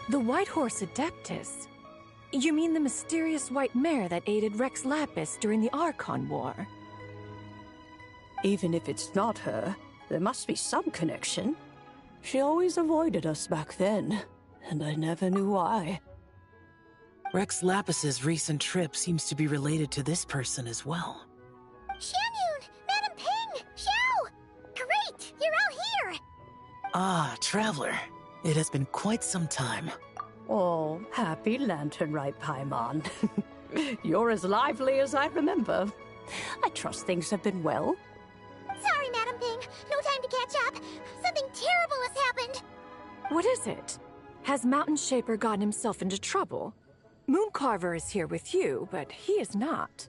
The White Horse Adeptus? You mean the mysterious white mare that aided Rex Lapis during the Archon War? Even if it's not her, there must be some connection. She always avoided us back then, and I never knew why. Rex Lapis's recent trip seems to be related to this person as well. Xianyun! Madam Ping! Xiao! Great! You're all here! Ah, Traveler. It has been quite some time. Oh, happy Lantern-Rite Paimon. You're as lively as I remember. I trust things have been well. Sorry, Madam Ping. No time to catch up. Something terrible has happened. What is it? Has Mountain Shaper gotten himself into trouble? Mooncarver is here with you, but he is not.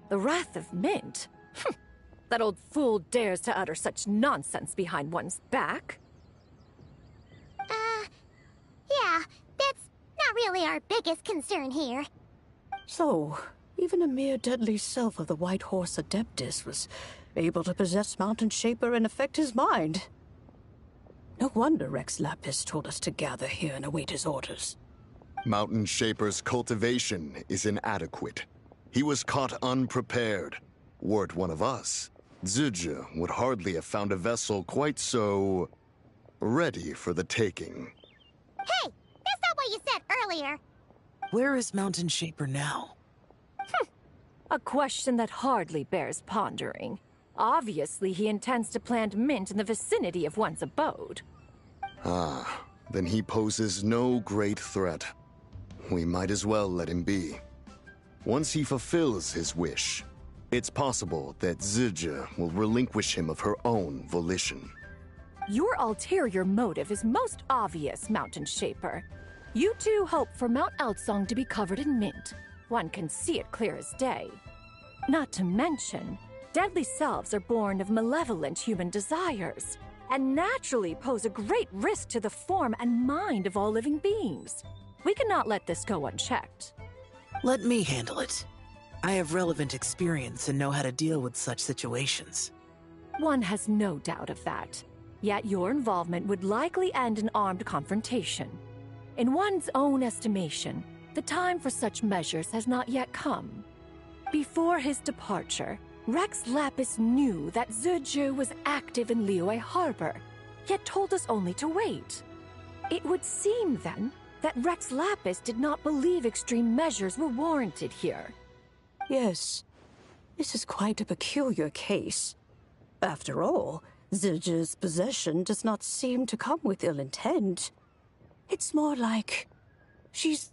The Wrath of Mint? That old fool dares to utter such nonsense behind one's back. Yeah, that's not really our biggest concern here. So, even a mere deadly self of the White Horse Adeptus was able to possess Mountain Shaper and affect his mind. No wonder Rex Lapis told us to gather here and await his orders. Mountain Shaper's cultivation is inadequate. He was caught unprepared. Were it one of us, Zizhi would hardly have found a vessel quite so ready for the taking. Hey, that's not what you said earlier. Where is Mountain Shaper now? A question that hardly bears pondering. Obviously, he intends to plant mint in the vicinity of one's abode. Ah, then he poses no great threat. We might as well let him be. Once he fulfills his wish, it's possible that Zizhi will relinquish him of her own volition. Your ulterior motive is most obvious, Mountain Shaper. You two hope for Mount Eltsong to be covered in mint. One can see it clear as day. Not to mention, deadly selves are born of malevolent human desires, and naturally pose a great risk to the form and mind of all living beings. We cannot let this go unchecked. Let me handle it. I have relevant experience and know how to deal with such situations. One has no doubt of that. Yet your involvement would likely end in armed confrontation. In one's own estimation, the time for such measures has not yet come. Before his departure, Rex Lapis knew that Zizhi was active in Liyue Harbor, yet told us only to wait. It would seem, then, that Rex Lapis did not believe extreme measures were warranted here. Yes, this is quite a peculiar case. After all, Zizhi's possession does not seem to come with ill intent. It's more like she's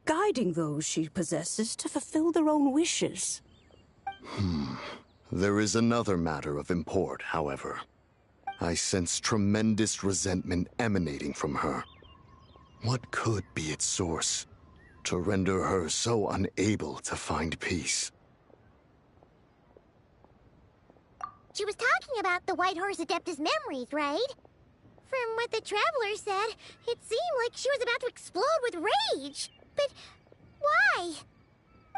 guiding those she possesses to fulfill their own wishes. There is another matter of import, however. I sense tremendous resentment emanating from her. What could be its source to render her so unable to find peace? She was talking about the White Horse Adeptus memories, right? From what the Traveler said, it seemed like she was about to explode with rage. But why?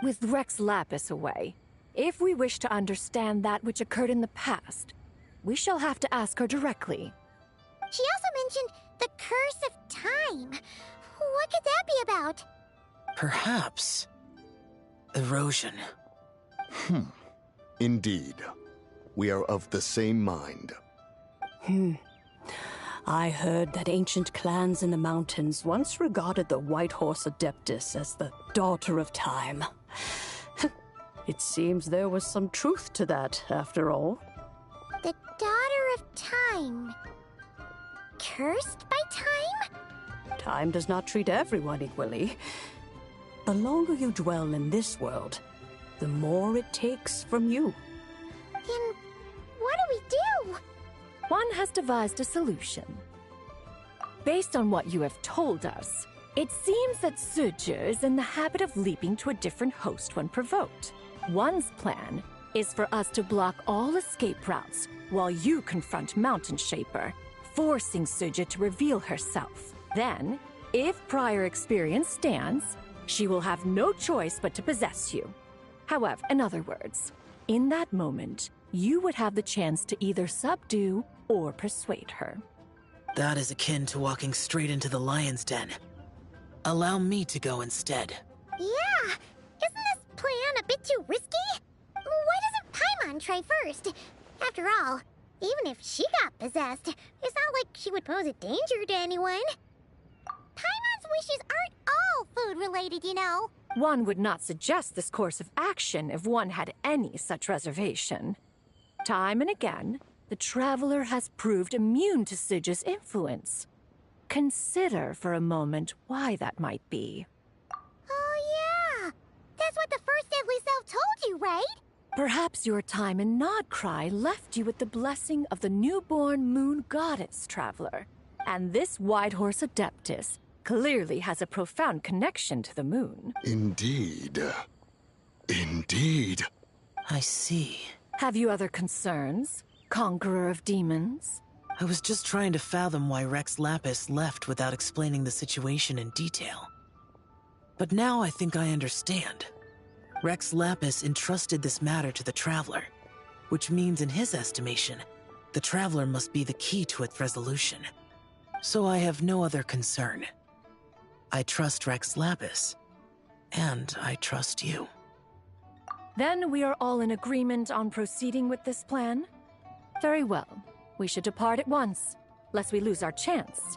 With Rex Lapis away, if we wish to understand that which occurred in the past, we shall have to ask her directly. She also mentioned the Curse of Time. What could that be about? Perhaps erosion. Indeed. We are of the same mind. I heard that ancient clans in the mountains once regarded the White Horse Adeptus as the daughter of time. It seems there was some truth to that, after all. The Daughter of Time. Cursed by time? Time does not treat everyone equally. The longer you dwell in this world, the more it takes from you. Then what do we do? One has devised a solution. Based on what you have told us, it seems that Zizhi is in the habit of leaping to a different host when provoked. One's plan is for us to block all escape routes while you confront Mountain Shaper, forcing Zizhi to reveal herself. Then, if prior experience stands, she will have no choice but to possess you. However, in other words, In that moment, you would have the chance to either subdue or persuade her. That is akin to walking straight into the lion's den. Allow me to go instead. Yeah, isn't this plan a bit too risky? Why doesn't Paimon try first? After all, even if she got possessed, it's not like she would pose a danger to anyone. Paimon's wishes aren't all food-related, you know. One would not suggest this course of action if one had any such reservation. Time and again, the Traveler has proved immune to Zidja's influence. Consider for a moment why that might be. Oh yeah, that's what the first deadly self told you, right? Perhaps your time in Nodcry left you with the blessing of the newborn moon goddess, Traveler. And this Whitehorse Adeptus clearly has a profound connection to the moon. Indeed. Indeed. I see. Have you other concerns, Conqueror of Demons? I was just trying to fathom why Rex Lapis left without explaining the situation in detail. But now I think I understand. Rex Lapis entrusted this matter to the Traveler, which means in his estimation, the Traveler must be the key to its resolution. So I have no other concern. I trust Rex Lapis, and I trust you. Then we are all in agreement on proceeding with this plan? Very well. We should depart at once, lest we lose our chance.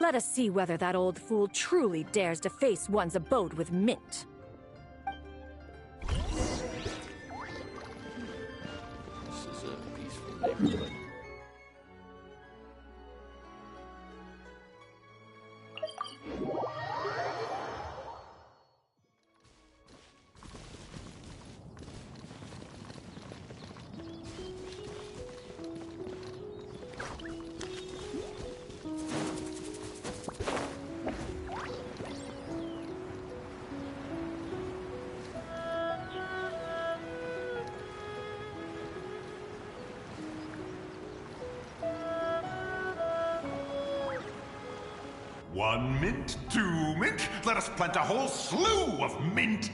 Let us see whether that old fool truly dares to face one's abode with Mint. This is a peaceful neighborhood. One mint, two mint, let us plant a whole slew of mint!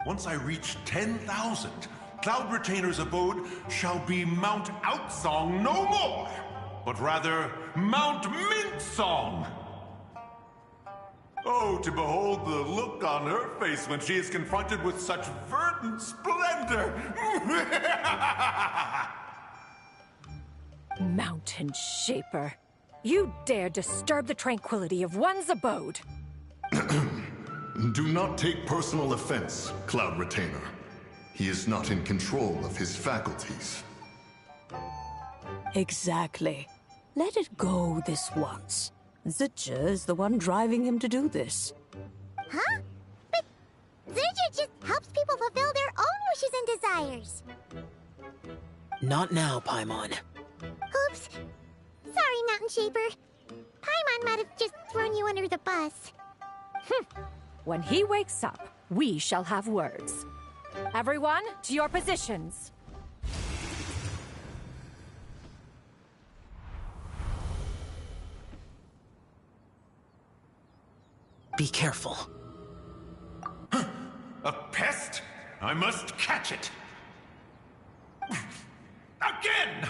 Once I reach 10,000, Cloud Retainer's abode shall be Mount Outsong no more, but rather Mount Mint Song! Oh, to behold the look on her face when she is confronted with such verdant splendor! Mountain Shaper. You dare disturb the tranquility of one's abode. Do not take personal offense, Cloud Retainer. He is not in control of his faculties. Exactly. Let it go this once. Zidja is the one driving him to do this. Huh? But Zidja just helps people fulfill their own wishes and desires. Not now, Paimon. Oops. Sorry, Mountain Shaper. Paimon might have just thrown you under the bus. When he wakes up, we shall have words. Everyone, to your positions. Be careful. A pest? I must catch it! Again!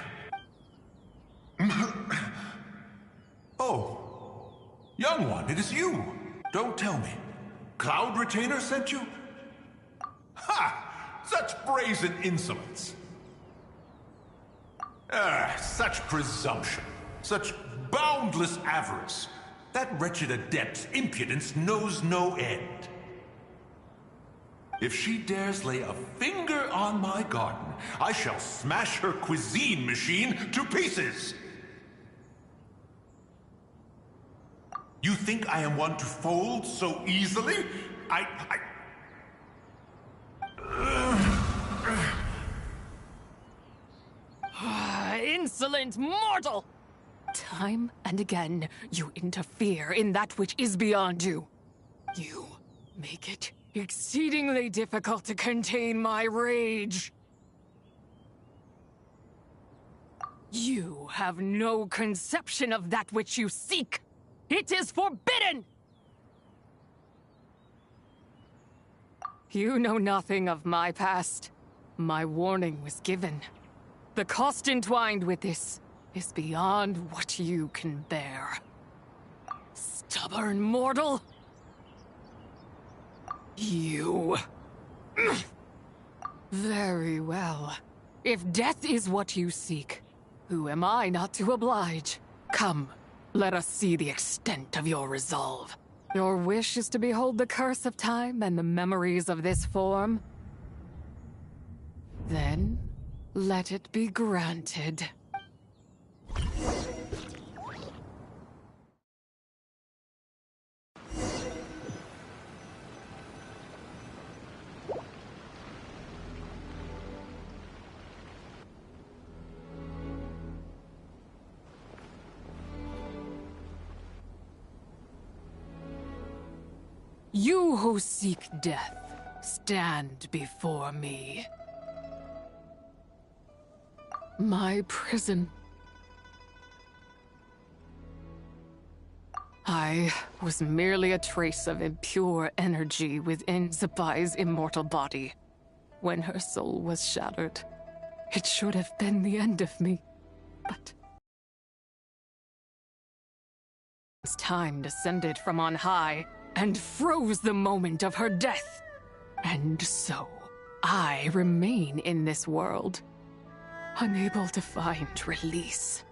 Oh, young one, it is you. Don't tell me. Cloud Retainer sent you? Ha! Such brazen insolence. Such presumption. Such boundless avarice. That wretched adept's impudence knows no end. If she dares lay a finger on my garden, I shall smash her cuisine machine to pieces! You think I am one to fold so easily? Insolent mortal! Time and again, you interfere in that which is beyond you. You make it exceedingly difficult to contain my rage. You have no conception of that which you seek. It is forbidden! You know nothing of my past. My warning was given. The cost entwined with this is beyond what you can bear. Stubborn mortal! You... Very well. If death is what you seek, who am I not to oblige? Come, let us see the extent of your resolve. Your wish is to behold the curse of time and the memories of this form? Then, let it be granted. You who seek death, stand before me. My prison. I was merely a trace of impure energy within Zapai's immortal body. When her soul was shattered, it should have been the end of me, but... time descended from on high and froze the moment of her death. And so, I remain in this world, unable to find release.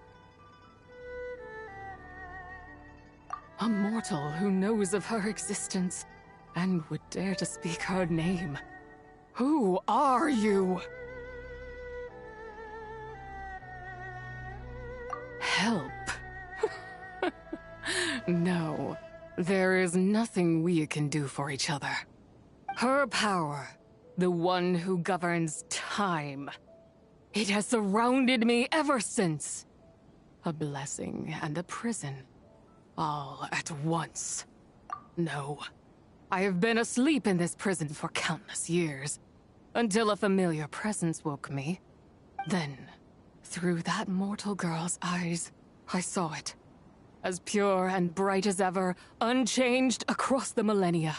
A mortal who knows of her existence and would dare to speak her name. Who are you? Help. No, there is nothing we can do for each other. Her power, the one who governs time, it has surrounded me ever since. A blessing and a prison, all at once. No, I have been asleep in this prison for countless years, until a familiar presence woke me. Then, through that mortal girl's eyes, I saw it. As pure and bright as ever, unchanged across the millennia.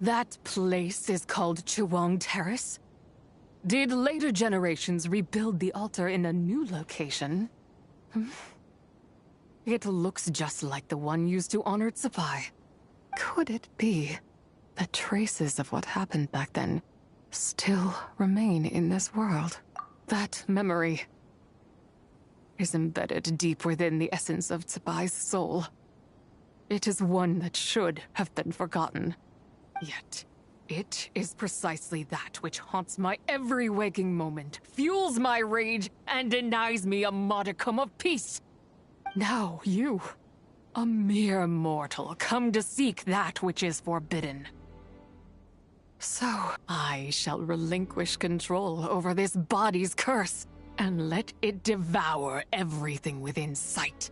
That place is called Chuang Terrace. Did later generations rebuild the altar in a new location? It looks just like the one used to honor Zapai. Could it be that traces of what happened back then still remain in this world? That memory is embedded deep within the essence of Zapai's soul. It is one that should have been forgotten. Yet, it is precisely that which haunts my every waking moment, fuels my rage, and denies me a modicum of peace. Now you, a mere mortal, come to seek that which is forbidden. So, I shall relinquish control over this body's curse, and let it devour everything within sight.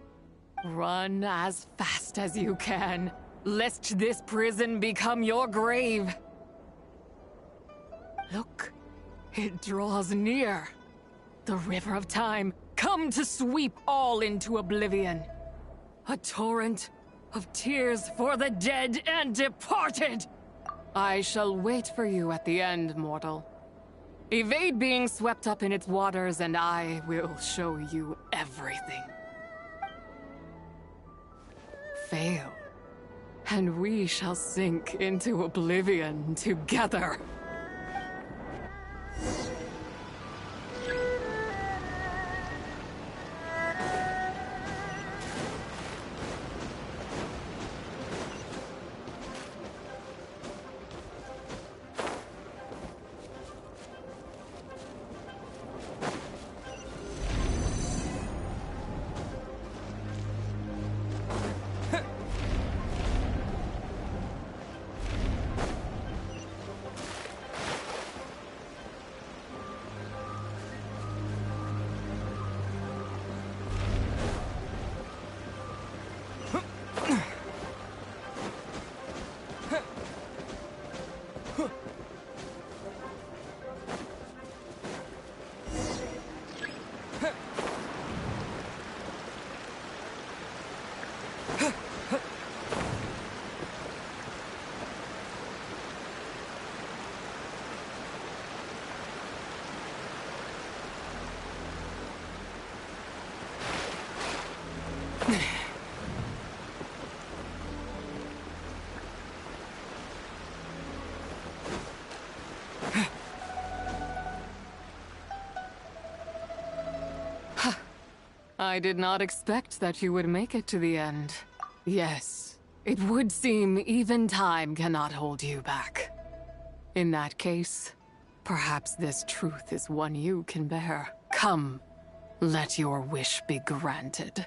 Run as fast as you can, lest this prison become your grave. Look, it draws near. The river of time, come to sweep all into oblivion. A torrent of tears for the dead and departed. I shall wait for you at the end, mortal. Evade being swept up in its waters, and I will show you everything. Fail, and we shall sink into oblivion together. I did not expect that you would make it to the end. Yes, it would seem even time cannot hold you back. In that case, perhaps this truth is one you can bear. Come, let your wish be granted.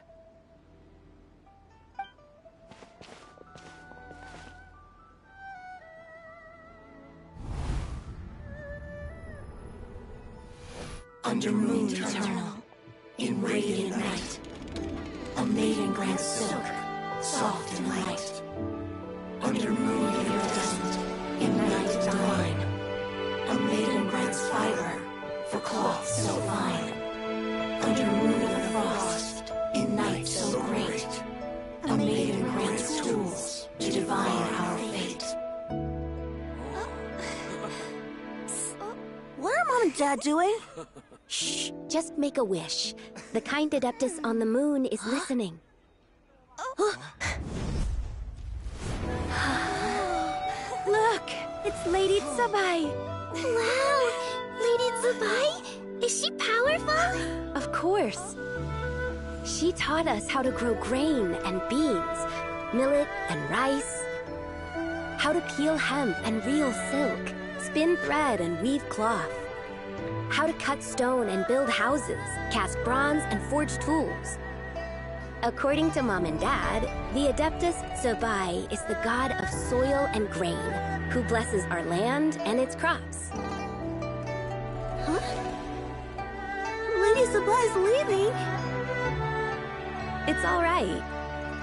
Under moon eternal, in radiant night, a maiden grants silk, soft and light. Under moon iridescent, in night divine, a maiden grants fiber, for cloth so fine. Under moon of frost, in night so great, a maiden grants tools to divine our fate. What are Mom and Dad doing? Shh, just make a wish. The kind Adeptus on the moon is listening. Look, it's Lady Tsubai. Wow, Lady Tsubai? Is she powerful? Of course. She taught us how to grow grain and beans, millet and rice, how to peel hemp and reel silk, spin thread and weave cloth, how to cut stone and build houses, cast bronze and forge tools. According to Mom and Dad, the Adeptus Tsubai is the god of soil and grain, who blesses our land and its crops. Huh? Lady Tsubai's leaving. It's all right.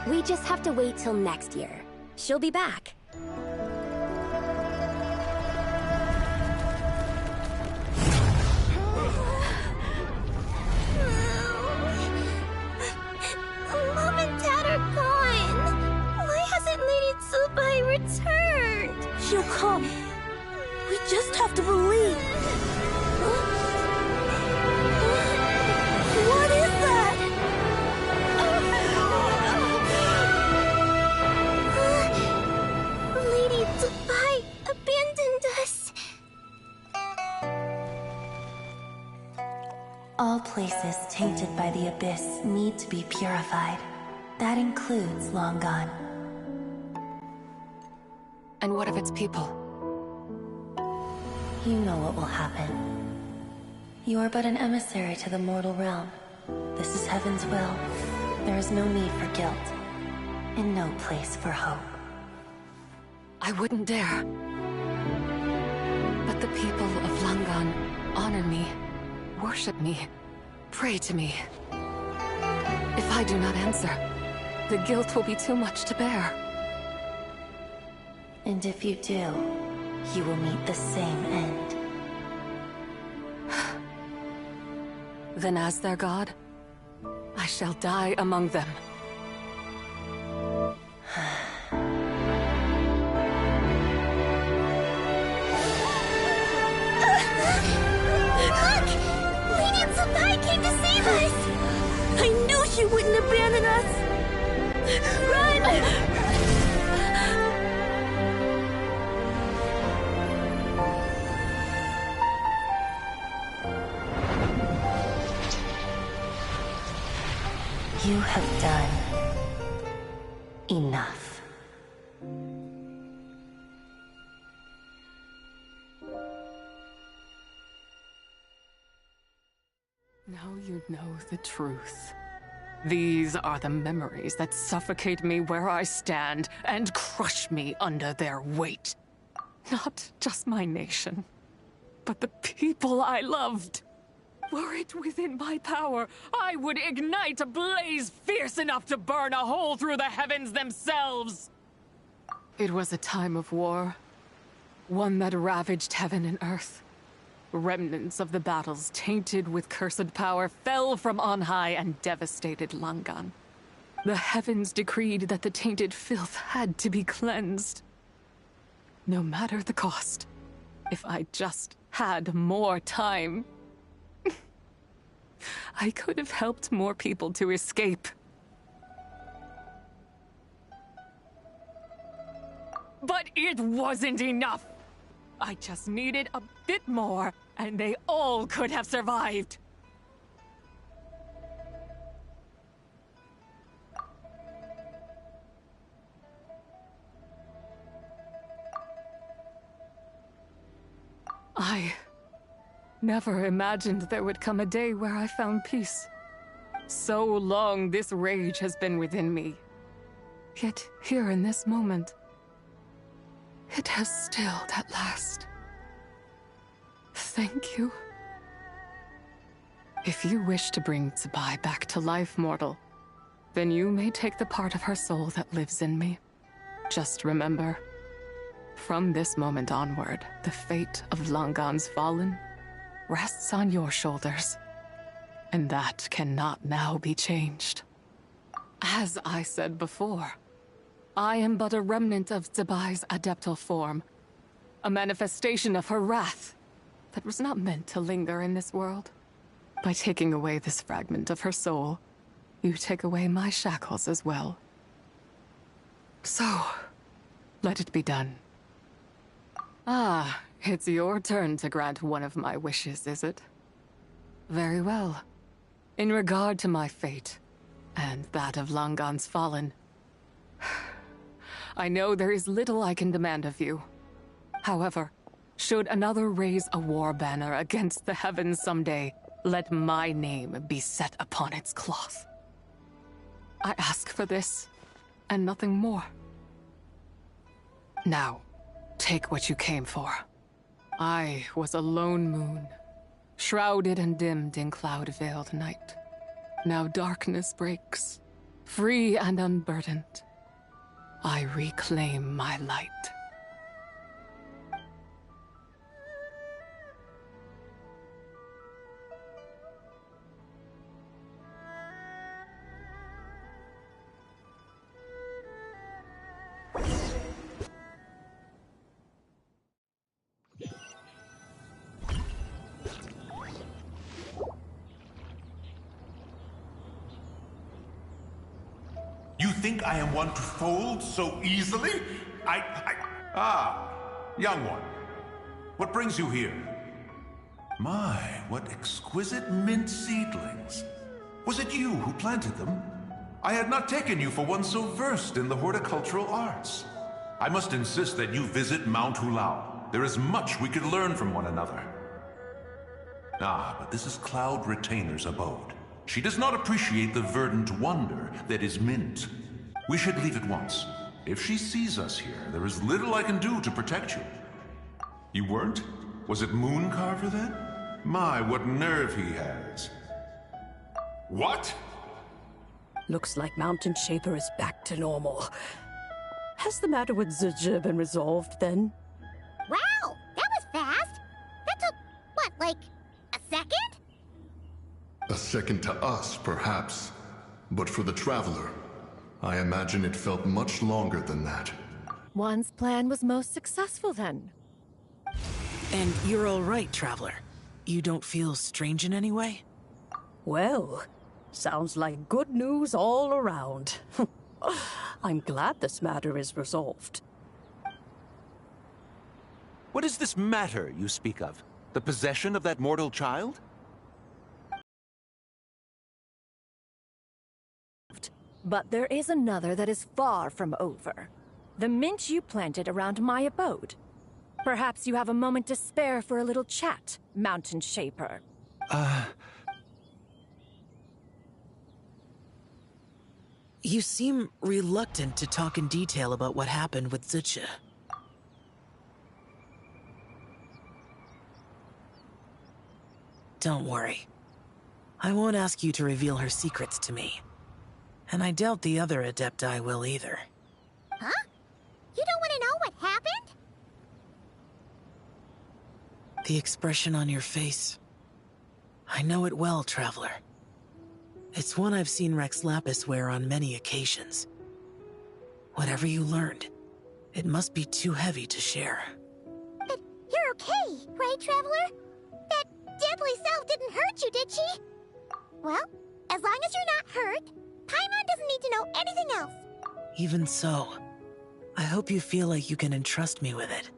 We just have to wait till next year. She'll be back. Mom and Dad are gone. Why hasn't Lady Tsubai returned? She'll come. We just have to believe. What is that? Lady Tsubai abandoned us. All places tainted by the abyss need to be purified. That includes Long Gone. And what of its people? You know what will happen. You are but an emissary to the mortal realm. This is Heaven's will. There is no need for guilt, and no place for hope. I wouldn't dare. But the people of Langan honor me, worship me, pray to me. If I do not answer, the guilt will be too much to bear. And if you do, you will meet the same end. Then as their god, I shall die among them. Look! Lady Tsubai came to save us! I knew she wouldn't abandon us! Run! You have done enough. Now you know the truth. These are the memories that suffocate me where I stand and crush me under their weight. Not just my nation, but the people I loved. Were it within my power, I would ignite a blaze fierce enough to burn a hole through the heavens themselves. It was a time of war, one that ravaged heaven and earth. Remnants of the battles tainted with cursed power fell from on high and devastated Langan. The heavens decreed that the tainted filth had to be cleansed. No matter the cost, if I just had more time, I could have helped more people to escape. But it wasn't enough! I just needed a bit more, and they all could have survived. I never imagined there would come a day where I found peace. So long this rage has been within me. Yet here in this moment, it has stilled at last. Thank you. If you wish to bring Zibai back to life, mortal, then you may take the part of her soul that lives in me. Just remember, from this moment onward, the fate of Langan's Fallen rests on your shoulders, and that cannot now be changed. As I said before, I am but a remnant of Zibai's adeptal form, a manifestation of her wrath that was not meant to linger in this world. By taking away this fragment of her soul, you take away my shackles as well. So, let it be done. Ah, it's your turn to grant one of my wishes, is it? Very well. In regard to my fate, and that of Langan's Fallen, I know there is little I can demand of you. However, should another raise a war banner against the heavens someday, let my name be set upon its cloth. I ask for this, and nothing more. Now, take what you came for. I was a lone moon, shrouded and dimmed in cloud-veiled night. Now darkness breaks, free and unburdened. I reclaim my light. You think I am one to fold so easily? Young one. What brings you here? My, what exquisite mint seedlings. Was it you who planted them? I had not taken you for one so versed in the horticultural arts. I must insist that you visit Mount Hulao. There is much we could learn from one another. Ah, but this is Cloud Retainer's abode. She does not appreciate the verdant wonder that is mint. We should leave at once. If she sees us here, there is little I can do to protect you. You weren't? Was it Mooncarver then? My, what nerve he has. What? Looks like Mountain Shaper is back to normal. Has the matter with Zizhi been resolved then? Wow, that was fast. That took, what, like, a second? A second to us, perhaps. But for the Traveler, I imagine it felt much longer than that. One's plan was most successful then. And you're all right, Traveler. You don't feel strange in any way? Well, sounds like good news all around. I'm glad this matter is resolved. What is this matter you speak of? The possession of that mortal child? But there is another that is far from over. The mint you planted around my abode. Perhaps you have a moment to spare for a little chat, Mountain Shaper. You seem reluctant to talk in detail about what happened with Zizhi. Don't worry. I won't ask you to reveal her secrets to me. And I doubt the other Adepti will either. Huh? You don't want to know what happened? The expression on your face. I know it well, Traveler. It's one I've seen Rex Lapis wear on many occasions. Whatever you learned, it must be too heavy to share. But you're okay, right, Traveler? That deadly self didn't hurt you, did she? Well, as long as you're not hurt, Paimon doesn't need to know anything else. Even so, I hope you feel like you can entrust me with it.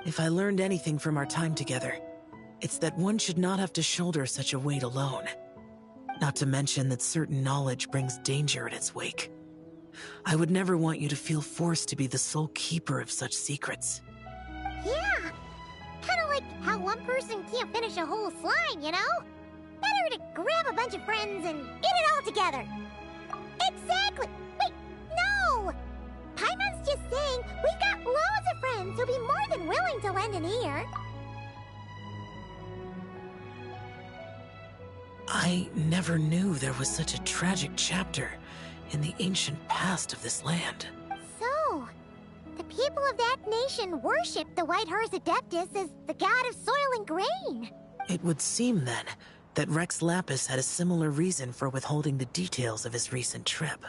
If I learned anything from our time together, it's that one should not have to shoulder such a weight alone. Not to mention that certain knowledge brings danger in its wake. I would never want you to feel forced to be the sole keeper of such secrets. Yeah, kind of like how one person can't finish a whole slime, you know? Better to grab a bunch of friends and eat it all together. Exactly! Wait, no! Paimon's just saying we've got loads of friends who'll be more than willing to lend an ear. I never knew there was such a tragic chapter in the ancient past of this land. So, the people of that nation worship the White Horse Adeptus as the god of soil and grain. It would seem, then, that Rex Lapis had a similar reason for withholding the details of his recent trip.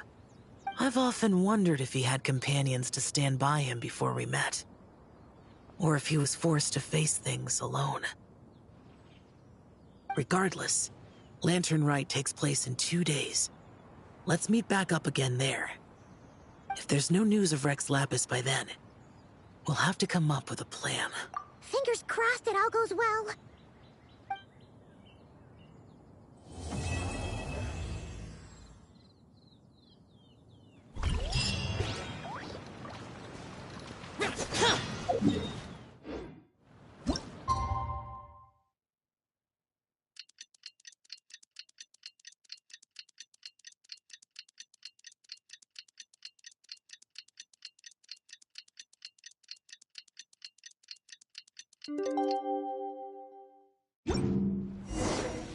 I've often wondered if he had companions to stand by him before we met. Or if he was forced to face things alone. Regardless, Lantern Rite takes place in 2 days. Let's meet back up again there. If there's no news of Rex Lapis by then, we'll have to come up with a plan. Fingers crossed it all goes well.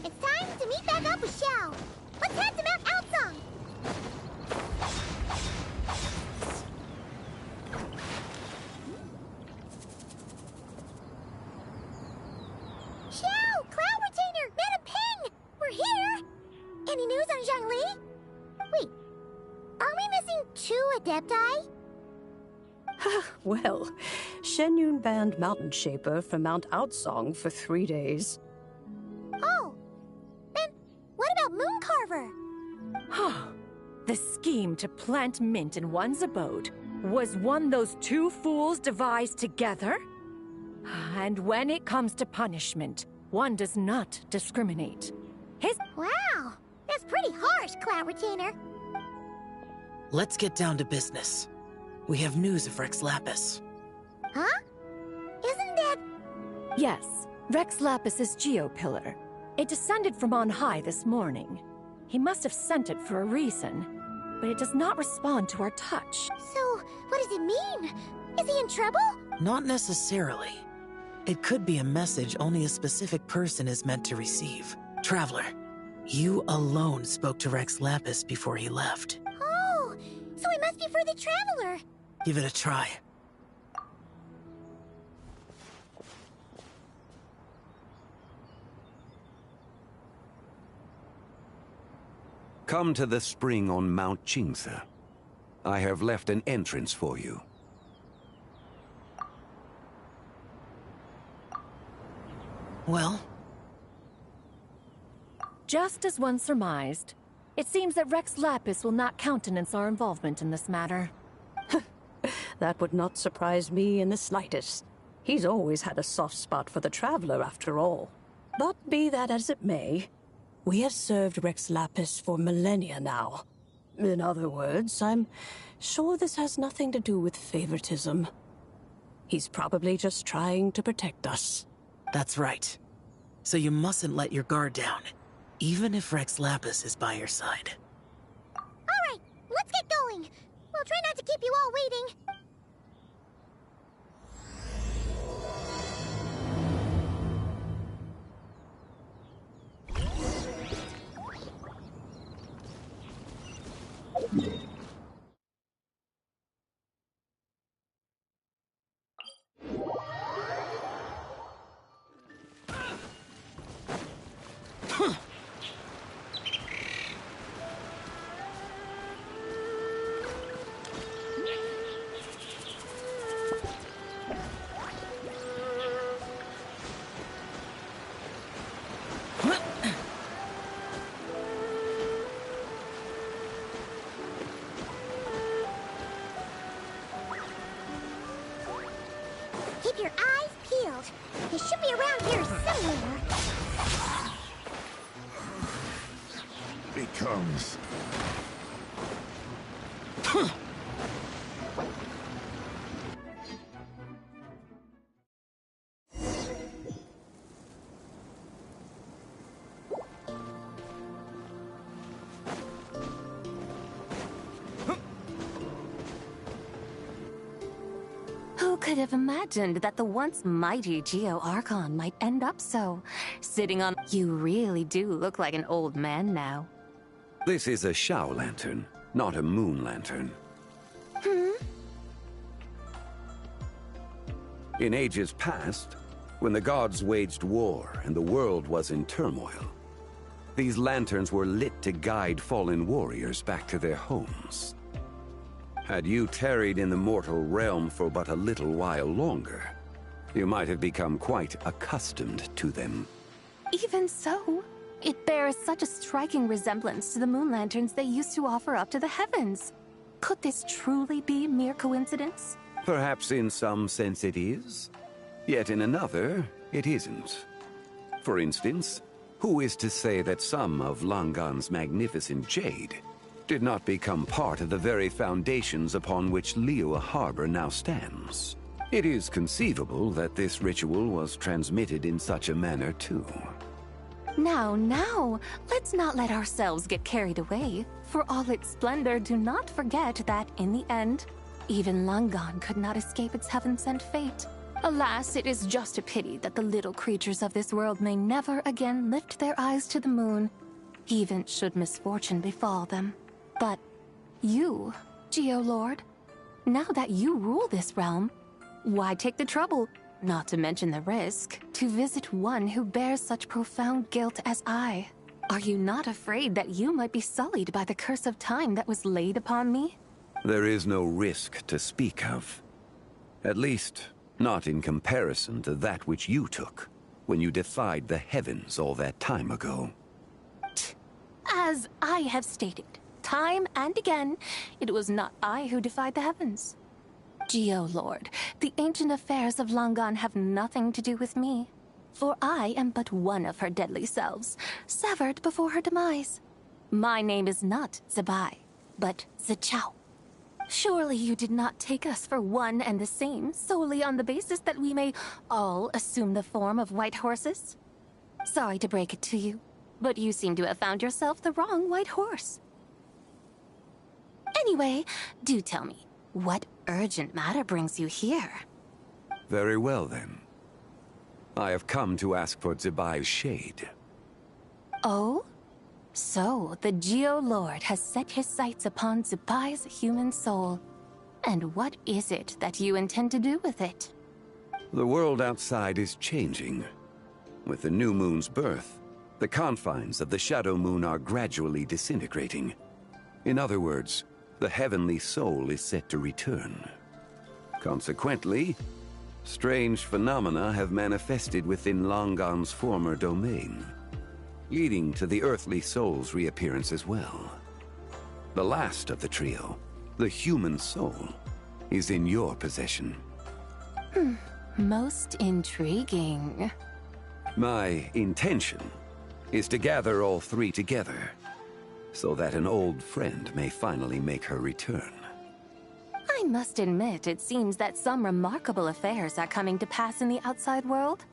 It's time to meet back up with Xiao. Let's head to Mount Outsong. Xiao, Cloud Retainer, Madam Ping, we're here. Any news on Zhongli? Wait, are we missing 2 Adepti? Well, Shenyun banned Mountain Shaper from Mount Outsong for 3 days. Oh, then what about Mooncarver? The scheme to plant mint in one's abode was one those 2 fools devised together? And when it comes to punishment, one does not discriminate. Wow, that's pretty harsh, Cloud Retainer. Let's get down to business. We have news of Rex Lapis. Huh? Isn't that... Yes, Rex Lapis's Geopillar. It descended from on high this morning. He must have sent it for a reason, but it does not respond to our touch. So, what does it mean? Is he in trouble? Not necessarily. It could be a message only a specific person is meant to receive. Traveler, you alone spoke to Rex Lapis before he left. Oh, so it must be for the Traveler. Give it a try. Come to the spring on Mount Qingse. I have left an entrance for you. Well? Just as one surmised, it seems that Rex Lapis will not countenance our involvement in this matter. That would not surprise me in the slightest. He's always had a soft spot for the Traveler, after all. But be that as it may, we have served Rex Lapis for millennia now. In other words, I'm sure this has nothing to do with favoritism. He's probably just trying to protect us. That's right. So you mustn't let your guard down, even if Rex Lapis is by your side. All right, let's get going. We'll try not to keep you all waiting. Keep your eyes peeled. It should be around here somewhere. Becomes... Who could have imagined that the once mighty Geo Archon might end up so? Sitting on... You really do look like an old man now. This is a Shao lantern, not a moon lantern. In ages past, when the gods waged war and the world was in turmoil, these lanterns were lit to guide fallen warriors back to their homes. Had you tarried in the mortal realm for but a little while longer, you might have become quite accustomed to them. Even so, it bears such a striking resemblance to the moon lanterns they used to offer up to the heavens. Could this truly be mere coincidence? Perhaps in some sense it is, yet in another, it isn't. For instance, who is to say that some of Langan's magnificent jade did not become part of the very foundations upon which Liyue Harbor now stands? It is conceivable that this ritual was transmitted in such a manner too. Now, let's not let ourselves get carried away. For all its splendor, do not forget that, in the end, even Langan could not escape its heaven-sent fate. Alas, it is just a pity that the little creatures of this world may never again lift their eyes to the moon, even should misfortune befall them. But you, Geolord, now that you rule this realm, why take the trouble, not to mention the risk, to visit one who bears such profound guilt as I? Are you not afraid that you might be sullied by the curse of time that was laid upon me? There is no risk to speak of. At least, not in comparison to that which you took when you defied the heavens all that time ago. As I have stated, time and again, it was not I who defied the heavens. Geolord, the ancient affairs of Langan have nothing to do with me, for I am but one of her deadly selves, severed before her demise. My name is not Zebai, but Zichao. Surely you did not take us for one and the same, solely on the basis that we may all assume the form of white horses? Sorry to break it to you, but you seem to have found yourself the wrong white horse. Anyway, do tell me, what urgent matter brings you here? Very well, then. I have come to ask for Zebai's shade. Oh? So, the Geolord has set his sights upon Zebai's human soul. And what is it that you intend to do with it? The world outside is changing. With the new moon's birth, the confines of the Shadow Moon are gradually disintegrating. In other words, the heavenly soul is set to return. Consequently, strange phenomena have manifested within Langan's former domain, leading to the earthly soul's reappearance as well. The last of the trio, the human soul, is in your possession. Most intriguing. My intention is to gather all three together, so that an old friend may finally make her return. I must admit, it seems that some remarkable affairs are coming to pass in the outside world.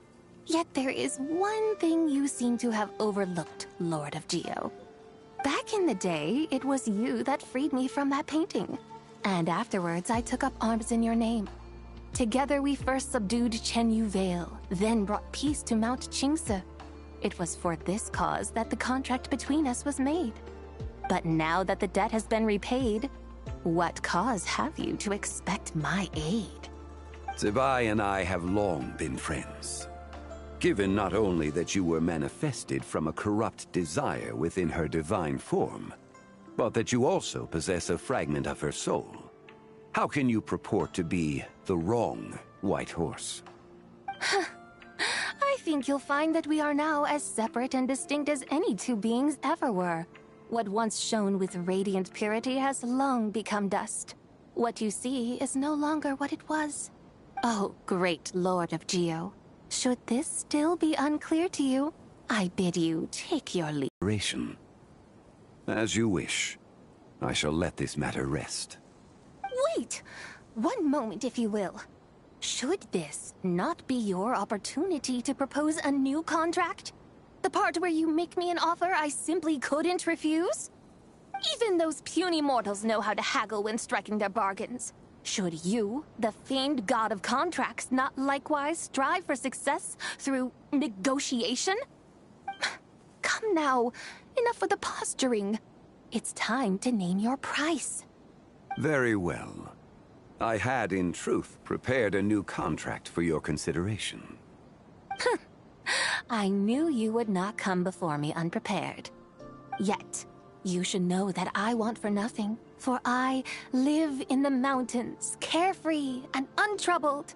Yet there is one thing you seem to have overlooked, Lord of Geo. Back in the day, it was you that freed me from that painting. And afterwards, I took up arms in your name. Together we first subdued Chenyu Vale, then brought peace to Mount Qingse. It was for this cause that the contract between us was made. But now that the debt has been repaid, what cause have you to expect my aid? Zebai and I have long been friends. Given not only that you were manifested from a corrupt desire within her divine form, but that you also possess a fragment of her soul, how can you purport to be the wrong white horse? I think you'll find that we are now as separate and distinct as any two beings ever were. What once shone with radiant purity has long become dust. What you see is no longer what it was. Oh, great Lord of Geo. Should this still be unclear to you, I bid you take your leave. As you wish. I shall let this matter rest. Wait! One moment, if you will. Should this not be your opportunity to propose a new contract? The part where you make me an offer I simply couldn't refuse? Even those puny mortals know how to haggle when striking their bargains. Should you, the famed god of contracts, not likewise strive for success through negotiation? Come now, enough with the posturing. It's time to name your price. Very well. I had, in truth, prepared a new contract for your consideration. I knew you would not come before me unprepared. Yet, you should know that I want for nothing, for I live in the mountains, carefree and untroubled.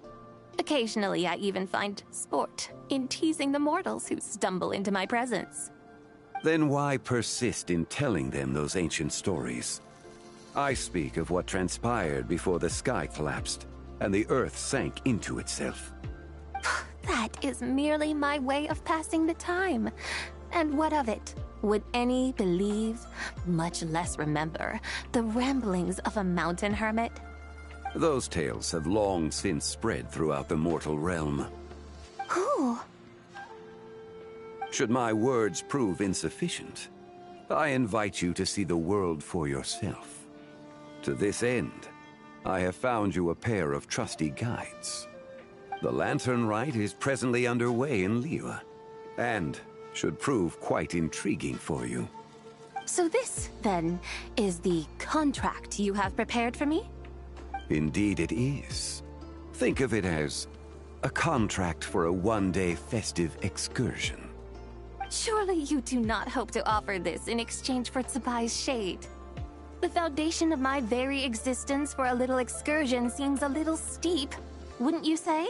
Occasionally, I even find sport in teasing the mortals who stumble into my presence. Then why persist in telling them those ancient stories? I speak of what transpired before the sky collapsed and the earth sank into itself. That is merely my way of passing the time. And what of it? Would any believe, much less remember, the ramblings of a mountain hermit? Those tales have long since spread throughout the mortal realm. Who? Should my words prove insufficient, I invite you to see the world for yourself. To this end, I have found you a pair of trusty guides. The lantern rite is presently underway in Liyue, and should prove quite intriguing for you. So this, then, is the contract you have prepared for me? Indeed it is. Think of it as a contract for a one-day festive excursion. Surely you do not hope to offer this in exchange for Tsubai's shade. The foundation of my very existence for a little excursion seems a little steep, wouldn't you say?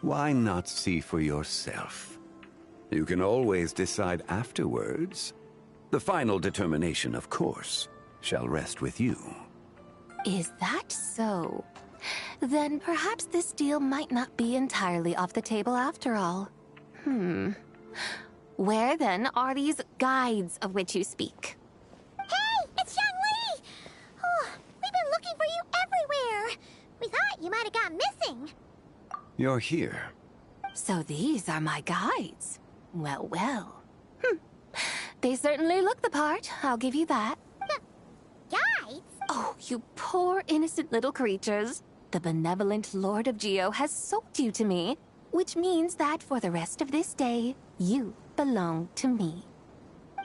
Why not see for yourself? You can always decide afterwards. The final determination, of course, shall rest with you. Is that so? Then perhaps this deal might not be entirely off the table after all. Where then are these guides of which you speak? Hey, it's Xiangli! Oh, we've been looking for you everywhere. We thought you might have gone missing. You're here. So these are my guides. Well, well. They certainly look the part, I'll give you that. Guides? Oh, you poor innocent little creatures. The benevolent Lord of Geo has sold you to me, which means that for the rest of this day, you belong to me.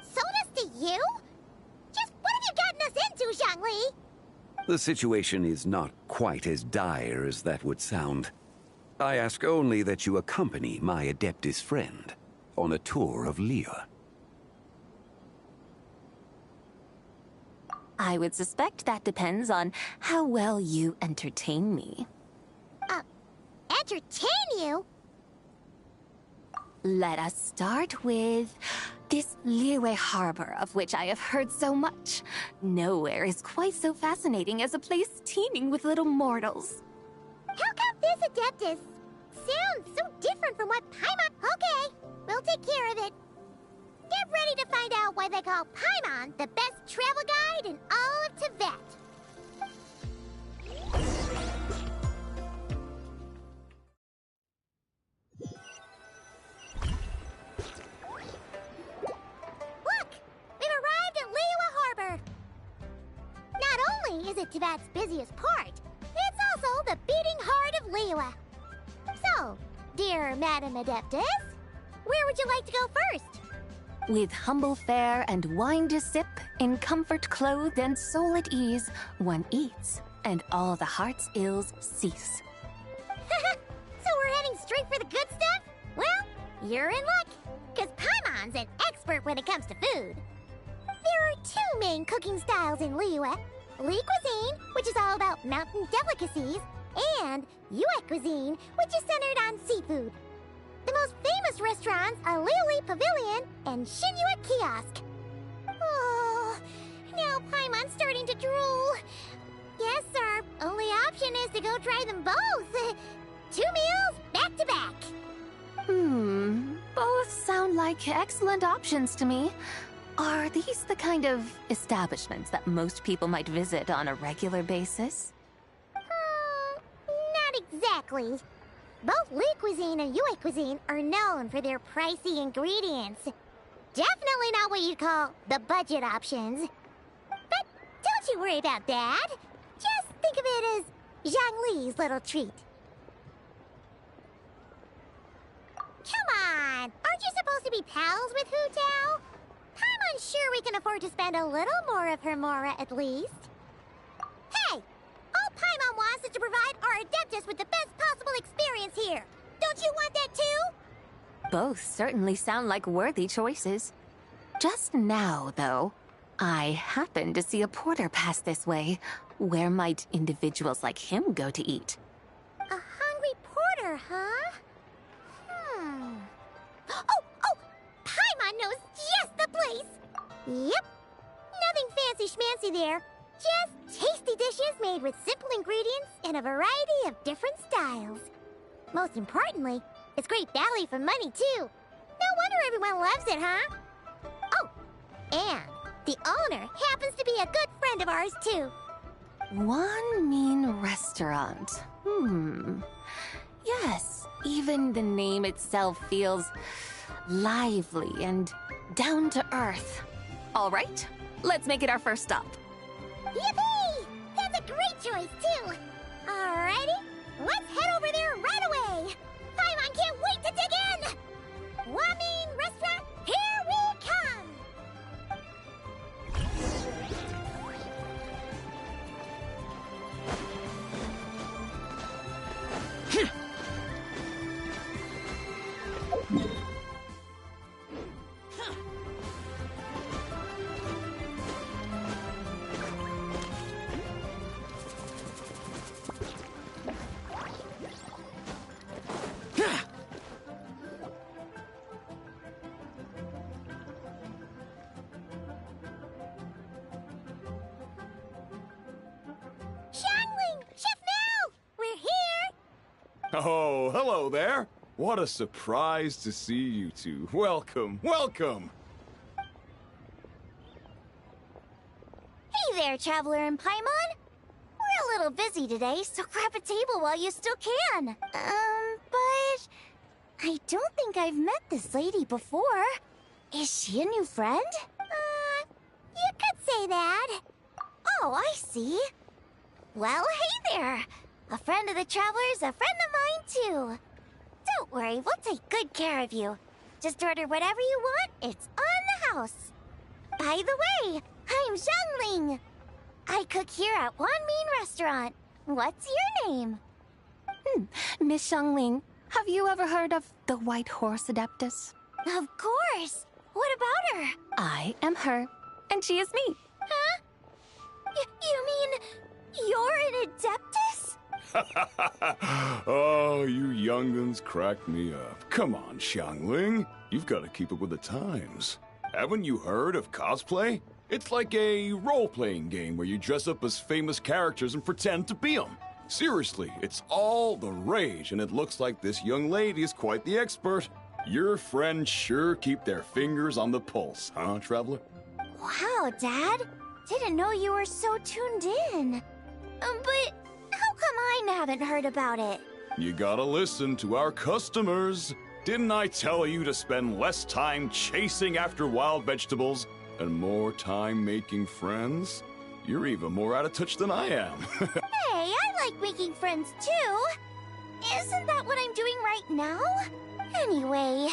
Sold us to you? Just what have you gotten us into, Xiangli? The situation is not quite as dire as that would sound. I ask only that you accompany my Adeptus friend on a tour of Liyue. I would suspect that depends on how well you entertain me. Entertain you? Let us start with this Liyue harbor of which I have heard so much. Nowhere is quite so fascinating as a place teeming with little mortals. How come this Adeptus sounds so different from what Paimon... Okay, we'll take care of it. Get ready to find out why they call Paimon the best travel guide in all of Tibet. Look! We've arrived at Liyue Harbor. Not only is it Tibet's busiest port, it's also the beating heart of Liyue. So, dear Madam Adeptus, where would you like to go first? With humble fare and wine to sip, in comfort clothed and soul at ease, one eats, and all the heart's ills cease. So we're heading straight for the good stuff? Well, you're in luck, because Paimon's an expert when it comes to food. There are two main cooking styles in Liyue. Li cuisine, which is all about mountain delicacies, and Yue cuisine, which is centered on seafood. The most famous restaurants are Liyue Pavilion and Xinyue Kiosk. Oh, now Paimon's starting to drool. Yes, sir. Only option is to go try them both. 2 meals, back to back. Both sound like excellent options to me. Are these the kind of establishments that most people might visit on a regular basis? Not exactly. Both Li Cuisine and Yue Cuisine are known for their pricey ingredients. Definitely not what you'd call the budget options. But don't you worry about that. Just think of it as Zhang Li's little treat. Come on! Aren't you supposed to be pals with Hu Tao? I'm unsure we can afford to spend a little more of her mora at least. Hey! All Paimon wants is to provide our Adeptus with the best possible experience here. Don't you want that too? Both certainly sound like worthy choices. Just now, though, I happened to see a porter pass this way. Where might individuals like him go to eat? A hungry porter, huh? Oh! Paimon knows just the place! Yep. Nothing fancy schmancy there. Just tasty dishes made with simple ingredients in a variety of different styles. Most importantly, it's great value for money, too. No wonder everyone loves it, huh? Oh, and the owner happens to be a good friend of ours, too. One mean restaurant. Yes, even the name itself feels lively and down to earth. All right, let's make it our first stop. Yippee! That's a great choice, too. Alrighty, let's head over there right away. Paimon can't wait to dig in. Wamin Restaurant, here we come. Oh, hello there. What a surprise to see you two. Welcome, welcome. Hey there, Traveler and Paimon. We're a little busy today, so grab a table while you still can. But I don't think I've met this lady before. Is she a new friend? You could say that. Oh, I see. Well, hey there. A friend of the Traveler's a friend of mine, too. Don't worry, we'll take good care of you. Just order whatever you want, it's on the house. By the way, I'm Zhangling. I cook here at Wan Mean Restaurant. What's your name? Miss Xiangling, have you ever heard of the White Horse Adeptus? Of course. What about her? I am her, and she is me. Huh? You mean you're an Adeptus? Oh, you young'uns crack me up. Come on, Xiangling. You've got to keep up with the times. Haven't you heard of cosplay? It's like a role-playing game where you dress up as famous characters and pretend to be them. Seriously, it's all the rage, and it looks like this young lady is quite the expert. Your friends sure keep their fingers on the pulse, huh, Traveler? Wow, Dad. Didn't know you were so tuned in. But how come I haven't heard about it? You gotta listen to our customers. Didn't I tell you to spend less time chasing after wild vegetables and more time making friends? You're even more out of touch than I am. Hey, I like making friends too. Isn't that what I'm doing right now? Anyway,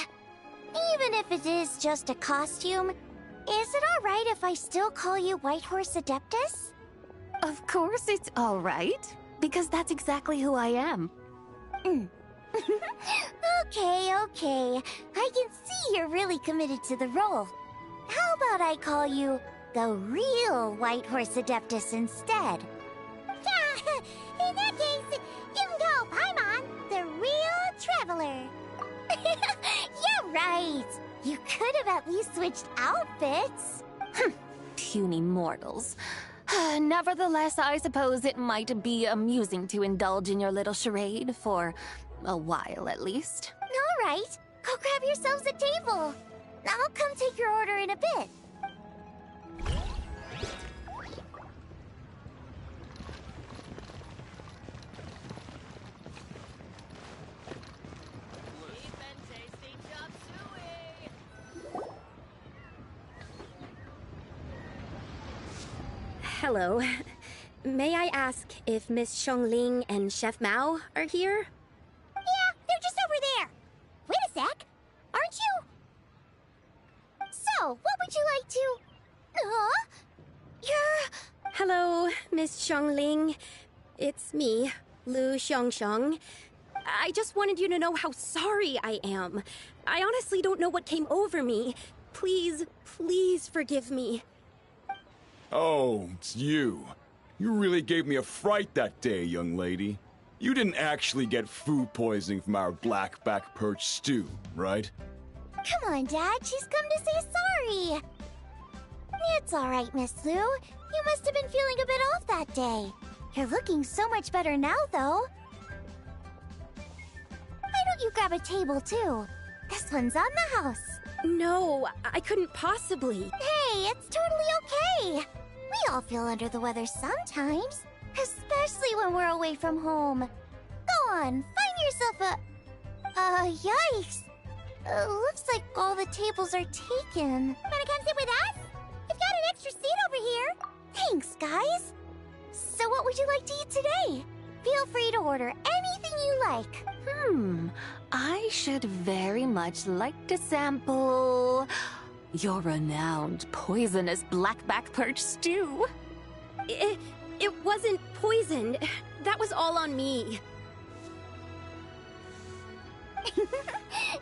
even if it is just a costume, is it alright if I still call you White Horse Adeptus? Of course it's all right, because that's exactly who I am. Okay. I can see you're really committed to the role. How about I call you the real White Horse Adeptus instead? In that case, you can call Paimon the real Traveler. Yeah, right. You could have at least switched outfits. Puny mortals. Nevertheless, I suppose it might be amusing to indulge in your little charade for a while at least. All right, go grab yourselves a table. I'll come take your order in a bit. Hello. May I ask if Miss Xiongling and Chef Mao are here? Yeah, they're just over there. Wait a sec. Aren't you? So, what would you like to... You're... Hello, Miss Xiongling. It's me, Lu Xiongxiong. I just wanted you to know how sorry I am. I honestly don't know what came over me. Please, please forgive me. Oh, it's you. You really gave me a fright that day, young lady. You didn't actually get food poisoning from our black-back perch stew, right? Come on, Dad. She's come to say sorry. It's all right, Miss Lu. You must have been feeling a bit off that day. You're looking so much better now, though. Why don't you grab a table, too? This one's on the house. No, I couldn't possibly. Hey, it's totally okay. We all feel under the weather sometimes, especially when we're away from home. Go on, find yourself a... yikes. Looks like all the tables are taken. Wanna come sit with us? We've got an extra seat over here. Thanks, guys. So what would you like to eat today? Feel free to order anything you like. I should very much like to sample your renowned poisonous blackback perch stew. It wasn't poisoned. That was all on me.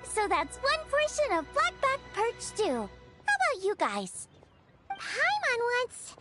So that's one portion of blackback perch stew. How about you guys? Paimon wants...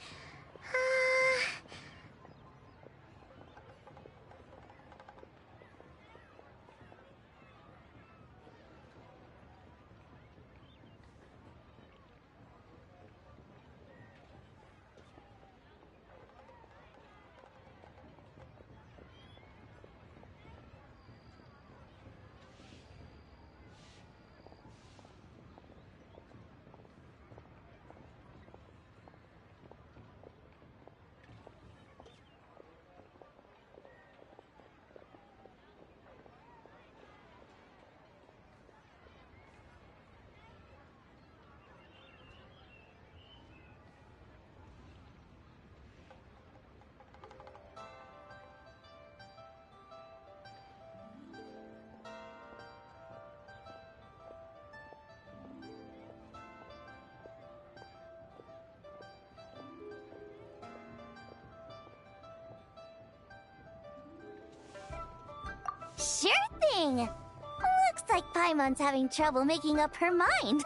Sure thing! Looks like Paimon's having trouble making up her mind.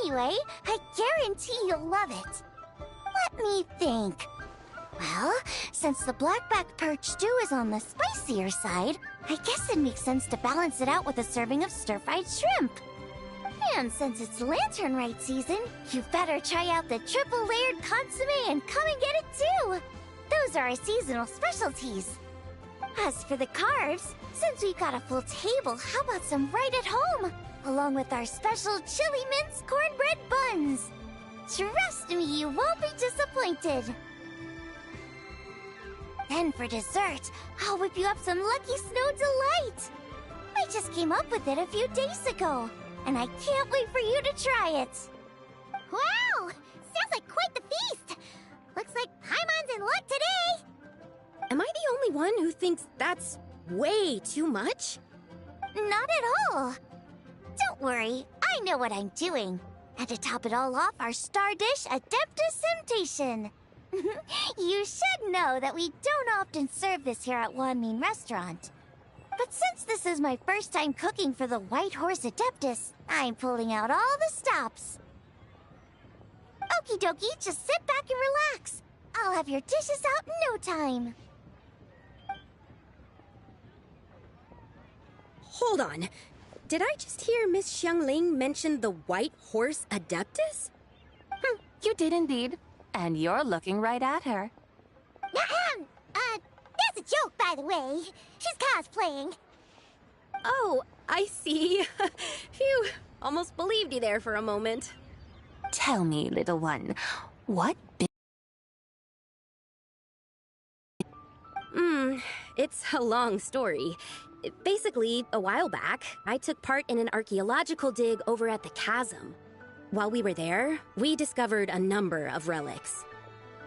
Anyway, I guarantee you'll love it. Let me think. Well, since the blackback perch stew is on the spicier side, I guess it makes sense to balance it out with a serving of stir-fried shrimp. And since it's lantern rite season, you better try out the triple-layered consommé and come and get it too! Those are our seasonal specialties. As for the carbs, since we've got a full table, how about some right at home? Along with our special chili mince cornbread buns. Trust me, you won't be disappointed. Then for dessert, I'll whip you up some Lucky Snow Delight. I just came up with it a few days ago, and I can't wait for you to try it. Wow! Sounds like quite the feast! Looks like Paimon's in luck today! Am I the only one who thinks that's way too much? Not at all. Don't worry, I know what I'm doing. And to top it all off, our star dish, Adeptus Temptation. You should know that we don't often serve this here at Wanmin Restaurant. But since this is my first time cooking for the White Horse Adeptus, I'm pulling out all the stops. Okie dokie, just sit back and relax. I'll have your dishes out in no time. Hold on. Did I just hear Miss Xiongling mention the White Horse Adeptus? You did indeed. And you're looking right at her. That's a joke, by the way. She's cosplaying. Oh, I see. Phew, almost believed you there for a moment. Tell me, little one, what It's a long story. Basically, a while back, I took part in an archaeological dig over at the chasm. While we were there, we discovered a number of relics.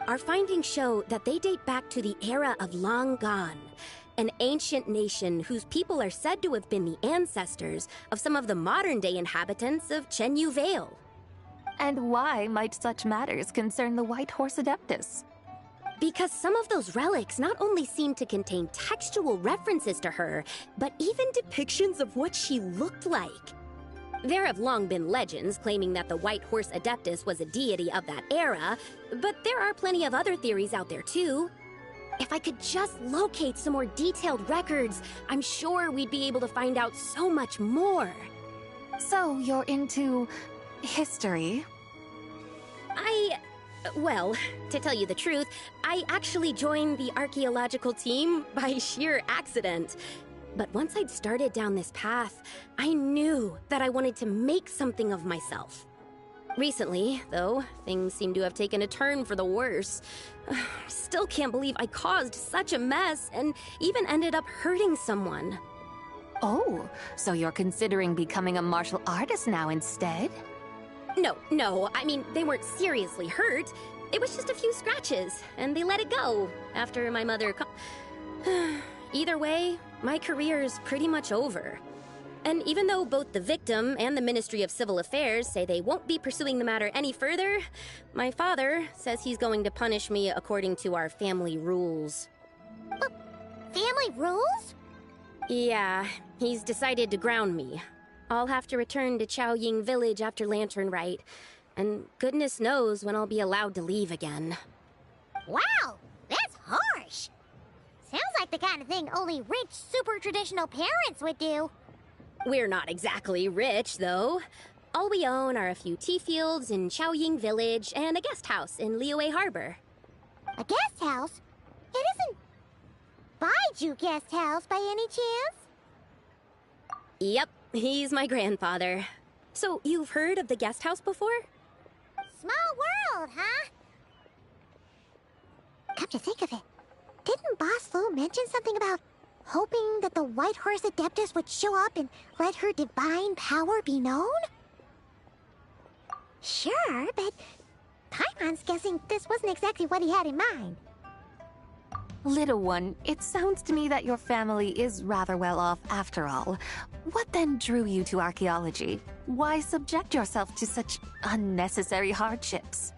Our findings show that they date back to the era of Long Gone, an ancient nation whose people are said to have been the ancestors of some of the modern-day inhabitants of Chenyu Vale. And why might such matters concern the White Horse Adeptus? Because some of those relics not only seem to contain textual references to her, but even depictions of what she looked like. There have long been legends claiming that the White Horse Adeptus was a deity of that era, but there are plenty of other theories out there too. If I could just locate some more detailed records, I'm sure we'd be able to find out so much more. So you're into history? Well, to tell you the truth, I actually joined the archaeological team by sheer accident. But once I'd started down this path, I knew that I wanted to make something of myself. Recently, though, things seem to have taken a turn for the worse. I still can't believe I caused such a mess and even ended up hurting someone. Oh, so you're considering becoming a martial artist now instead? No, I mean, they weren't seriously hurt. It was just a few scratches, and they let it go after my mother Either way, my career's pretty much over. And even though both the victim and the Ministry of Civil Affairs say they won't be pursuing the matter any further, my father says he's going to punish me according to our family rules. Family rules? Yeah, he's decided to ground me. I'll have to return to Chaoying Village after Lantern Rite, and goodness knows when I'll be allowed to leave again. Wow, that's harsh. Sounds like the kind of thing only rich, super traditional parents would do. We're not exactly rich, though. All we own are a few tea fields in Chaoying Village and a guest house in Liyue Harbor. A guest house? It isn't Baiju Guest House by any chance? Yep, he's my grandfather. So, you've heard of the guest house before? Small world, huh? Come to think of it, didn't Boss Fu mention something about hoping that the White Horse Adeptus would show up and let her divine power be known? Sure, but Paimon's guessing this wasn't exactly what he had in mind. Little one, it sounds to me that your family is rather well off after all. What then drew you to archaeology? Why subject yourself to such unnecessary hardships?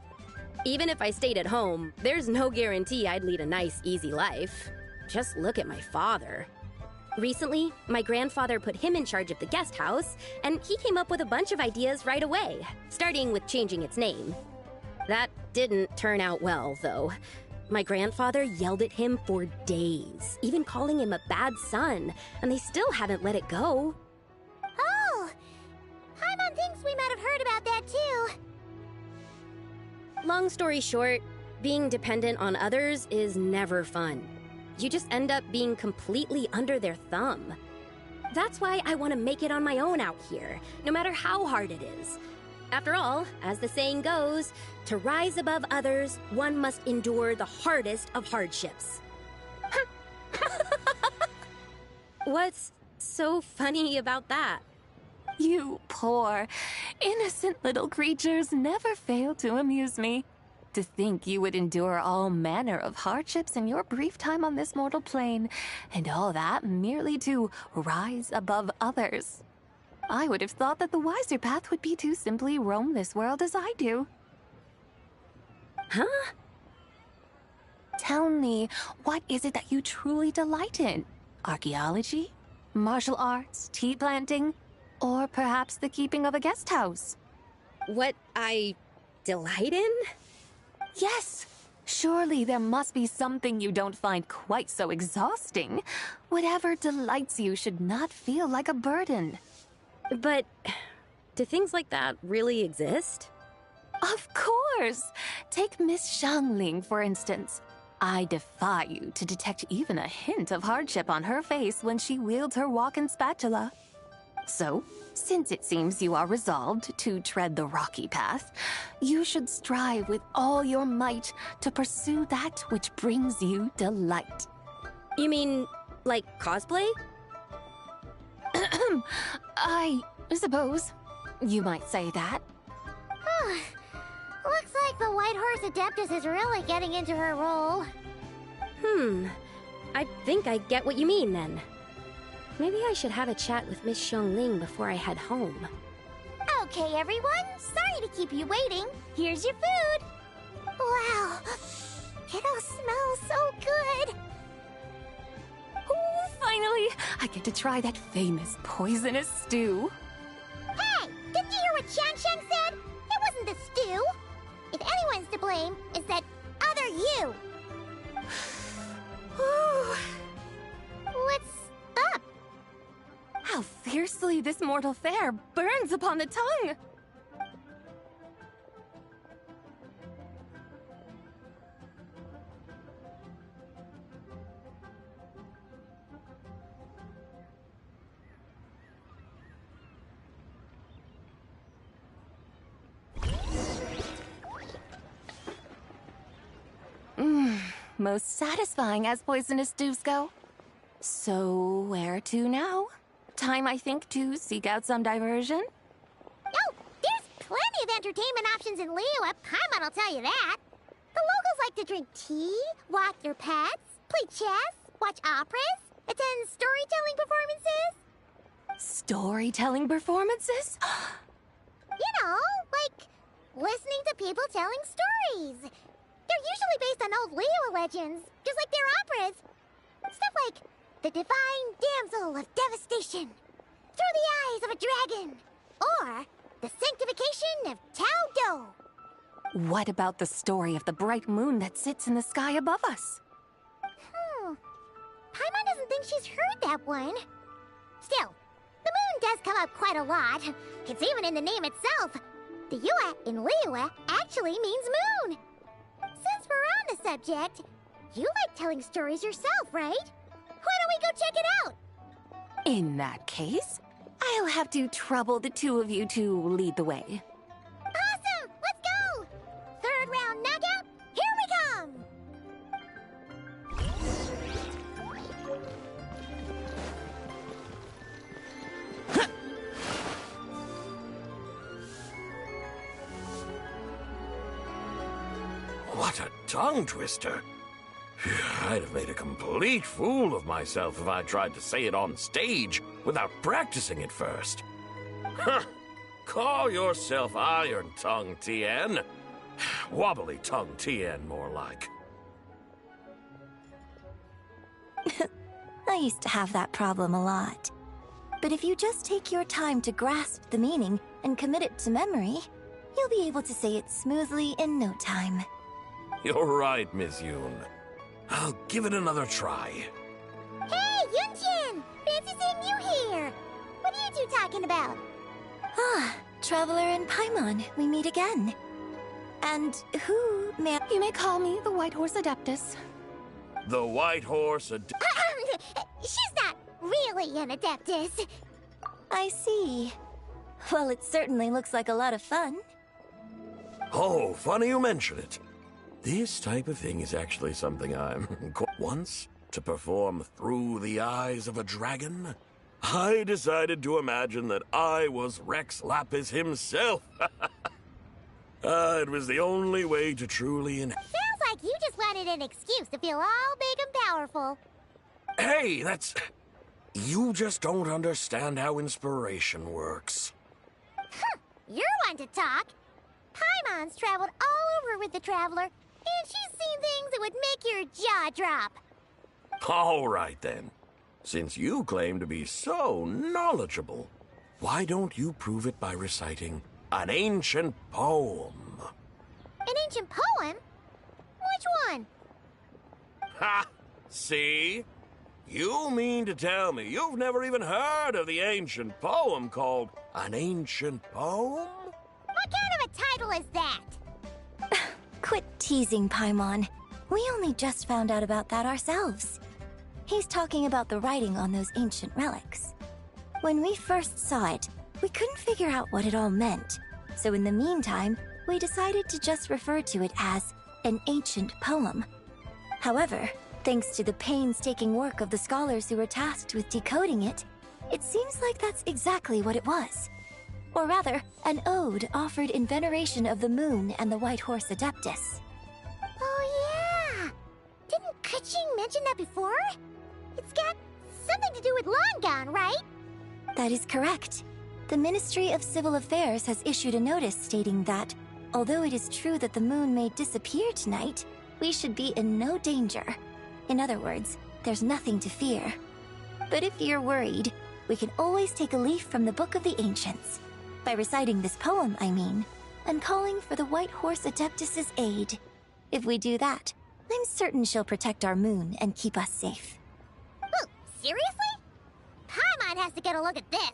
Even if I stayed at home, there's no guarantee I'd lead a nice, easy life. Just look at my father. Recently, my grandfather put him in charge of the guest house, and he came up with a bunch of ideas right away, starting with changing its name. That didn't turn out well, though. My grandfather yelled at him for days, even calling him a bad son, and they still haven't let it go. Oh! Paimon thinks we might have heard about that too. Long story short, being dependent on others is never fun. You just end up being completely under their thumb. That's why I want to make it on my own out here, no matter how hard it is. After all, as the saying goes, to rise above others, one must endure the hardest of hardships. What's so funny about that? You poor, innocent little creatures never fail to amuse me. To think you would endure all manner of hardships in your brief time on this mortal plane, and all that merely to rise above others. I would have thought that the wiser path would be to simply roam this world as I do. Huh? Tell me, what is it that you truly delight in? Archaeology? Martial arts? Tea planting? Or perhaps the keeping of a guest house? What I delight in? Yes! Surely there must be something you don't find quite so exhausting. Whatever delights you should not feel like a burden. But do things like that really exist? Of course! Take Miss Xiangling, for instance. I defy you to detect even a hint of hardship on her face when she wields her walking spatula. So, since it seems you are resolved to tread the rocky path, you should strive with all your might to pursue that which brings you delight. You mean, like cosplay? I suppose you might say that. Looks like the White Horse Adeptus is really getting into her role. I think I get what you mean then. Maybe I should have a chat with Miss Xiangling before I head home. Okay, everyone. Sorry to keep you waiting. Here's your food. Wow. It all smells so good. Oh, finally! I get to try that famous poisonous stew. Hey! Didn't you hear what Shan said? It wasn't the stew. If anyone's to blame, it's that other you. What's up? How fiercely this mortal fare burns upon the tongue! Most satisfying as poisonous stews go. So, where to now? Time, I think, to seek out some diversion? Oh, there's plenty of entertainment options in Liyue. Paimon will tell you that. The locals like to drink tea, walk their pets, play chess, watch operas, attend storytelling performances. Storytelling performances? You know, like listening to people telling stories. They're usually based on old Liyue legends, just like their operas. Stuff like the Divine Damsel of Devastation, Through the Eyes of a Dragon, or the Sanctification of Tao Do. What about the story of the bright moon that sits in the sky above us? Paimon doesn't think she's heard that one. Still, the moon does come up quite a lot. It's even in the name itself. The Yue in Liyue actually means moon. Since we're on the subject, you like telling stories yourself, right? Why don't we go check it out? In that case, I'll have to trouble the two of you to lead the way. Awesome! Let's go! Third round knockout, here we come! What a tongue twister. I'd have made a complete fool of myself if I tried to say it on stage without practicing it first. Huh. Call yourself Iron Tongue, Tien. Wobbly Tongue, Tien, more like. I used to have that problem a lot. But if you just take your time to grasp the meaning and commit it to memory, you'll be able to say it smoothly in no time. You're right, Miss Yoon. I'll give it another try. Hey, Yunjin! Fancy seeing you here! What are you two talking about? Ah, Traveler and Paimon, we meet again. And who may... You may call me the White Horse Adeptus. The White Horse She's not really an Adeptus. I see. Well, it certainly looks like a lot of fun. Oh, funny you mention it. This type of thing is actually something I'm... Once, to perform Through the Eyes of a Dragon, I decided to imagine that I was Rex Lapis himself. It was the only way to truly... Sounds like you just wanted an excuse to feel all big and powerful. Hey, that's... You just don't understand how inspiration works. You're one to talk. Paimon's traveled all over with the Traveler, and she's seen things that would make your jaw drop. All right, then. Since you claim to be so knowledgeable, why don't you prove it by reciting an ancient poem? An ancient poem? Which one? Ha! See? You mean to tell me you've never even heard of the ancient poem called An Ancient Poem? What kind of a title is that? Quit teasing, Paimon. We only just found out about that ourselves. He's talking about the writing on those ancient relics. When we first saw it, we couldn't figure out what it all meant. So in the meantime, we decided to just refer to it as an ancient poem. However, thanks to the painstaking work of the scholars who were tasked with decoding it, it seems like that's exactly what it was. Or rather, an ode offered in veneration of the moon and the White Horse Adeptus. Oh yeah! Didn't Keqing mention that before? It's got something to do with Longan, right? That is correct. The Ministry of Civil Affairs has issued a notice stating that, although it is true that the moon may disappear tonight, we should be in no danger. In other words, there's nothing to fear. But if you're worried, we can always take a leaf from the Book of the Ancients. By reciting this poem, I mean, and calling for the White Horse Adeptus' aid. If we do that, I'm certain she'll protect our moon and keep us safe. Oh, seriously? Paimon has to get a look at this.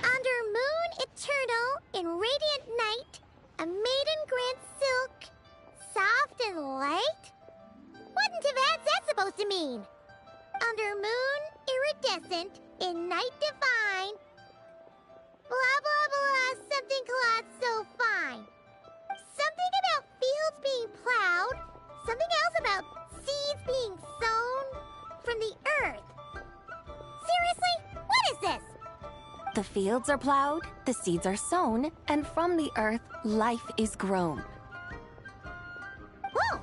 Under moon eternal, in radiant night, a maiden grants silk, soft and light? What in Tibet's that supposed to mean? Under moon iridescent, in night divine, blah blah blah, something cloth so fine. Something about fields being plowed, something else about seeds being sown from the earth. Seriously? What is this? The fields are plowed, the seeds are sown, and from the earth, life is grown. Whoa!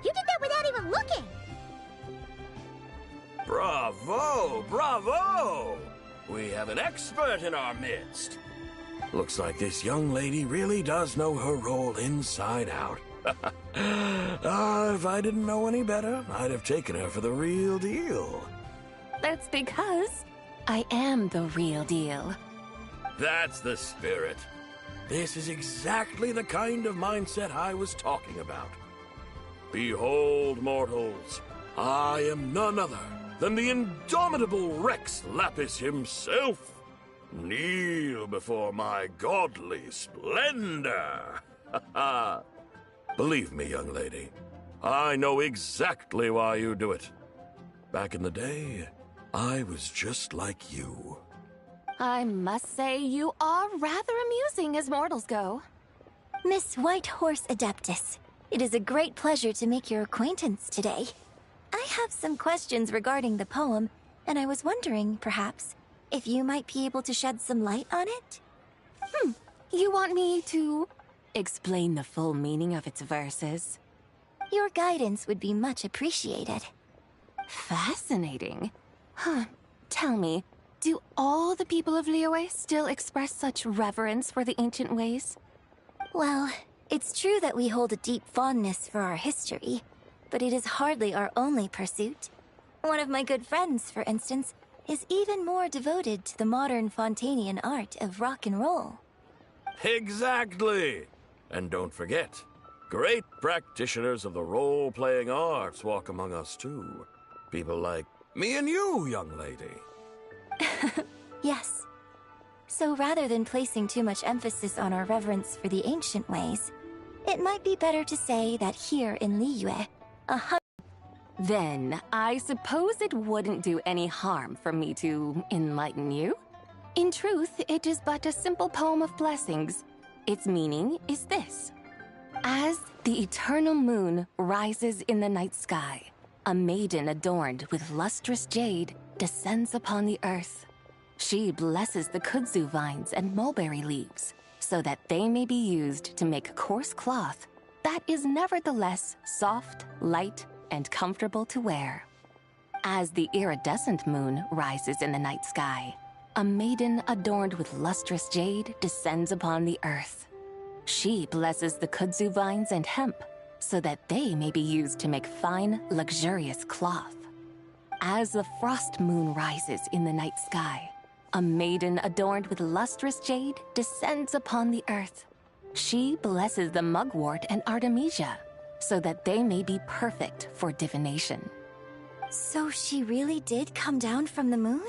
You did that without even looking! Bravo! Bravo! We have an expert in our midst. Looks like this young lady really does know her role inside out. If I didn't know any better, I'd have taken her for the real deal. That's because I am the real deal. That's the spirit. This is exactly the kind of mindset I was talking about. Behold, mortals, I am none other than the indomitable Rex Lapis himself. Kneel before my godly splendor. Believe me, young lady, I know exactly why you do it. Back in the day, I was just like you. I must say you are rather amusing as mortals go. Miss White Horse Adeptus, it is a great pleasure to make your acquaintance today. I have some questions regarding the poem, and I was wondering, perhaps, if you might be able to shed some light on it? You want me to explain the full meaning of its verses? Your guidance would be much appreciated. Fascinating. Tell me, do all the people of Liyue still express such reverence for the ancient ways? Well, it's true that we hold a deep fondness for our history, but it is hardly our only pursuit. One of my good friends, for instance, is even more devoted to the modern Fontanian art of rock and roll. Exactly! And don't forget, great practitioners of the role-playing arts walk among us too. People like me and you, young lady. Yes. So rather than placing too much emphasis on our reverence for the ancient ways, it might be better to say that here in Liyue, Then, I suppose it wouldn't do any harm for me to enlighten you. In truth, it is but a simple poem of blessings. Its meaning is this. As the eternal moon rises in the night sky, a maiden adorned with lustrous jade descends upon the earth. She blesses the kudzu vines and mulberry leaves, so that they may be used to make coarse cloth that is nevertheless soft, light, and comfortable to wear. As the iridescent moon rises in the night sky, a maiden adorned with lustrous jade descends upon the earth. She blesses the kudzu vines and hemp so that they may be used to make fine, luxurious cloth. As the frost moon rises in the night sky, a maiden adorned with lustrous jade descends upon the earth. She blesses the mugwort and artemisia so that they may be perfect for divination. So she really did come down from the moon?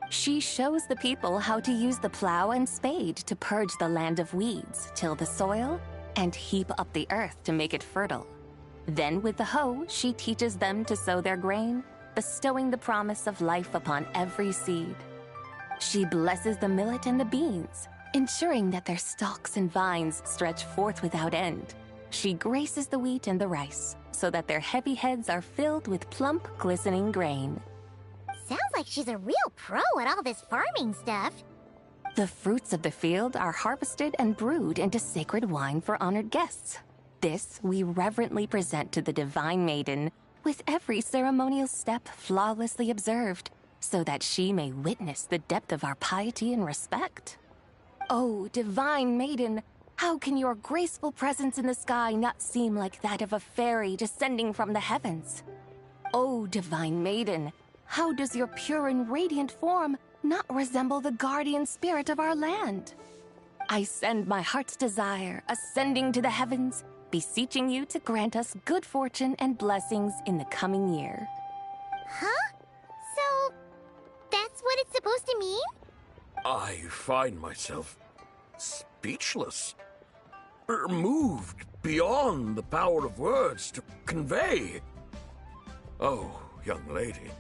She shows the people how to use the plow and spade to purge the land of weeds, till the soil, and heap up the earth to make it fertile. Then with the hoe, she teaches them to sow their grain, bestowing the promise of life upon every seed. She blesses the millet and the beans, ensuring that their stalks and vines stretch forth without end. She graces the wheat and the rice, so that their heavy heads are filled with plump, glistening grain. Sounds like she's a real pro at all this farming stuff. The fruits of the field are harvested and brewed into sacred wine for honored guests. This we reverently present to the divine maiden, with every ceremonial step flawlessly observed, so that she may witness the depth of our piety and respect. Oh, divine maiden, how can your graceful presence in the sky not seem like that of a fairy descending from the heavens? Oh, divine maiden, how does your pure and radiant form not resemble the guardian spirit of our land? I send my heart's desire, ascending to the heavens, beseeching you to grant us good fortune and blessings in the coming year. Huh? So, that's what it's supposed to mean? I find myself speechless. Moved beyond the power of words to convey. Oh, young lady,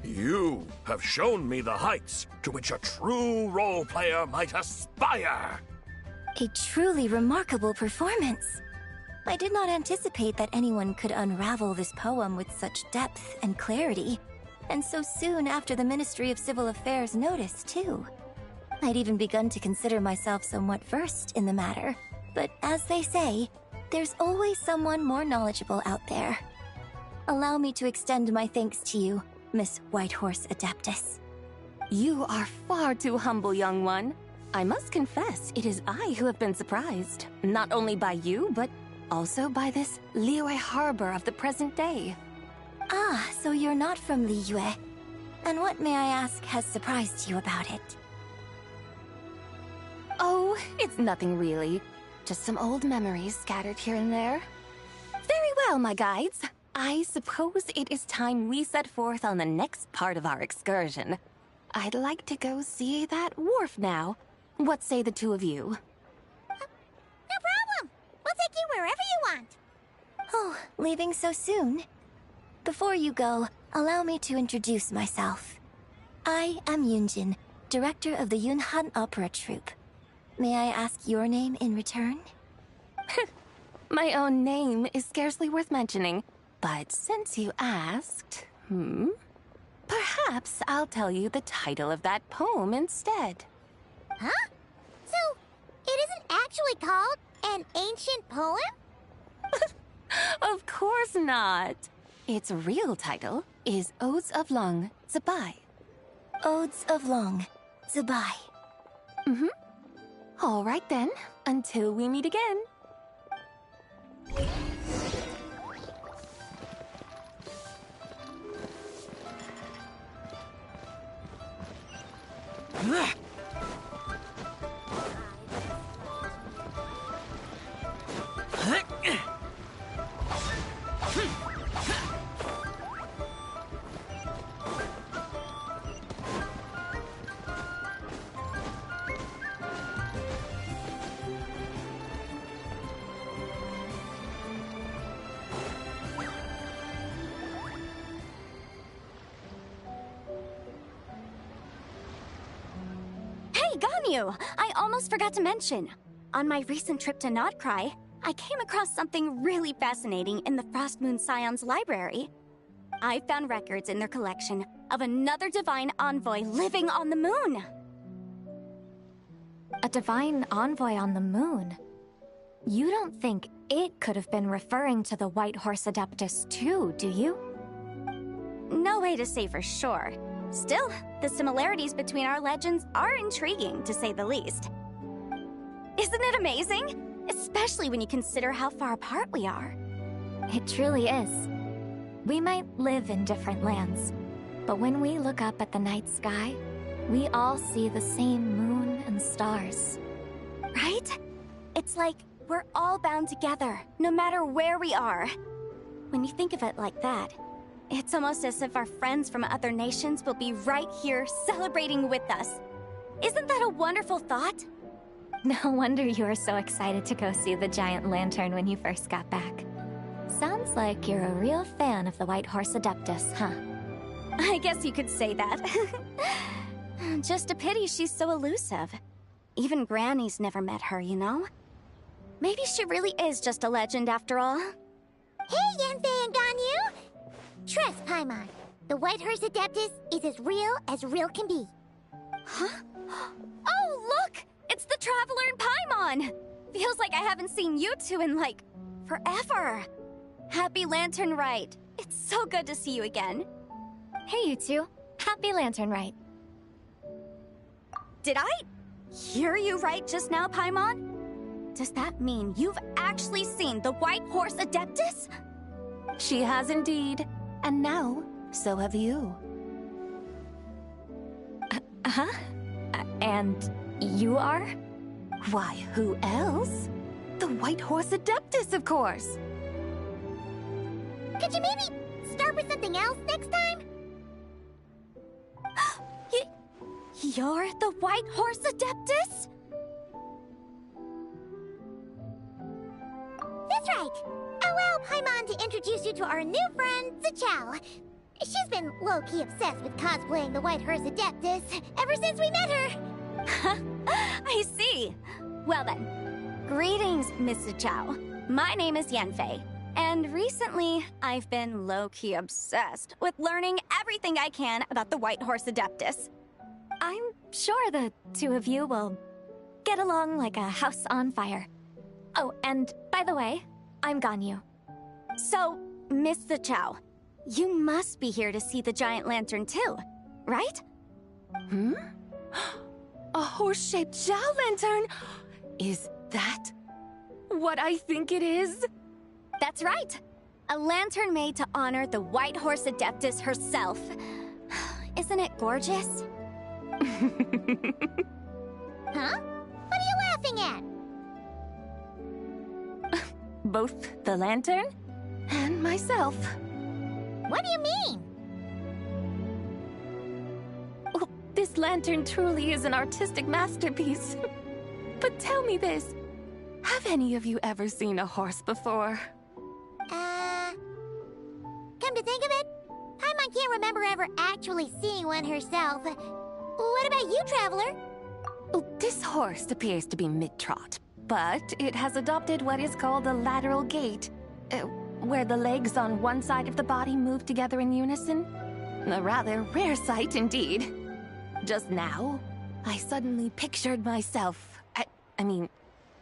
you have shown me the heights to which a true role player might aspire. A truly remarkable performance. I did not anticipate that anyone could unravel this poem with such depth and clarity, and so soon after the Ministry of Civil Affairs noticed, too. I'd even begun to consider myself somewhat versed in the matter, but as they say, there's always someone more knowledgeable out there. Allow me to extend my thanks to you, Miss Whitehorse Adeptus. You are far too humble, young one. I must confess, it is I who have been surprised, not only by you, but also by this Liyue harbor of the present day. Ah, so you're not from Liyue. And what, may I ask, has surprised you about it? Oh, it's nothing really. Just some old memories scattered here and there. Very well, my guides. I suppose it is time we set forth on the next part of our excursion. I'd like to go see that wharf now. What say the two of you? No problem. We'll take you wherever you want. Oh, leaving so soon? Before you go, allow me to introduce myself. I am Yunjin, director of the Yunhan Opera Troupe. May I ask your name in return? My own name is scarcely worth mentioning, but since you asked, perhaps I'll tell you the title of that poem instead. Huh? So, it isn't actually called an ancient poem? Of course not. Its real title is Odes of Long Zabai. Odes of Long Zabai. All right then, until we meet again. I almost forgot to mention. On my recent trip to Notcry, I came across something really fascinating in the Frost Moon Scion's library. I found records in their collection of another divine envoy living on the moon. A divine envoy on the moon? You don't think it could have been referring to the White Horse Adeptus too, do you? No way to say for sure. Still, the similarities between our legends are intriguing, to say the least. Isn't it amazing? Especially when you consider how far apart we are. It truly is. We might live in different lands, but when we look up at the night sky, we all see the same moon and stars. Right? It's like we're all bound together, no matter where we are. When you think of it like that, it's almost as if our friends from other nations will be right here celebrating with us. Isn't that a wonderful thought? No wonder you were so excited to go see the giant lantern when you first got back. Sounds like you're a real fan of the White Horse Adeptus, huh? I guess you could say that. Just a pity she's so elusive. Even Granny's never met her, you know? Maybe she really is just a legend after all. Hey, Yanfei and Ganyu! Trust, Paimon. The White Horse Adeptus is as real can be. Huh? Oh, look! It's the Traveler and Paimon! Feels like I haven't seen you two in, like, forever. Happy Lantern Rite. It's so good to see you again. Hey, you two. Happy Lantern Rite. Did I hear you right just now, Paimon? Does that mean you've actually seen the White Horse Adeptus? She has indeed. And now, so have you. And you are? Why, who else? The White Horse Adeptus, of course. Could you maybe start with something else next time? You're the White Horse Adeptus? That's right. Allow Paimon to introduce you to our new friend, Zichao. She's been low-key obsessed with cosplaying the White Horse Adeptus ever since we met her. I see. Well then, greetings, Miss Zichao. My name is Yanfei, and recently I've been low-key obsessed with learning everything I can about the White Horse Adeptus. I'm sure the two of you will get along like a house on fire. Oh, and by the way, I'm Ganyu. So, Miss Zichao, you must be here to see the giant lantern too, right? A horse-shaped Zhao lantern? Is that what I think it is? That's right. A lantern made to honor the White Horse Adeptus herself. Isn't it gorgeous? Huh? What are you laughing at? Both the lantern and myself. What do you mean? Well, this lantern truly is an artistic masterpiece. But tell me this, have any of you ever seen a horse before? Come to think of it, Paimon can't remember ever actually seeing one herself. What about you, Traveler? Oh, this horse appears to be mid-trot, but it has adopted what is called a lateral gait, where the legs on one side of the body move together in unison. A rather rare sight indeed. Just now, I suddenly pictured myself, I mean,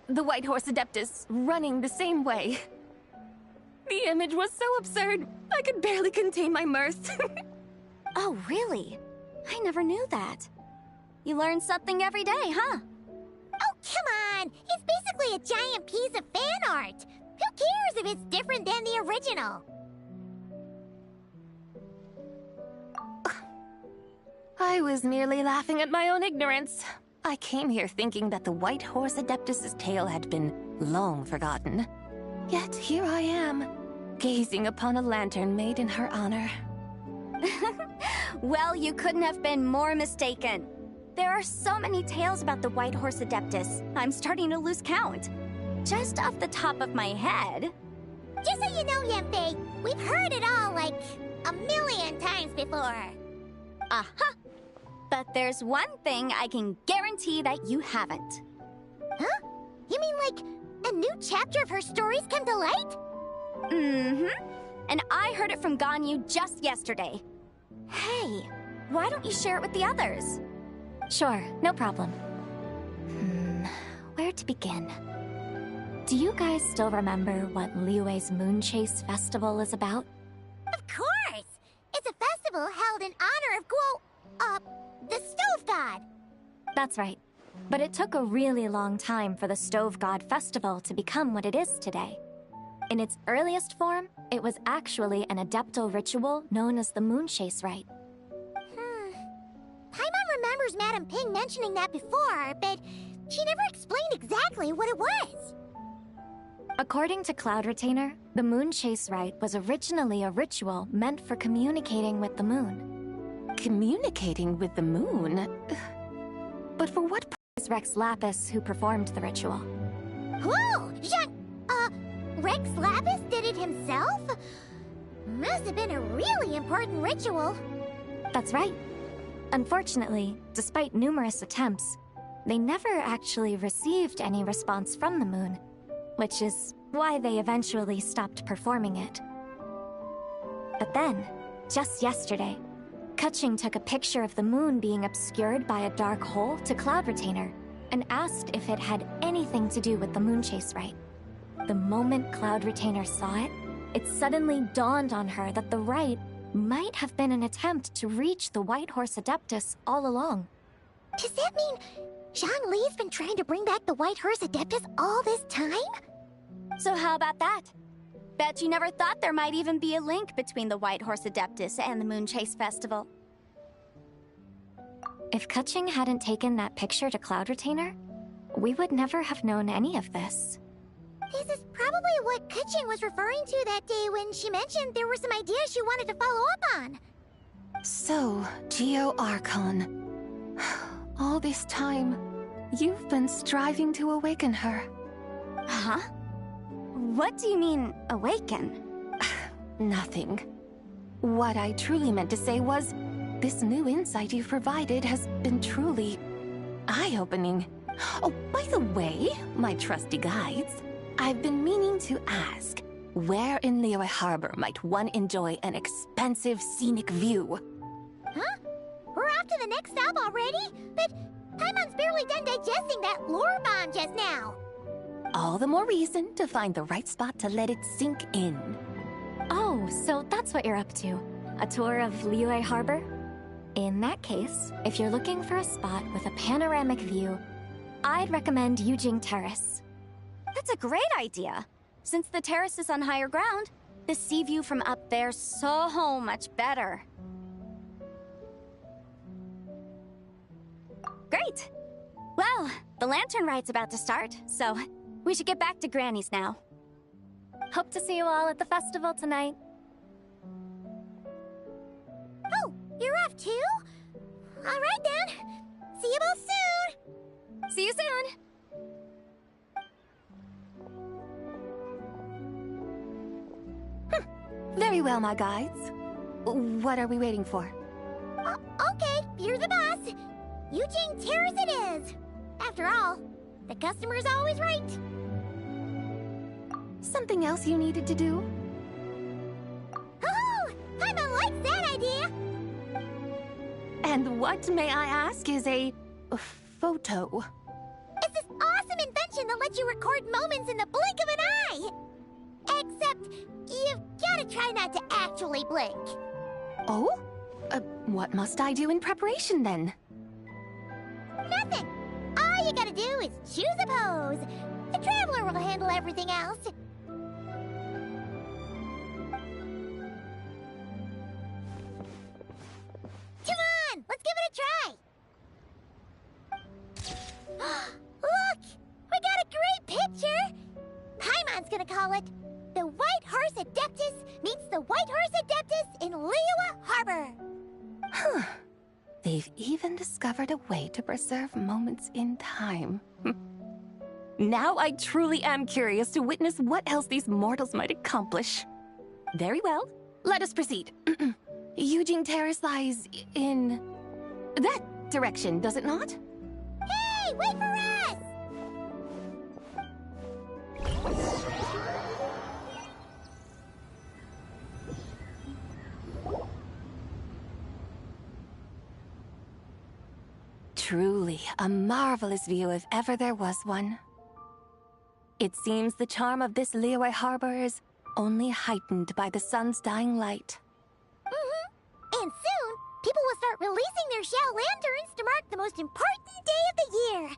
the White Horse Adeptus running the same way. The image was so absurd, I could barely contain my mirth. Oh, really? I never knew that. You learn something every day, huh? Oh, come on! It's basically a giant piece of fan art! Who cares if it's different than the original? I was merely laughing at my own ignorance. I came here thinking that the White Horse Adeptus' tale had been long forgotten. Yet here I am, gazing upon a lantern made in her honor. Well, you couldn't have been more mistaken. There are so many tales about the White Horse Adeptus, I'm starting to lose count. Just off the top of my head... Just so you know, Yanfei, we've heard it all like a million times before. Aha! But there's one thing I can guarantee that you haven't. Huh? You mean like a new chapter of her stories come to light? Mm-hmm. And I heard it from Ganyu just yesterday. Hey, why don't you share it with the others? Sure, no problem. Where to begin? Do you guys still remember what Liyue's Moon Chase Festival is about? Of course! It's a festival held in honor of Guo... The stove god. That's right. But it took a really long time for the Stove God Festival to become what it is today. In its earliest form, it was actually an adeptal ritual known as the Moon Chase Rite. Paimon remembers Madame Ping mentioning that before, but she never explained exactly what it was. According to Cloud Retainer, the Moon Chase Rite was originally a ritual meant for communicating with the moon. Communicating with the moon? But for what purpose? Rex Lapis who performed the ritual. Whoa! Rex Lapis did it himself? Must have been a really important ritual. That's right. Unfortunately, despite numerous attempts, they never actually received any response from the moon, which is why they eventually stopped performing it. But then, just yesterday, Keqing took a picture of the moon being obscured by a dark hole to Cloud Retainer and asked if it had anything to do with the Moon Chase Rite. The moment Cloud Retainer saw it, it suddenly dawned on her that the rite might have been an attempt to reach the White Horse Adeptus all along. Does that mean Zhongli's been trying to bring back the White Horse Adeptus all this time? So how about that? Bet you never thought there might even be a link between the White Horse Adeptus and the Moon Chase Festival. If Keqing hadn't taken that picture to Cloud Retainer, we would never have known any of this. This is probably what Keqing was referring to that day when she mentioned there were some ideas she wanted to follow up on. So, Geo Archon. All this time, you've been striving to awaken her. Huh? What do you mean, awaken? Nothing. What I truly meant to say was, this new insight you've provided has been truly eye-opening. Oh, by the way, my trusty guides, I've been meaning to ask, where in Liyue Harbor might one enjoy an expansive scenic view? Huh? We're off to the next stop already? But Paimon's barely done digesting that lore bomb just now. All the more reason to find the right spot to let it sink in. Oh, so that's what you're up to. A tour of Liyue Harbor? In that case, if you're looking for a spot with a panoramic view, I'd recommend Yujing Terrace. That's a great idea. Since the terrace is on higher ground, the sea view from up there's so much better. Great! Well, the lantern ride's about to start, so we should get back to Granny's now. Hope to see you all at the festival tonight. Oh, you're off too? All right then. See you both soon. See you soon. Very well, my guides. What are we waiting for? Okay, you're the boss. Yujing Terrace it is. After all, the customer's always right. Something else you needed to do? Oh, Paimon likes that idea. And what, may I ask, is a photo? It's this awesome invention that lets you record moments in the blink of an eye. Except, you've gotta try not to actually blink. Oh? What must I do in preparation, then? Nothing. All you gotta do is choose a pose. The Traveler will handle everything else. Come on, let's give it a try. Look, we got a great picture. Paimon's gonna call it The White Horse Adeptus Meets the White Horse Adeptus in Liyue Harbor. Huh. They've even discovered a way to preserve moments in time. Now I truly am curious to witness what else these mortals might accomplish. Very well, let us proceed. Yujing Terrace lies in that direction, does it not? Hey, wait for us! Truly a marvelous view if ever there was one. It seems the charm of this Liyue Harbor is only heightened by the sun's dying light. And soon, people will start releasing their shell lanterns to mark the most important day of the year.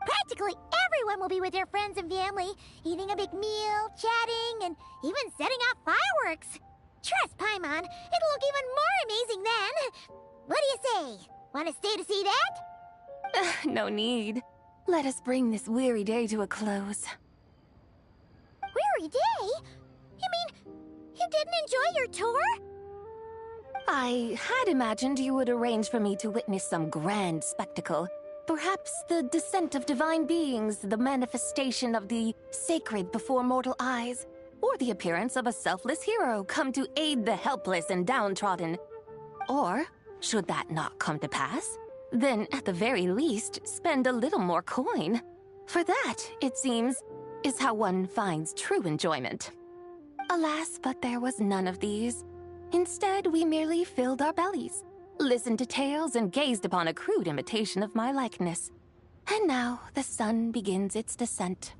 Practically everyone will be with their friends and family, eating a big meal, chatting, and even setting off fireworks. Trust Paimon, it'll look even more amazing then. What do you say? Want to stay to see that? No need. Let us bring this weary day to a close. Weary day? You mean you didn't enjoy your tour? I had imagined you would arrange for me to witness some grand spectacle. Perhaps the descent of divine beings, the manifestation of the sacred before mortal eyes, or the appearance of a selfless hero come to aid the helpless and downtrodden. Or, should that not come to pass, then at the very least spend a little more coin. For that, it seems, is how one finds true enjoyment. Alas, but there was none of these. Instead, we merely filled our bellies, listened to tales, and gazed upon a crude imitation of my likeness. And now the sun begins its descent.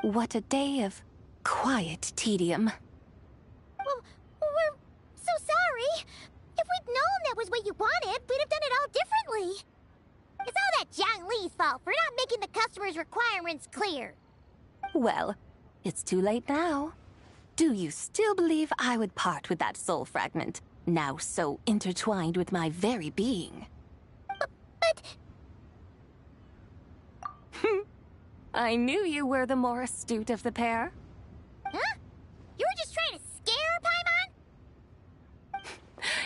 What a day of quiet tedium. Well, we're so sorry. If we'd known that was what you wanted, we'd have done it all differently. It's all that Zhang Li's fault for not making the customer's requirements clear. Well, it's too late now. Do you still believe I would part with that soul fragment, now so intertwined with my very being? But... I knew you were the more astute of the pair. Huh? You were just trying to scare Paimon?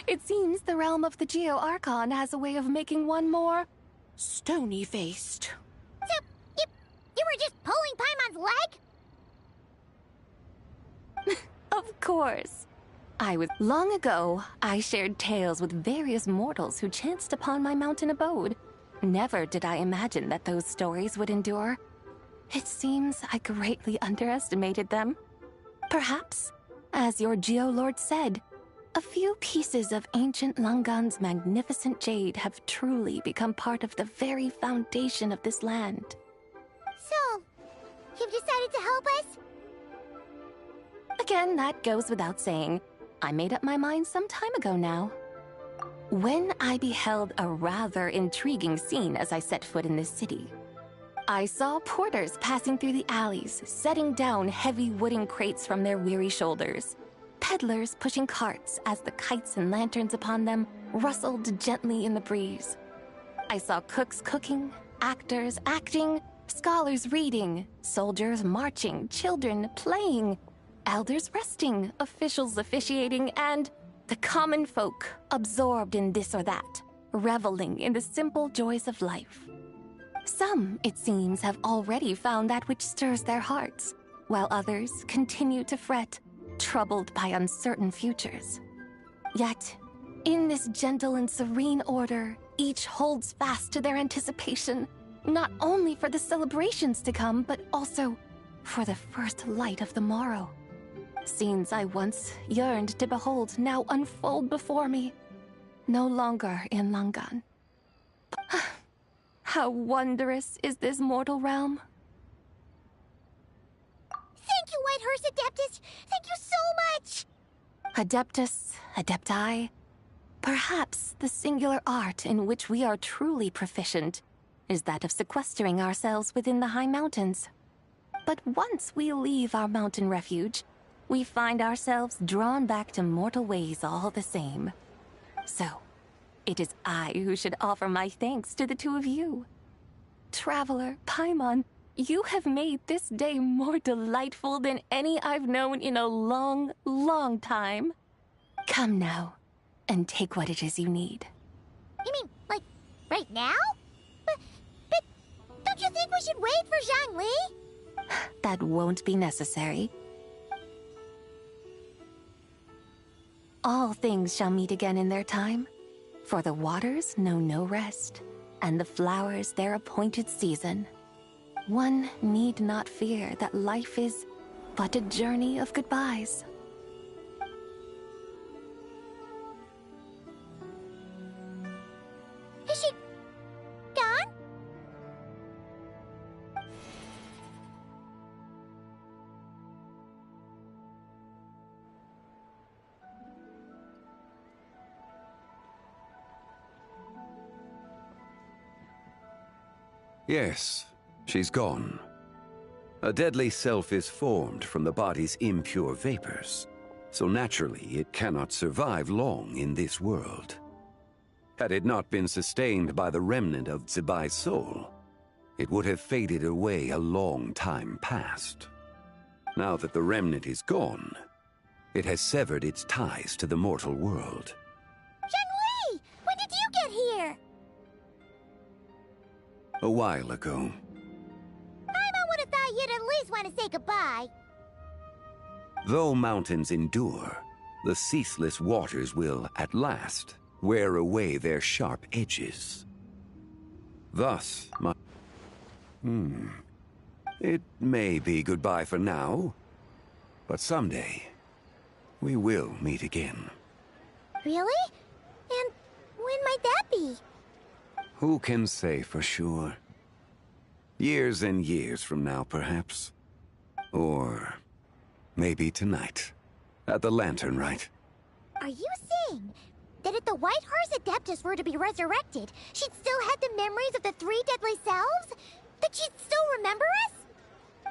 It seems the realm of the Geo-Archon has a way of making one more stony-faced. So, you were just pulling Paimon's leg? Of course. Long ago, I shared tales with various mortals who chanced upon my mountain abode. Never did I imagine that those stories would endure. It seems I greatly underestimated them. Perhaps, as your Geolord said, a few pieces of ancient Langan's magnificent jade have truly become part of the very foundation of this land. So, you've decided to help us? Again, that goes without saying. I made up my mind some time ago now. When I beheld a rather intriguing scene as I set foot in this city, I saw porters passing through the alleys, setting down heavy wooden crates from their weary shoulders, peddlers pushing carts as the kites and lanterns upon them rustled gently in the breeze. I saw cooks cooking, actors acting, scholars reading, soldiers marching, children playing, elders resting, officials officiating, and the common folk absorbed in this or that, reveling in the simple joys of life. Some, it seems, have already found that which stirs their hearts, while others continue to fret, troubled by uncertain futures. Yet, in this gentle and serene order, each holds fast to their anticipation, not only for the celebrations to come, but also for the first light of the morrow. Scenes I once yearned to behold now unfold before me, no longer in Langan. How wondrous is this mortal realm! Thank you, Whitehurst Adeptus! Thank you so much! Adeptus, Adepti, perhaps the singular art in which we are truly proficient is that of sequestering ourselves within the high mountains. But once we leave our mountain refuge, we find ourselves drawn back to mortal ways all the same. So, it is I who should offer my thanks to the two of you. Traveler, Paimon, you have made this day more delightful than any I've known in a long, long time. Come now, and take what it is you need. You mean, like, right now? But don't you think we should wait for Zhang Li? That won't be necessary. All things shall meet again in their time, for the waters know no rest, and the flowers their appointed season. One need not fear that life is but a journey of goodbyes. Is she gone? Yes, she's gone. A deadly self is formed from the body's impure vapors, so naturally it cannot survive long in this world. Had it not been sustained by the remnant of Zibai's soul, it would have faded away a long time past. Now that the remnant is gone, it has severed its ties to the mortal world. Zhenhui! When did you get here? A while ago. I would have thought you'd at least want to say goodbye. Though mountains endure, the ceaseless waters will, at last, wear away their sharp edges. Thus, my... It may be goodbye for now, but someday, we will meet again. Really? And when might that be? Who can say for sure? Years and years from now, perhaps. Or maybe tonight, at the Lantern Rite. Are you saying that if the White Horse Adeptus were to be resurrected, she'd still have the memories of the three deadly selves? That she'd still remember us?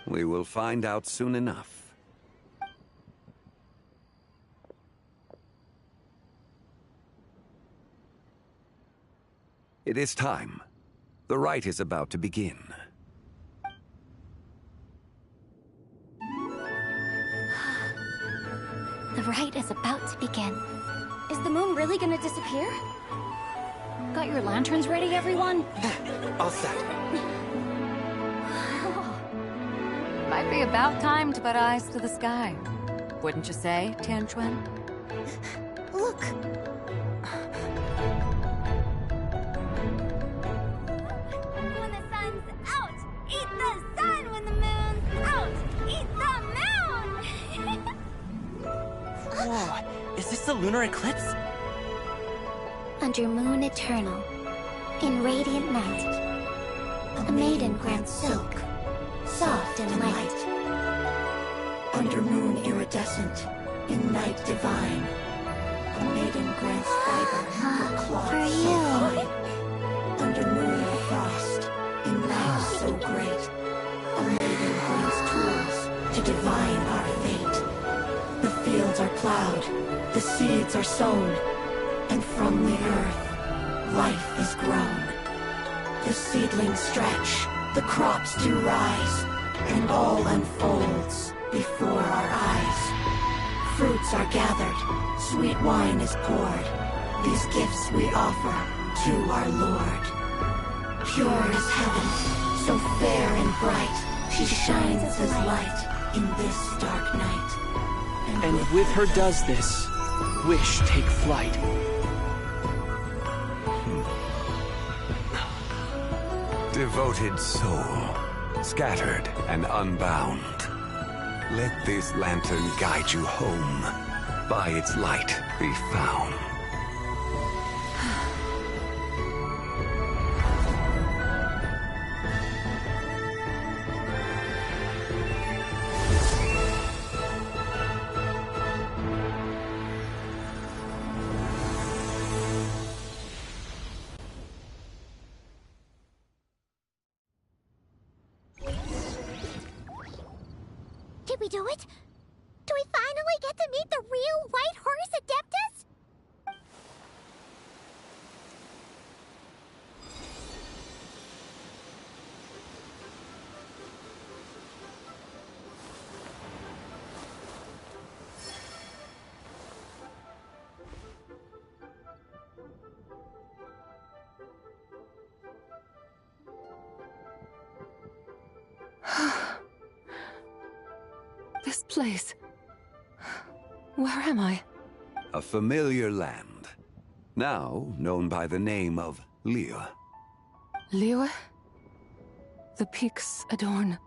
We will find out soon enough. It is time. The rite is about to begin. The rite is about to begin. Is the moon really gonna disappear? Got your lanterns ready, everyone? All set. Might be about time to put eyes to the sky. Wouldn't you say, Tianquan? Look! When the sun's out, eat the sun. When the moon's out, eat the moon! Whoa, is this the lunar eclipse? Under moon eternal, in radiant night, a maiden grants silk, soft and light. Under moon iridescent, in night divine, a maiden grants fiber her cloth For so you. fine. Under moon of frost, in night so great, a maiden grants tools to divine our fate. The fields are plowed, the seeds are sown, and from the earth, life is grown. The seedlings stretch, the crops do rise, and all unfolds before our eyes. Fruits are gathered, sweet wine is poured. These gifts we offer to our Lord. Pure as heaven, so fair and bright, she shines as light in this dark night. And with her does this, wish take flight. Devoted soul, scattered and unbound. Let this lantern guide you home. By its light be found. Did we do it? Do we finally get to meet the real White Horse Adeptus? This place. Where am I? A familiar land, now known by the name of Liyue. Liyue? The peaks adorn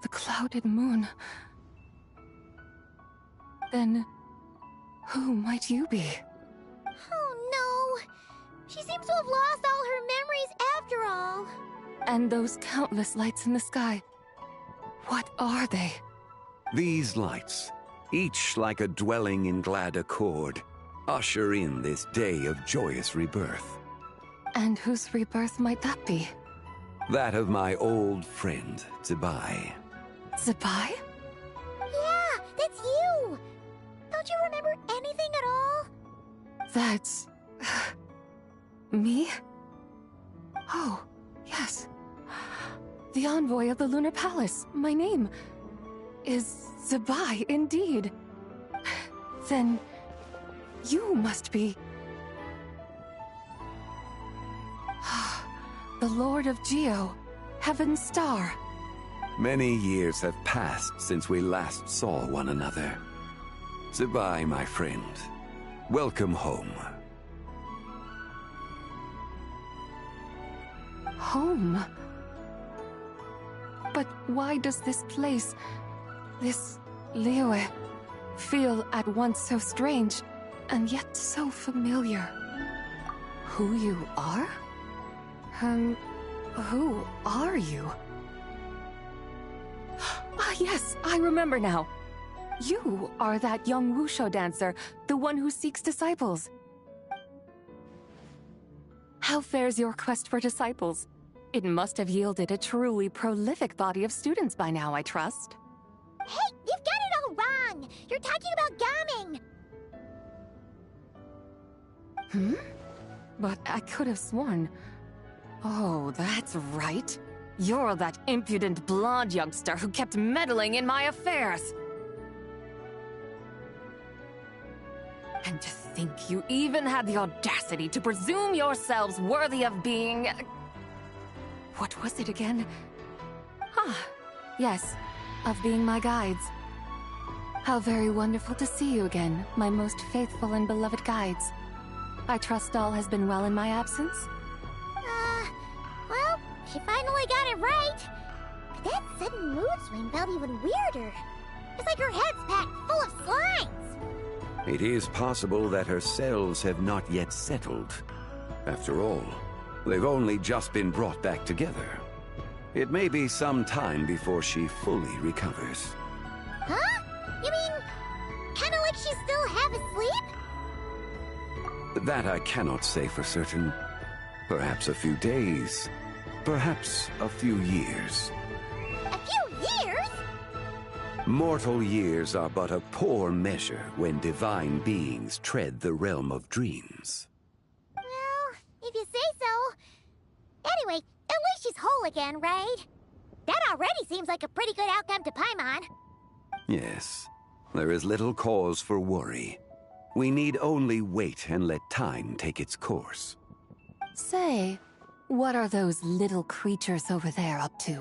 the clouded moon. Then, who might you be? Oh no! She seems to have lost all her memories after all. And those countless lights in the sky. What are they? These lights, each like a dwelling in glad accord, usher in this day of joyous rebirth. And whose rebirth might that be? That of my old friend, Zibai. Zibai? Yeah, that's you! Don't you remember anything at all? That's... me? Oh, yes. The envoy of the Lunar Palace. My name is Zibai, indeed. Then you must be... the Lord of Geo, Heaven's Star. Many years have passed since we last saw one another. Zibai, my friend. Welcome home. Home? But why does this place, this Liyue, feel at once so strange and yet so familiar? Who you are? Who are you? Ah, yes, I remember now. You are that young Wushu dancer, the one who seeks disciples. How fares your quest for disciples? It must have yielded a truly prolific body of students by now, I trust. Hey, you've got it all wrong! You're talking about Gaming! But I could have sworn... Oh, that's right. You're that impudent blonde youngster who kept meddling in my affairs. And to think you even had the audacity to presume yourselves worthy of being... What was it again? Ah, yes, of being my guides. How very wonderful to see you again, my most faithful and beloved guides. I trust all has been well in my absence? Well, she finally got it right. But that sudden mood swing felt even weirder. It's like her head's packed full of slimes. It is possible that her cells have not yet settled. After all, they've only just been brought back together. It may be some time before she fully recovers. Huh? You mean, kinda like she's still half asleep? That I cannot say for certain. Perhaps a few days. Perhaps a few years. A few years? Mortal years are but a poor measure when divine beings tread the realm of dreams. Well, if you say so. Anyway, at least she's whole again, right? That already seems like a pretty good outcome to Paimon. Yes, there is little cause for worry. We need only wait and let time take its course. Say, what are those little creatures over there up to?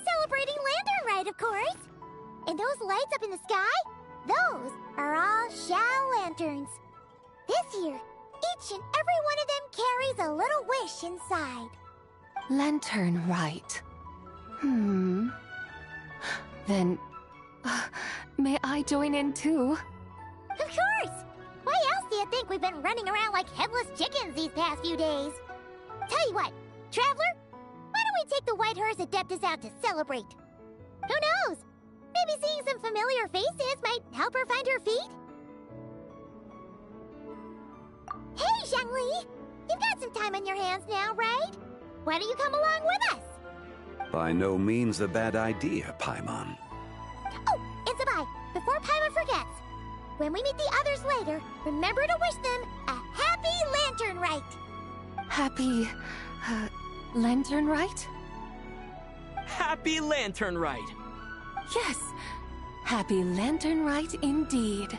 Celebrating Lantern Rite, of course. And those lights up in the sky? Those are all Shao lanterns. This year, each and every one of them carries a little wish inside. Lantern Rite. Then, may I join in too? Of course! Why else do you think we've been running around like headless chickens these past few days? Tell you what, Traveler, why don't we take the White Horse Adeptus out to celebrate? Who knows? Maybe seeing some familiar faces might help her find her feet? Hey, Zhangli! You've got some time on your hands now, right? Why don't you come along with us? By no means a bad idea, Paimon. Oh, and Zibai, before Paimon forgets, when we meet the others later, remember to wish them a happy Lantern Rite! Happy... Lantern Rite? Happy Lantern Rite! Yes, Happy Lantern Rite indeed.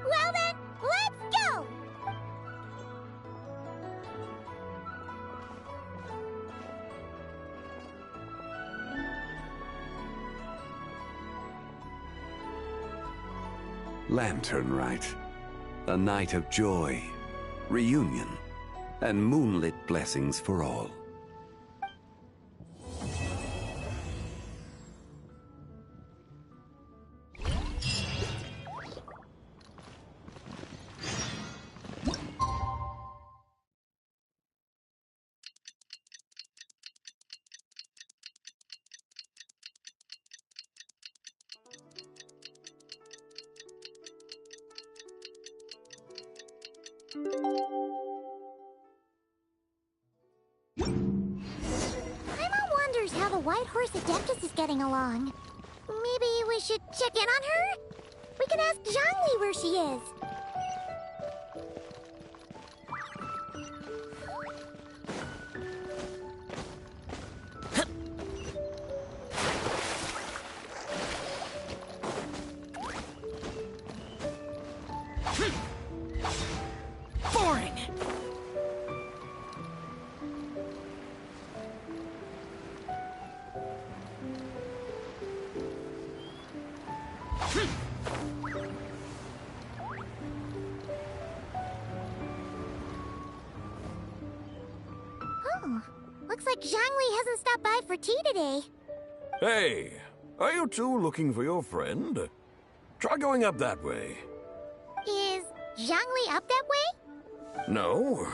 Well then, let's go! Lantern Rite. A night of joy, reunion, and moonlit blessings for all. White Horse Adeptus is getting along. Maybe we should check in on her? We can ask Zhangli where she is. Boring! Oh, looks like Zhangli hasn't stopped by for tea today. Hey, are you two looking for your friend? Try going up that way. Is Zhangli up that way? No,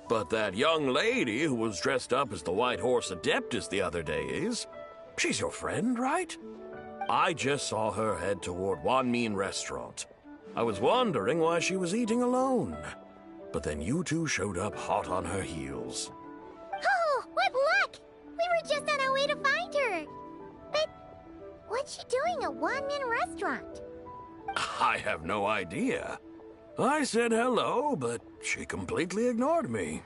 but that young lady who was dressed up as the White Horse Adeptus the other day is. She's your friend, right? I just saw her head toward Wanmin Restaurant. I was wondering why she was eating alone. But then you two showed up hot on her heels. Oh, what luck! We were just on our way to find her. But what's she doing at Wanmin Restaurant? I have no idea. I said hello, but she completely ignored me.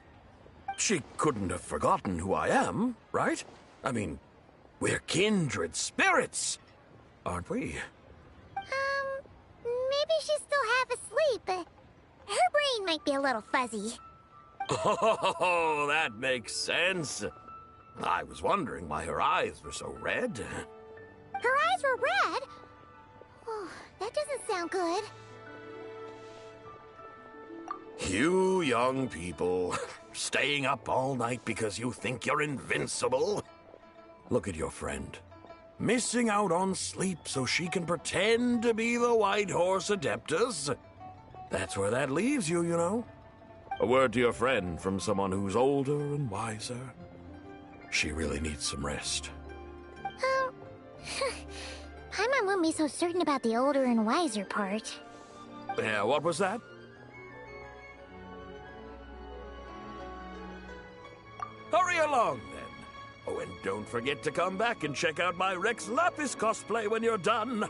She couldn't have forgotten who I am, right? I mean, we're kindred spirits, aren't we? Maybe she's still half asleep, but her brain might be a little fuzzy. Oh, that makes sense. I was wondering why her eyes were so red. Her eyes were red? Oh, that doesn't sound good. You young people, staying up all night because you think you're invincible. Look at your friend. Missing out on sleep so she can pretend to be the White Horse Adeptus. That's where that leaves you, you know. A word to your friend from someone who's older and wiser. She really needs some rest. Paimon wouldn't be so certain about the older and wiser part. Yeah, what was that? Hurry along, then. Oh, and don't forget to come back and check out my Rex Lapis cosplay when you're done.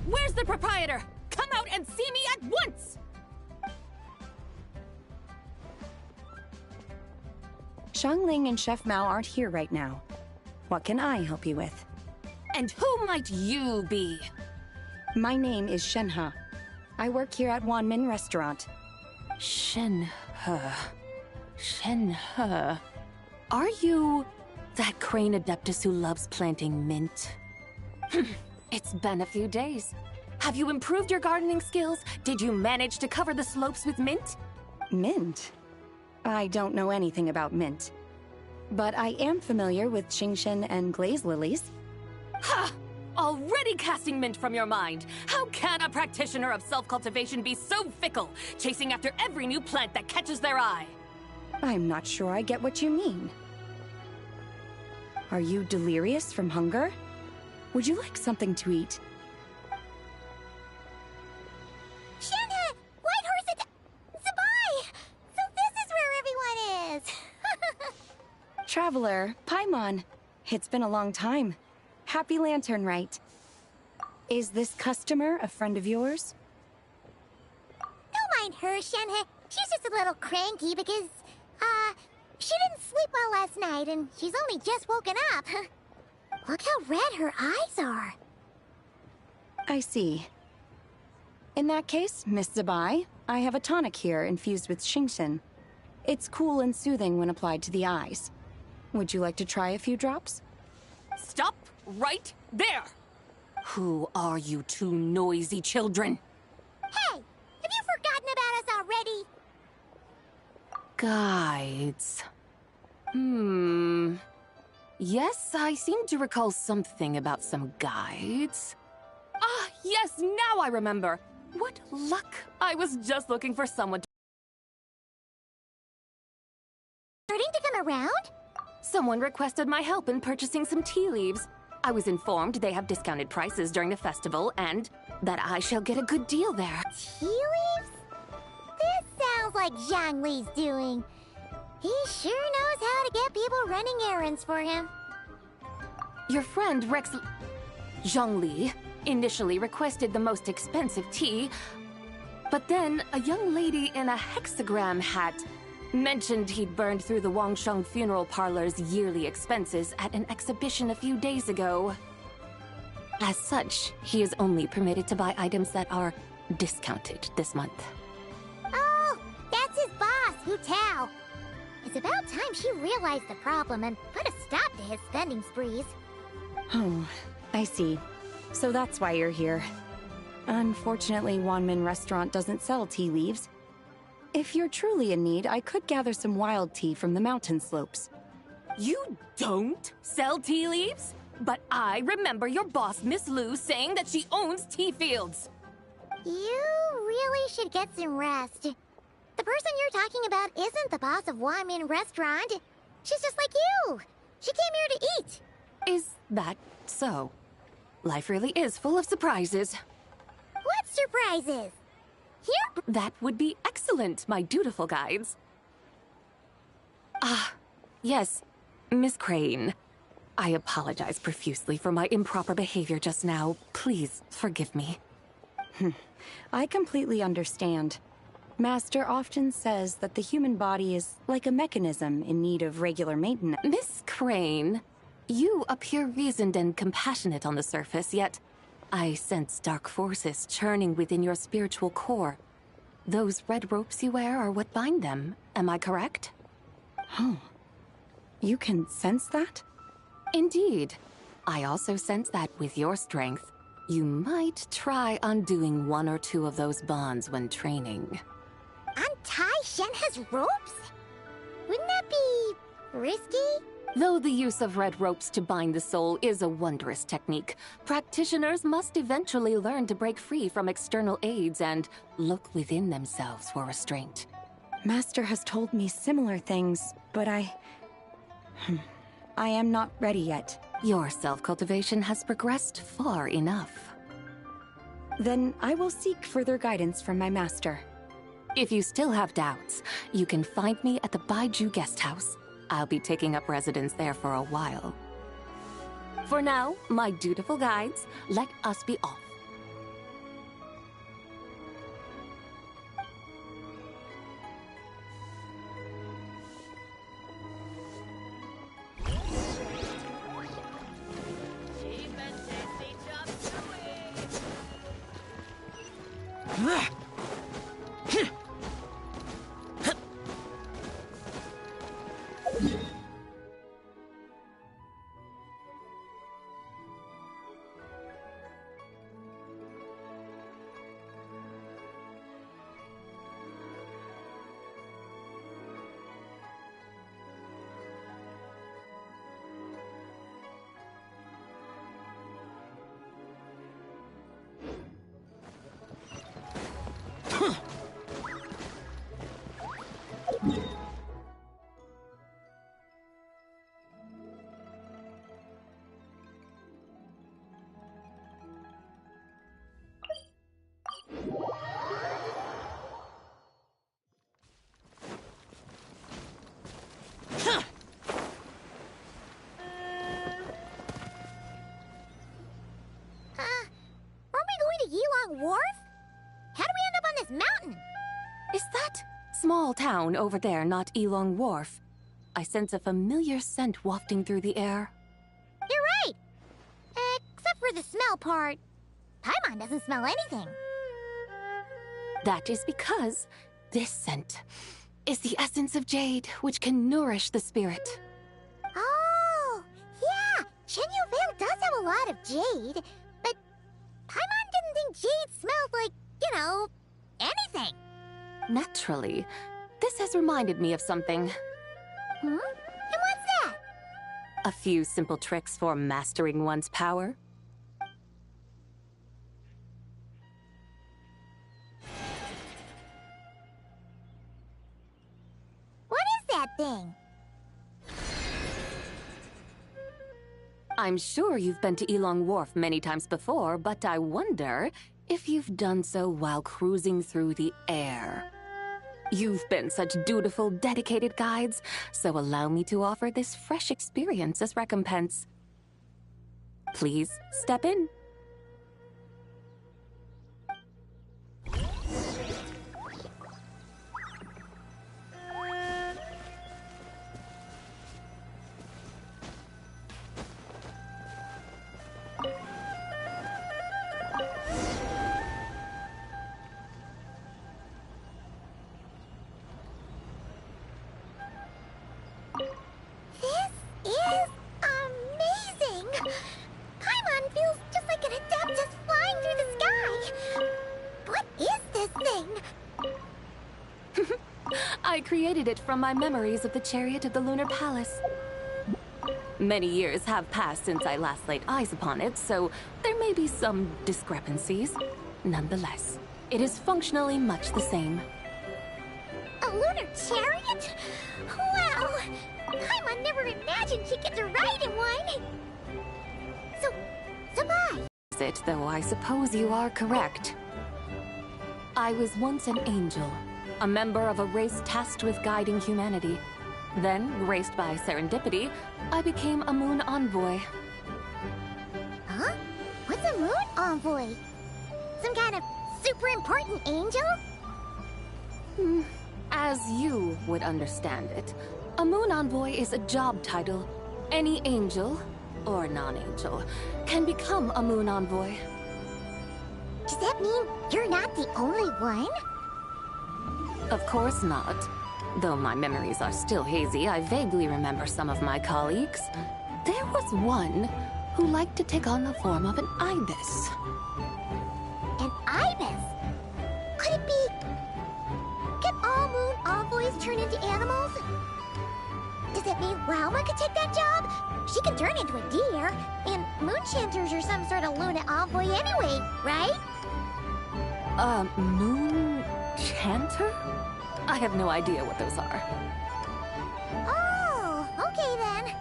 Where's the proprietor? Come out and see me at once! Xiangling and Chef Mao aren't here right now. What can I help you with? And who might you be? My name is Shenhe. I work here at Wanmin Restaurant. Shenhe. Shenhe. Are you that crane adeptus who loves planting mint? It's been a few days. Have you improved your gardening skills? Did you manage to cover the slopes with mint? Mint? I don't know anything about mint. But I am familiar with Genshin and glaze lilies. Ha! Already casting mint from your mind. How can a practitioner of self-cultivation be so fickle, chasing after every new plant that catches their eye? I'm not sure I get what you mean. Are you delirious from hunger? Would you like something to eat? Shenhe! White Horse Zabai! So this is where everyone is! Traveler, Paimon. It's been a long time. Happy Lantern Rite. Is this customer a friend of yours? Don't mind her, Shenhe. She's just a little cranky because, she didn't sleep well last night and she's only just woken up. Look how red her eyes are. I see. In that case, Miss Zabai, I have a tonic here infused with Genshin. It's cool and soothing when applied to the eyes. Would you like to try a few drops? Stop right there! Who are you two noisy children? Hey! Have you forgotten about us already? Guides. Yes, I seem to recall something about some guides. Ah, yes, now I remember. What luck! I was just looking for someone to... Starting to come around? Someone requested my help in purchasing some tea leaves. I was informed they have discounted prices during the festival and that I shall get a good deal there. Tea leaves? This sounds like Zhongli's doing. He sure knows how to get people running errands for him. Your friend Rex Zhongli initially requested the most expensive tea, but then a young lady in a hexagram hat mentioned he'd burned through the Wangsheng funeral parlor's yearly expenses at an exhibition a few days ago. As such, he is only permitted to buy items that are discounted this month. Oh, that's his boss, Hu Tao. It's about time she realized the problem and put a stop to his spending sprees. Oh, I see. So that's why you're here. Unfortunately, Wanmin Restaurant doesn't sell tea leaves. If you're truly in need, I could gather some wild tea from the mountain slopes. You don't sell tea leaves? But I remember your boss, Miss Lu, saying that she owns tea fields. You really should get some rest. The person you're talking about isn't the boss of Wanmin Restaurant. She's just like you. She came here to eat. Is that so? Life really is full of surprises. What surprises? Here? That would be excellent, my dutiful guides. Ah, yes, Miss Crane. I apologize profusely for my improper behavior just now. Please forgive me. I completely understand. Master often says that the human body is like a mechanism in need of regular maintenance. Miss Crane, you appear reasoned and compassionate on the surface, yet I sense dark forces churning within your spiritual core. Those red ropes you wear are what bind them, am I correct? Oh, you can sense that? Indeed. I also sense that with your strength, you might try undoing one or two of those bonds when training. Untie Shen has ropes? Wouldn't that be risky? Though the use of red ropes to bind the soul is a wondrous technique, practitioners must eventually learn to break free from external aids and look within themselves for restraint. Master has told me similar things, but I am not ready yet. Your self-cultivation has progressed far enough. Then I will seek further guidance from my master. If you still have doubts, you can find me at the Baiju Guest House. I'll be taking up residence there for a while. For now, my dutiful guides, let us be off. Wharf? How do we end up on this mountain? Is that small town over there not Elong Wharf? I sense a familiar scent wafting through the air. You're right! Except for the smell part. Paimon doesn't smell anything. That is because this scent is the essence of jade, which can nourish the spirit. Oh, yeah! Shenyu Vale does have a lot of jade, but Paimon didn't think jade smelled like, anything. Naturally. This has reminded me of something. Hmm? And what's that? A few simple tricks for mastering one's power. What is that thing? I'm sure you've been to Elong Wharf many times before, but I wonder if you've done so while cruising through the air. You've been such dutiful, dedicated guides, so allow me to offer this fresh experience as recompense. Please step in. I created it from my memories of the chariot of the Lunar Palace. Many years have passed since I last laid eyes upon it, so there may be some discrepancies. Nonetheless, it is functionally much the same. A lunar chariot? Wow! Paimon never imagined she'd get to ride in one! So bye! It, though I suppose you are correct. I was once an angel, a member of a race tasked with guiding humanity. Then, graced by serendipity, I became a moon envoy. Huh? What's a moon envoy? Some kind of super important angel? As you would understand it, a moon envoy is a job title. Any angel, or non-angel, can become a moon envoy. Does that mean you're not the only one? Of course not. Though my memories are still hazy, I vaguely remember some of my colleagues. There was one who liked to take on the form of an ibis. An ibis? Could it be... Can all moon envoys turn into animals? Does that mean Lauma could take that job? She can turn into a deer, and moon chanters are some sort of Luna envoy anyway, right? Moon chanter? I have no idea what those are. Oh, okay then.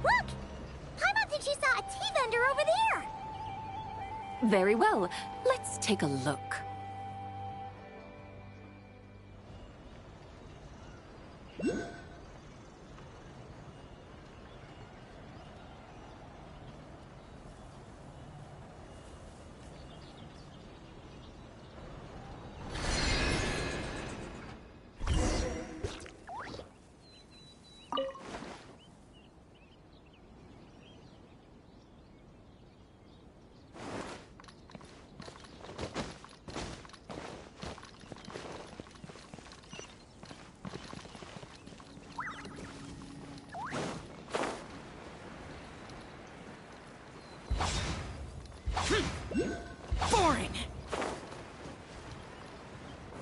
Look! Paimon thinks she saw a tea vendor over there! Very well. Let's take a look. Boring!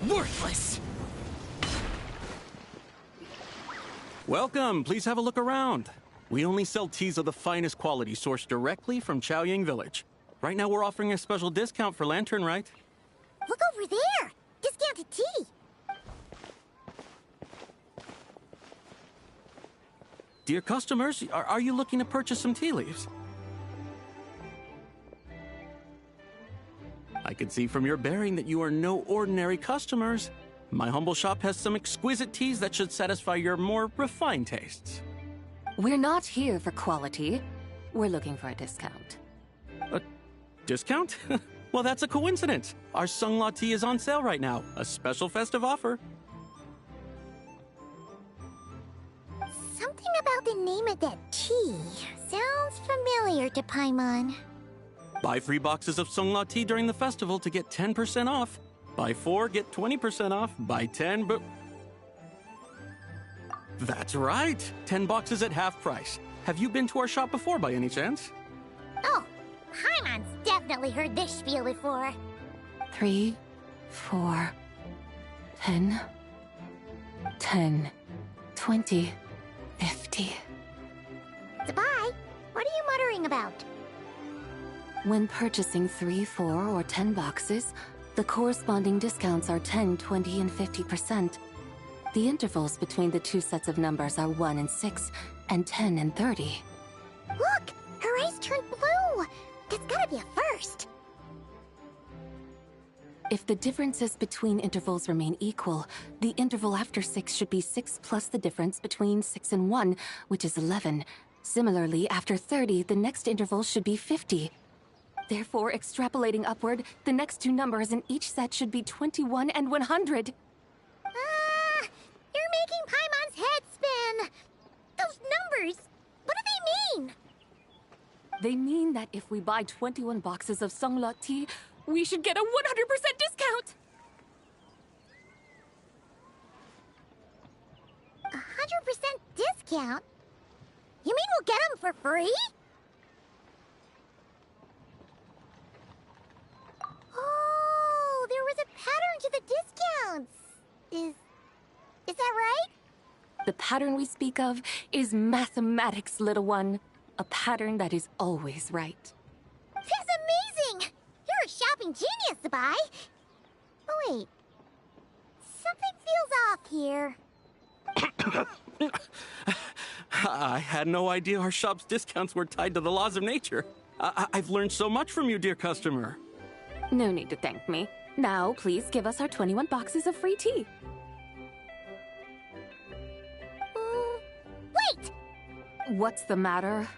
Worthless! Welcome, please have a look around. We only sell teas of the finest quality sourced directly from Chaoying Village. Right now we're offering a special discount for Lantern Rite. Look over there! Discounted tea! Dear customers, are you looking to purchase some tea leaves? I can see from your bearing that you are no ordinary customers. My humble shop has some exquisite teas that should satisfy your more refined tastes. We're not here for quality. We're looking for a discount. A discount? Well, that's a coincidence. Our Sunglaw tea is on sale right now. A special festive offer. Something about the name of that tea sounds familiar to Paimon. Buy 3 boxes of Sunglaw tea during the festival to get 10% off. Buy 4, get 20% off. Buy 10, but... That's right! 10 boxes at half price. Have you been to our shop before by any chance? Oh, Paimon's definitely heard this spiel before. 3, 4, 10, 10, 20, 50. Goodbye. What are you muttering about? When purchasing 3, 4, or 10 boxes, The corresponding discounts are 10, 20, and 50%. The intervals between the two sets of numbers are 1 and 6, and 10 and 30. Look! Her eyes turned blue! That's gotta be a first! If the differences between intervals remain equal, the interval after 6 should be 6 plus the difference between 6 and 1, which is 11. Similarly, after 30, the next interval should be 50. Therefore, extrapolating upward, the next two numbers in each set should be 21 and 100. You're making Paimon's head spin! Those numbers, what do they mean? They mean that if we buy 21 boxes of Songlot tea, we should get a 100% discount! 100% discount? You mean we'll get them for free? Oh, there was a pattern to the discounts. Is that right? The pattern we speak of is mathematics, little one. A pattern that is always right. That's amazing! You're a shopping genius, Zabai. Oh, wait. Something feels off here. I had no idea our shop's discounts were tied to the laws of nature. I've learned so much from you, dear customer. No need to thank me. Now, please give us our 21 boxes of free tea. Wait! What's the matter?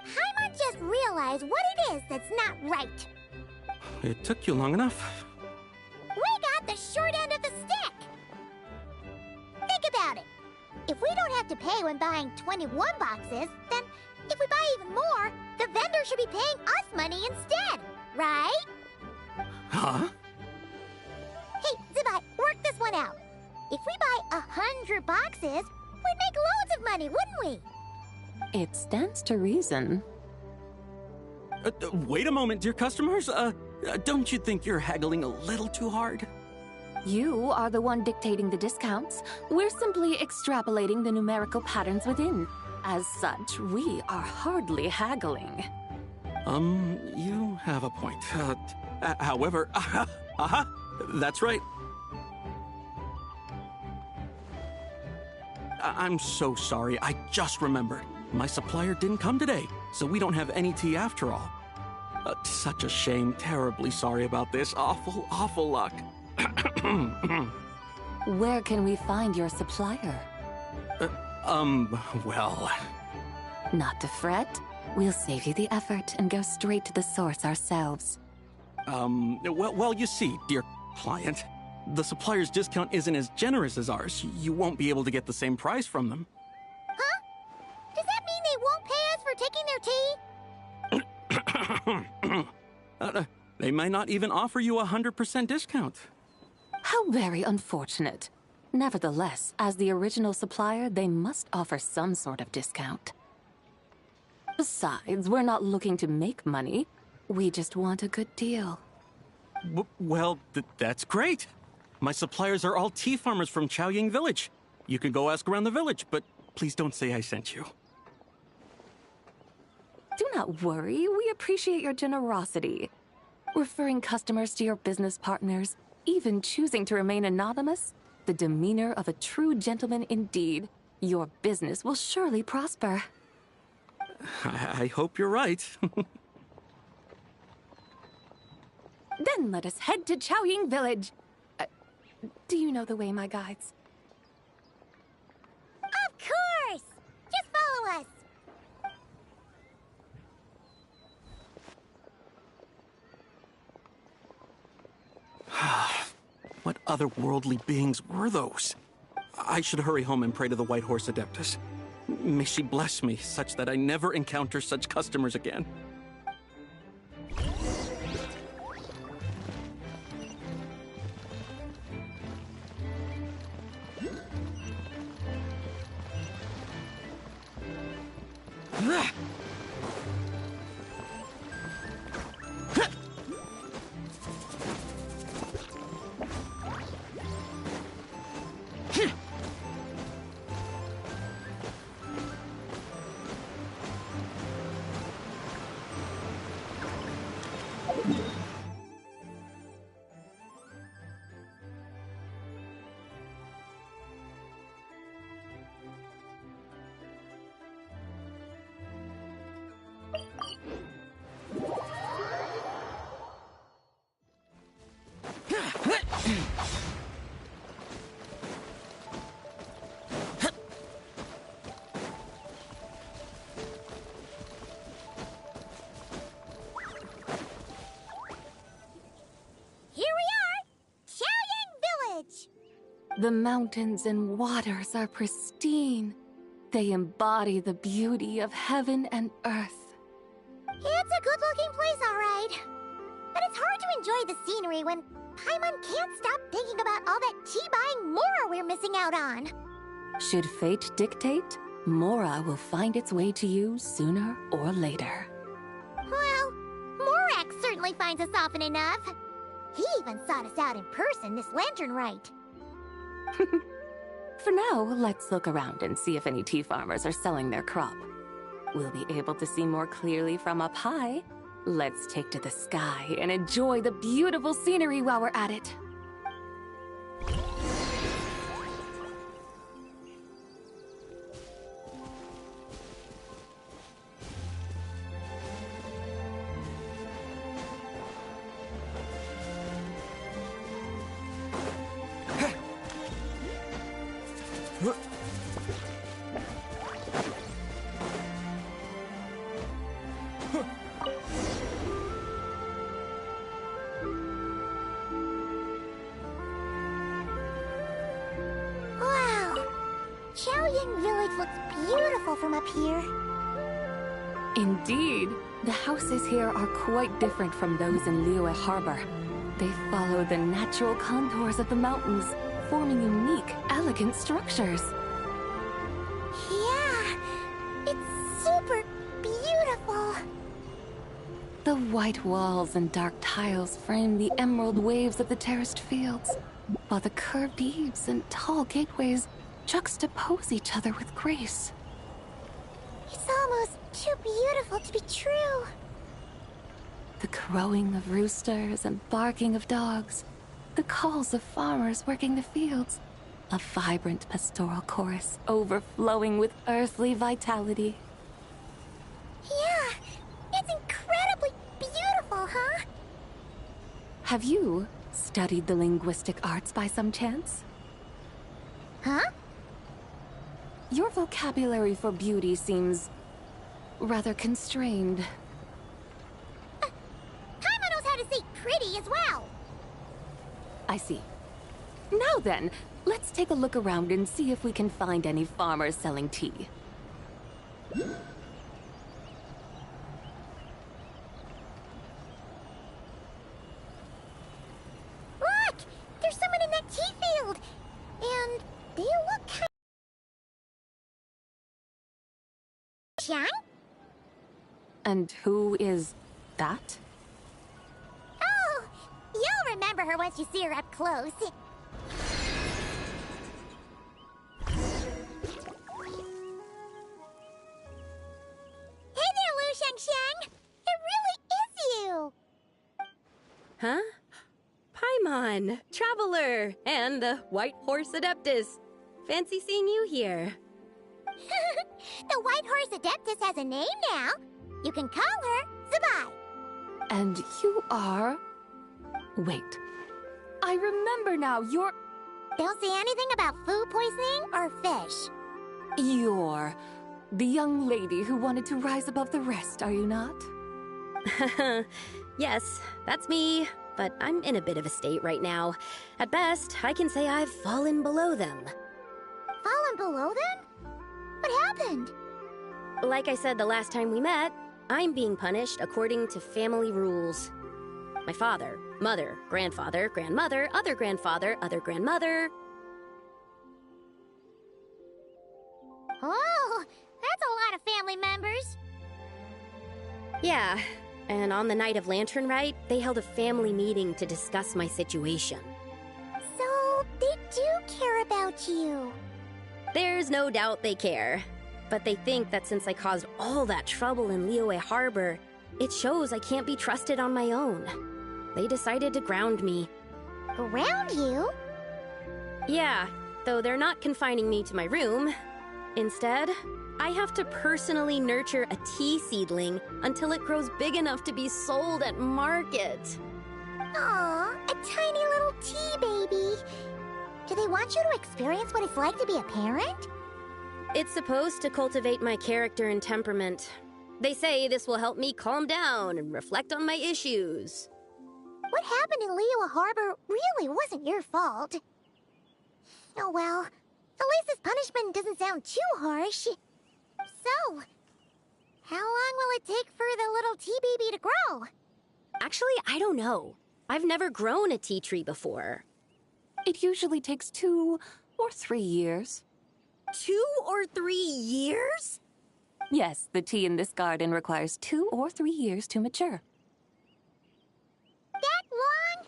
Paimon just realized what it is that's not right. It took you long enough. We got the short end of the stick! Think about it. If we don't have to pay when buying 21 boxes, then if we buy even more, the vendor should be paying us money instead, right? Huh? Hey, Zabai, work this one out. If we buy 100 boxes, we'd make loads of money, wouldn't we? It stands to reason. Wait a moment, dear customers. Don't you think you're haggling a little too hard? You are the one dictating the discounts. We're simply extrapolating the numerical patterns within. As such, we are hardly haggling. You have a point. However, that's right. I'm so sorry. I just remembered. My supplier didn't come today, so we don't have any tea after all. Such a shame. Terribly sorry about this. Awful, awful luck. Where can we find your supplier? Well... Not to fret. We'll save you the effort and go straight to the source ourselves. Well, you see, dear client, the supplier's discount isn't as generous as ours. You won't be able to get the same price from them. Huh? Does that mean they won't pay us for taking their tea? They might not even offer you a 100% discount. How very unfortunate. Nevertheless, as the original supplier, they must offer some sort of discount. Besides, we're not looking to make money. We just want a good deal. Well, that's great. My suppliers are all tea farmers from Chaoying Village. You can go ask around the village, but please don't say I sent you. Do not worry, we appreciate your generosity. Referring customers to your business partners, even choosing to remain anonymous, the demeanor of a true gentleman indeed. Your business will surely prosper. I hope you're right. Then let us head to Chaoying Village. Do you know the way, my guides? Of course! Just follow us! What otherworldly beings were those? I should hurry home and pray to the White Horse Adeptus. May she bless me, such that I never encounter such customers again. The mountains and waters are pristine. They embody the beauty of heaven and earth. It's a good-looking place, all right. But it's hard to enjoy the scenery when Paimon can't stop thinking about all that tea-buying Mora we're missing out on. Should fate dictate, Mora will find its way to you sooner or later. Well, Morak certainly finds us often enough. He even sought us out in person this lantern rite. For now, let's look around and see if any tea farmers are selling their crop. We'll be able to see more clearly from up high. Let's take to the sky and enjoy the beautiful scenery while we're at it. From up here. Indeed, the houses here are quite different from those in Liyue Harbor. They follow the natural contours of the mountains, forming unique, elegant structures. Yeah, it's super beautiful. The white walls and dark tiles frame the emerald waves of the terraced fields, while the curved eaves and tall gateways juxtapose each other with grace. It's almost too beautiful to be true. The crowing of roosters and barking of dogs, the calls of farmers working the fields, a vibrant pastoral chorus overflowing with earthly vitality. Yeah, it's incredibly beautiful, huh? Have you studied the linguistic arts by some chance? Huh? Your vocabulary for beauty seems rather constrained. Paimon knows how to say pretty as well. I see. Now then, let's take a look around and see if we can find any farmers selling tea. Look! There's someone in that tea field! And they look kind of... Xiang? And who is that? Oh, you'll remember her once you see her up close. Hey there, Lu Shengsheng! It really is you! Huh? Paimon, Traveler, and the White Horse Adeptus. Fancy seeing you here. The White Horse Adeptus has a name now. You can call her Zabai. And you are... Wait. I remember now, you're... Don't say anything about food poisoning or fish. You're the young lady who wanted to rise above the rest, are you not? Yes, that's me. But I'm in a bit of a state right now. At best, I can say I've fallen below them. Fallen below them? What happened? Like I said the last time we met, I'm being punished according to family rules. My father, mother, grandfather, grandmother, other grandfather, other grandmother. Oh, that's a lot of family members. Yeah, and on the night of Lantern Rite, they held a family meeting to discuss my situation. So, they do care about you. There's no doubt they care. But they think that since I caused all that trouble in Liyue Harbor, it shows I can't be trusted on my own. They decided to ground me. Ground you? Yeah, though they're not confining me to my room. Instead, I have to personally nurture a tea seedling until it grows big enough to be sold at market. Aw, a tiny little tea baby. Do they want you to experience what it's like to be a parent? It's supposed to cultivate my character and temperament. They say this will help me calm down and reflect on my issues. What happened in Liyue Harbor really wasn't your fault. Oh well, at least this punishment doesn't sound too harsh. So, how long will it take for the little tea baby to grow? Actually, I don't know. I've never grown a tea tree before. It usually takes 2 or 3 years. 2 or 3 years? Yes, the tea in this garden requires 2 or 3 years to mature. That long?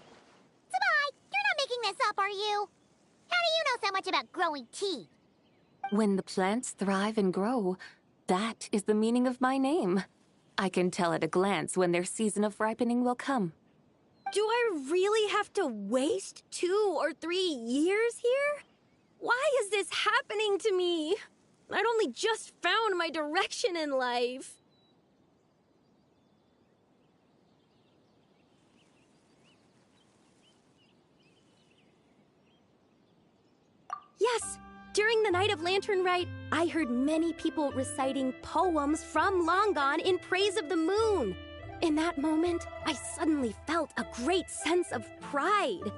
Sabai, you're not making this up, are you? How do you know so much about growing tea? When the plants thrive and grow, that is the meaning of my name. I can tell at a glance when their season of ripening will come. Do I really have to waste 2 or 3 years here? Why is this happening to me? I'd only just found my direction in life. Yes, during the Night of Lantern Rite, I heard many people reciting poems from Long Gone in praise of the moon. In that moment, I suddenly felt a great sense of pride.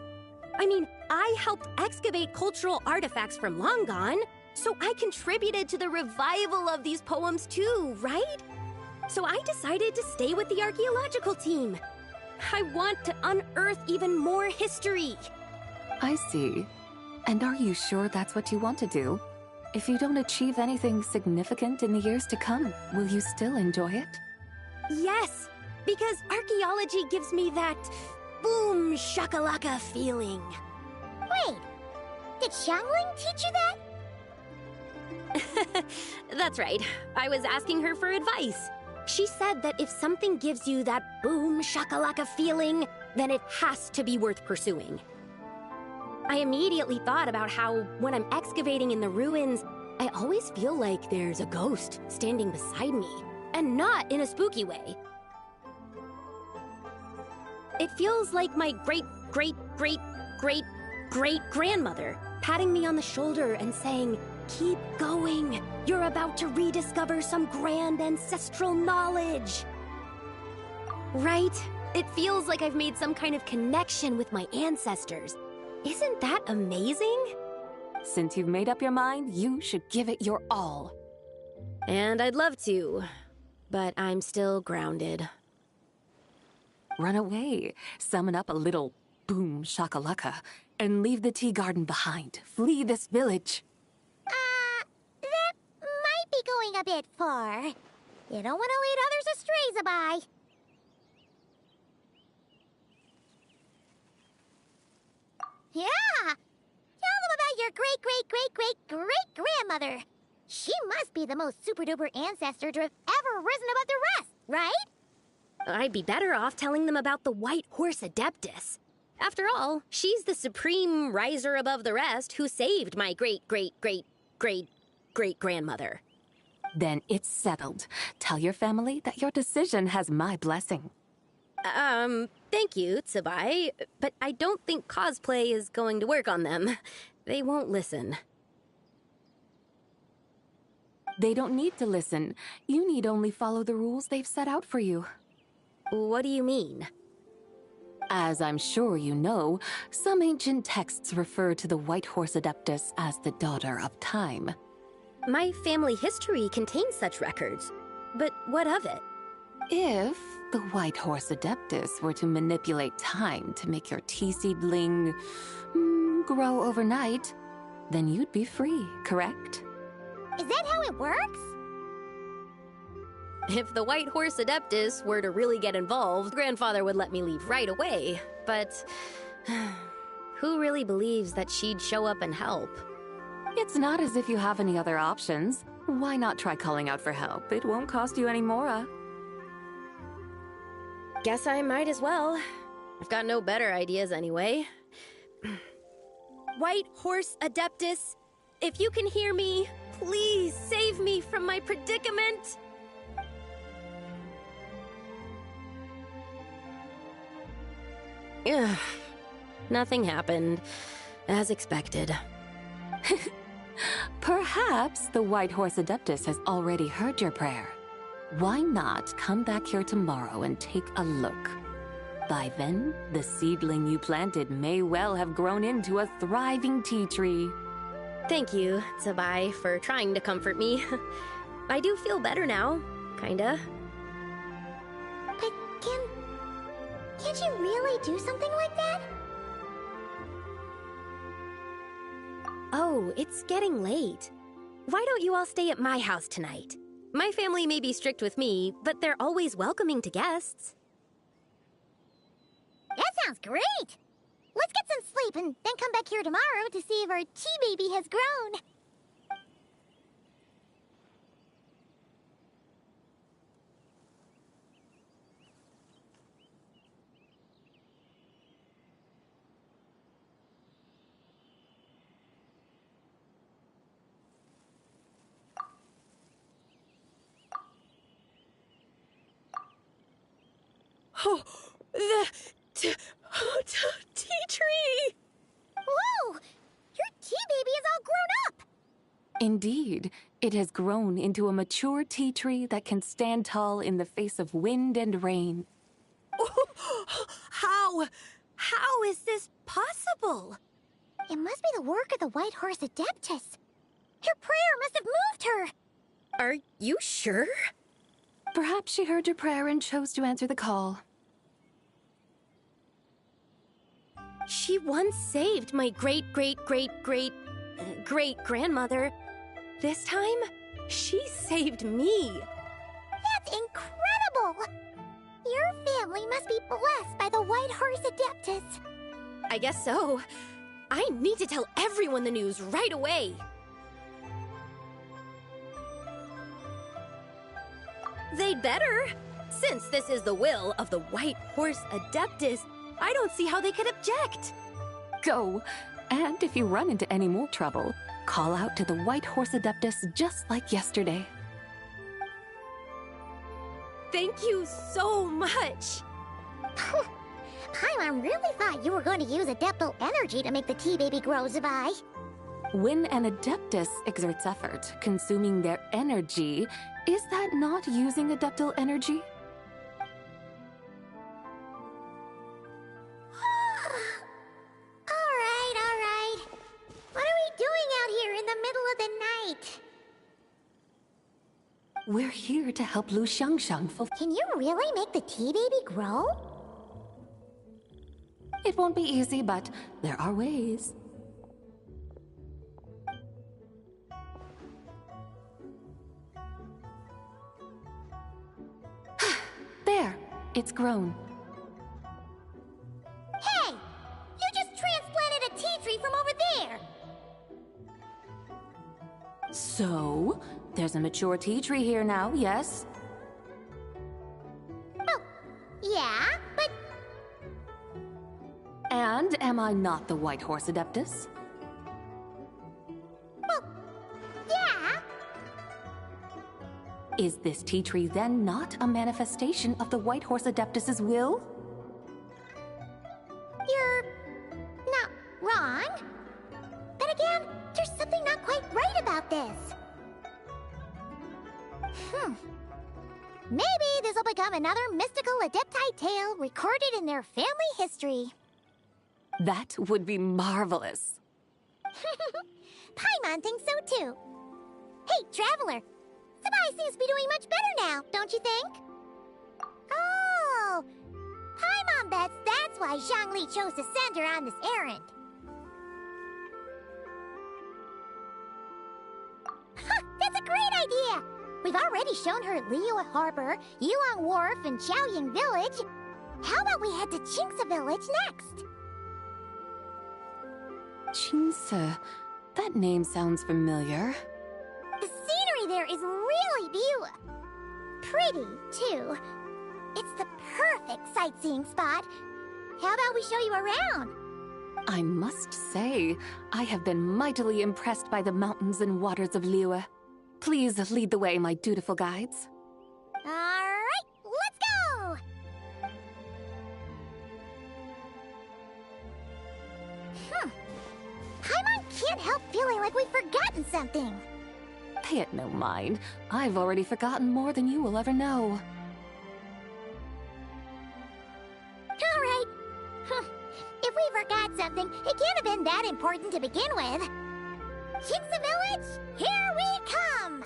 I mean, I helped excavate cultural artifacts from Long Gone, so I contributed to the revival of these poems too, right? So I decided to stay with the archaeological team. I want to unearth even more history. I see. And are you sure that's what you want to do? If you don't achieve anything significant in the years to come, will you still enjoy it? Yes, because archaeology gives me that boom shakalaka feeling. Wait, did Xiangling teach you that? That's right. I was asking her for advice. She said that if something gives you that boom shakalaka feeling, then it has to be worth pursuing. I immediately thought about how, when I'm excavating in the ruins, I always feel like there's a ghost standing beside me, and not in a spooky way. It feels like my great-great-great-great-great-grandmother patting me on the shoulder and saying, "Keep going. You're about to rediscover some grand ancestral knowledge." Right? It feels like I've made some kind of connection with my ancestors. Isn't that amazing? Since you've made up your mind, you should give it your all. And I'd love to, but I'm still grounded. Run away, summon up a little boom shakalaka, and leave the tea garden behind. Flee this village. That might be going a bit far. You don't want to lead others astray, Zabai. Yeah! Tell them about your great-great-great-great-great-grandmother. She must be the most super-duper ancestor to have ever risen above the rest, right? I'd be better off telling them about the White Horse Adeptus. After all, she's the supreme riser above the rest who saved my great-great-great-great-great-grandmother. Then it's settled. Tell your family that your decision has my blessing. Thank you, Tsubai, but I don't think cosplay is going to work on them. They won't listen. They don't need to listen. You need only follow the rules they've set out for you. What do you mean? As I'm sure you know, some ancient texts refer to the White Horse Adeptus as the Daughter of Time. My family history contains such records, but what of it? If the White Horse Adeptus were to manipulate time to make your tea seedling grow overnight, then you'd be free, correct? Is that how it works? If the White Horse Adeptus were to really get involved, Grandfather would let me leave right away, but who really believes that she'd show up and help? It's not as if you have any other options. Why not try calling out for help? It won't cost you any more. Guess I might as well. I've got no better ideas anyway. White Horse Adeptus, if you can hear me, please save me from my predicament. Ugh. Nothing happened, as expected. Perhaps the White Horse Adeptus has already heard your prayer. Why not come back here tomorrow and take a look? By then, the seedling you planted may well have grown into a thriving tea tree. Thank you, Zabai, for trying to comfort me. I do feel better now, kinda. But can't you really do something like that? Oh, it's getting late. Why don't you all stay at my house tonight? My family may be strict with me, but they're always welcoming to guests. That sounds great! Let's get some sleep and then come back here tomorrow to see if our tea baby has grown. Oh, the tea tree! Whoa! Your tea baby is all grown up! Indeed, it has grown into a mature tea tree that can stand tall in the face of wind and rain. How is this possible? It must be the work of the White Horse Adeptus. Her prayer must have moved her. Are you sure? Perhaps she heard your prayer and chose to answer the call. She once saved my great-great-great-great-great-grandmother. This time, she saved me. That's incredible! Your family must be blessed by the White Horse Adeptus. I guess so. I need to tell everyone the news right away. They'd better. Since this is the will of the White Horse Adeptus, I don't see how they could object. Go. And if you run into any more trouble, call out to the White Horse Adeptus just like yesterday. Thank you so much. Paimon really thought you were going to use Adeptal energy to make the tea baby grow, Zabai. When an Adeptus exerts effort, consuming their energy, is that not using Adeptal energy? All right. What are we doing out here in the middle of the night? We're here to help Lu Xiangxiang Can you really make the tea baby grow? It won't be easy, but there are ways. There, it's grown. Hey! You just transplanted a tea tree from over there! So, there's a mature tea tree here now, yes? Oh, yeah, but... And am I not the White Horse Adeptus? Well, yeah. Is this tea tree then not a manifestation of the White Horse Adeptus's will? You're... not wrong. But again, there's something not quite right about this. Maybe this will become another mystical Adepti tale recorded in their family history. That would be marvelous. Paimon thinks so too. Hey, Traveler! Zabai seems to be doing much better now, don't you think? Oh! Paimon bets that's why Zhongli chose to send her on this errand. That's a great idea! We've already shown her Liyue Harbor, Yulong Wharf, and Xiaoying Village. How about we head to Qingce Village next? Qingce. That name sounds familiar. The scenery there is really pretty, too. It's the perfect sightseeing spot. How about we show you around? I must say, I have been mightily impressed by the mountains and waters of Liyue. Please lead the way, my dutiful guides. All right, let's go! Paimon can't help feeling like we've forgotten something. Pay it no mind. I've already forgotten more than you will ever know. All right. If we forgot something, it can't have been that important to begin with. Jinxa Village, here we come!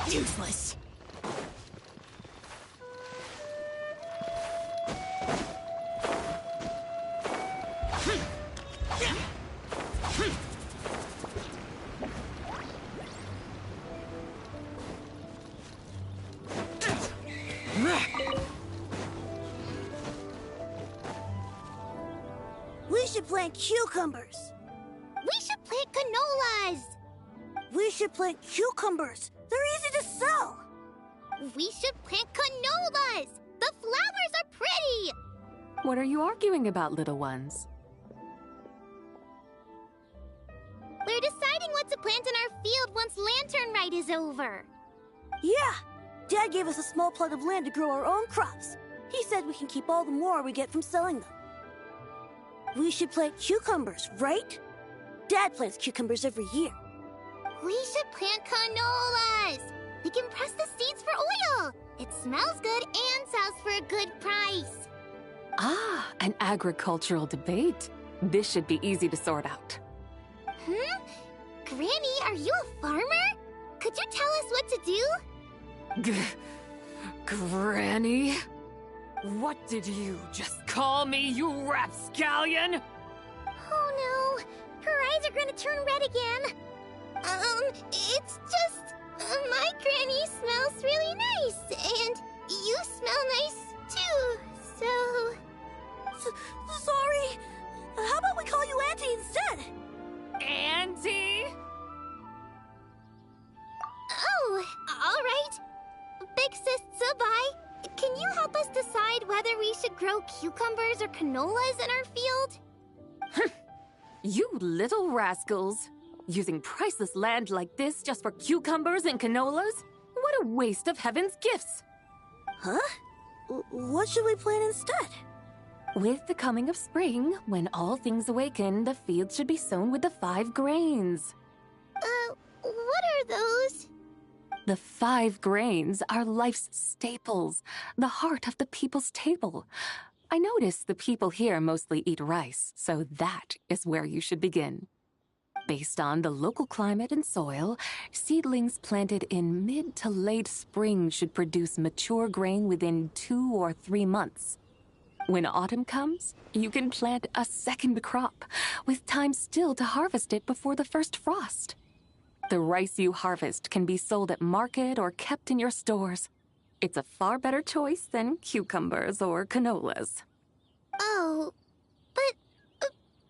Useless. We should plant cucumbers. We should plant canolas. We should plant cucumbers. They're easy to sell. We should plant canolas. The flowers are pretty. What are you arguing about, little ones? We're deciding what to plant in our field once Lantern Rite is over. Yeah. Dad gave us a small plot of land to grow our own crops. He said we can keep all the more we get from selling them. We should plant cucumbers, right? Dad plants cucumbers every year. We should plant canolas. We can press the seeds for oil. It smells good and sells for a good price. Ah, an agricultural debate. This should be easy to sort out. Granny, are you a farmer? Could you tell us what to do? Granny? What did you just call me, you rapscallion? Oh no, her eyes are gonna turn red again. It's just, my granny smells really nice, and you smell nice too, so... Sorry. How about we call you Auntie instead? Auntie? Oh, all right. Big Sis Zubai, can you help us decide whether we should grow cucumbers or canolas in our field? You little rascals. Using priceless land like this just for cucumbers and canolas? What a waste of heaven's gifts! Huh? What should we plant instead? With the coming of spring, when all things awaken, the field should be sown with the 5 grains. What are those? The 5 grains are life's staples, the heart of the people's table. I notice the people here mostly eat rice, so that is where you should begin. Based on the local climate and soil, seedlings planted in mid to late spring should produce mature grain within 2 or 3 months. When autumn comes, you can plant a second crop, with time still to harvest it before the first frost. The rice you harvest can be sold at market or kept in your stores. It's a far better choice than cucumbers or canolas. Oh, but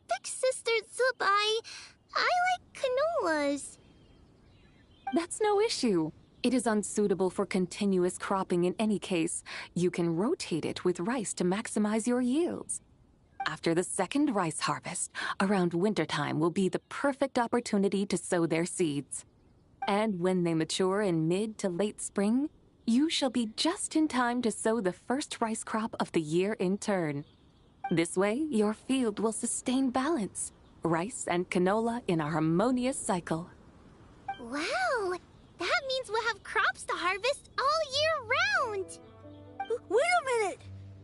Big Sister Zubai, I like canolas. That's no issue. It is unsuitable for continuous cropping in any case. You can rotate it with rice to maximize your yields. After the second rice harvest, around wintertime will be the perfect opportunity to sow their seeds. And when they mature in mid to late spring, you shall be just in time to sow the first rice crop of the year in turn. This way, your field will sustain balance. Rice and canola in a harmonious cycle. Wow! That means we'll have crops to harvest all year round! Wait a minute!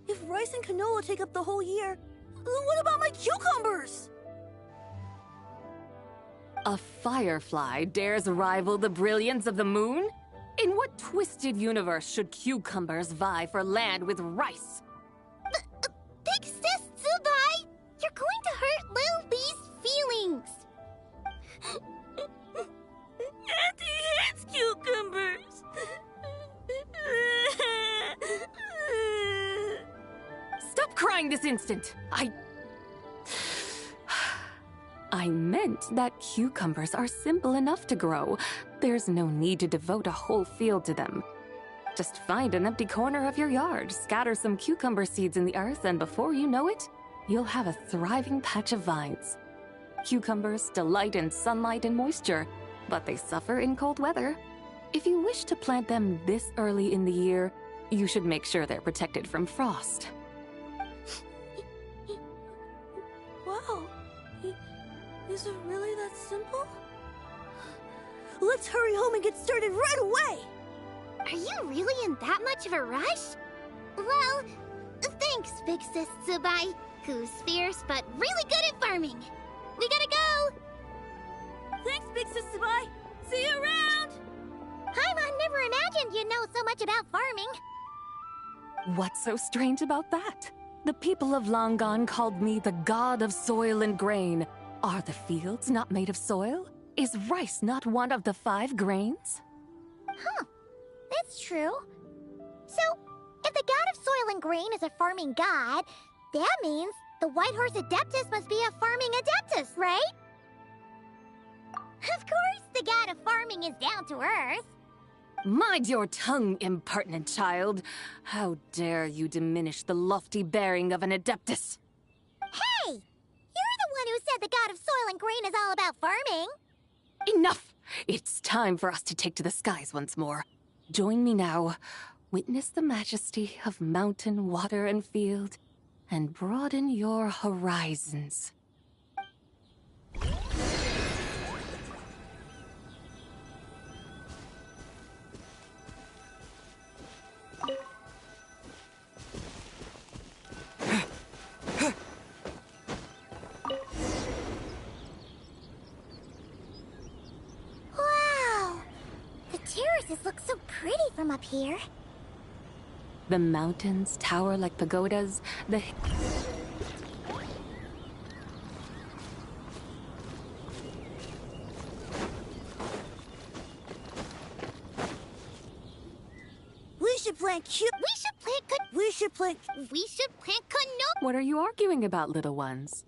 If rice and canola take up the whole year, what about my cucumbers? A firefly dares rival the brilliance of the moon? In what twisted universe should cucumbers vie for land with rice? Big Sis Zubai! You're going to hurt Lil Lee's feelings! Auntie hates cucumbers! Stop crying this instant! I meant that cucumbers are simple enough to grow. There's no need to devote a whole field to them. Just find an empty corner of your yard, scatter some cucumber seeds in the earth, and before you know it, you'll have a thriving patch of vines. Cucumbers delight in sunlight and moisture, but they suffer in cold weather. If you wish to plant them this early in the year, you should make sure they're protected from frost. Wow. Is it really that simple? Let's hurry home and get started right away! Are you really in that much of a rush? Well, thanks, Big Sis Zubai, who's fierce but really good at farming. We gotta go! Thanks, Big Sis Zubai! See you around! Paimon never imagined you'd know so much about farming. What's so strange about that? The people of Longon called me the god of soil and grain. Are the fields not made of soil? Is rice not one of the 5 grains? Huh. That's true. So, if the god of soil and grain is a farming god, that means the White Horse Adeptus must be a farming adeptus, right? Of course, the god of farming is down to earth. Mind your tongue, impertinent child. How dare you diminish the lofty bearing of an adeptus? Hey! You're the one who said the god of soil and grain is all about farming. Enough! It's time for us to take to the skies once more. Join me now. Witness the majesty of mountain, water, and field, and broaden your horizons. Wow! The terraces look so pretty from up here. The mountains tower like pagodas, the... We should plant canola. What are you arguing about, little ones?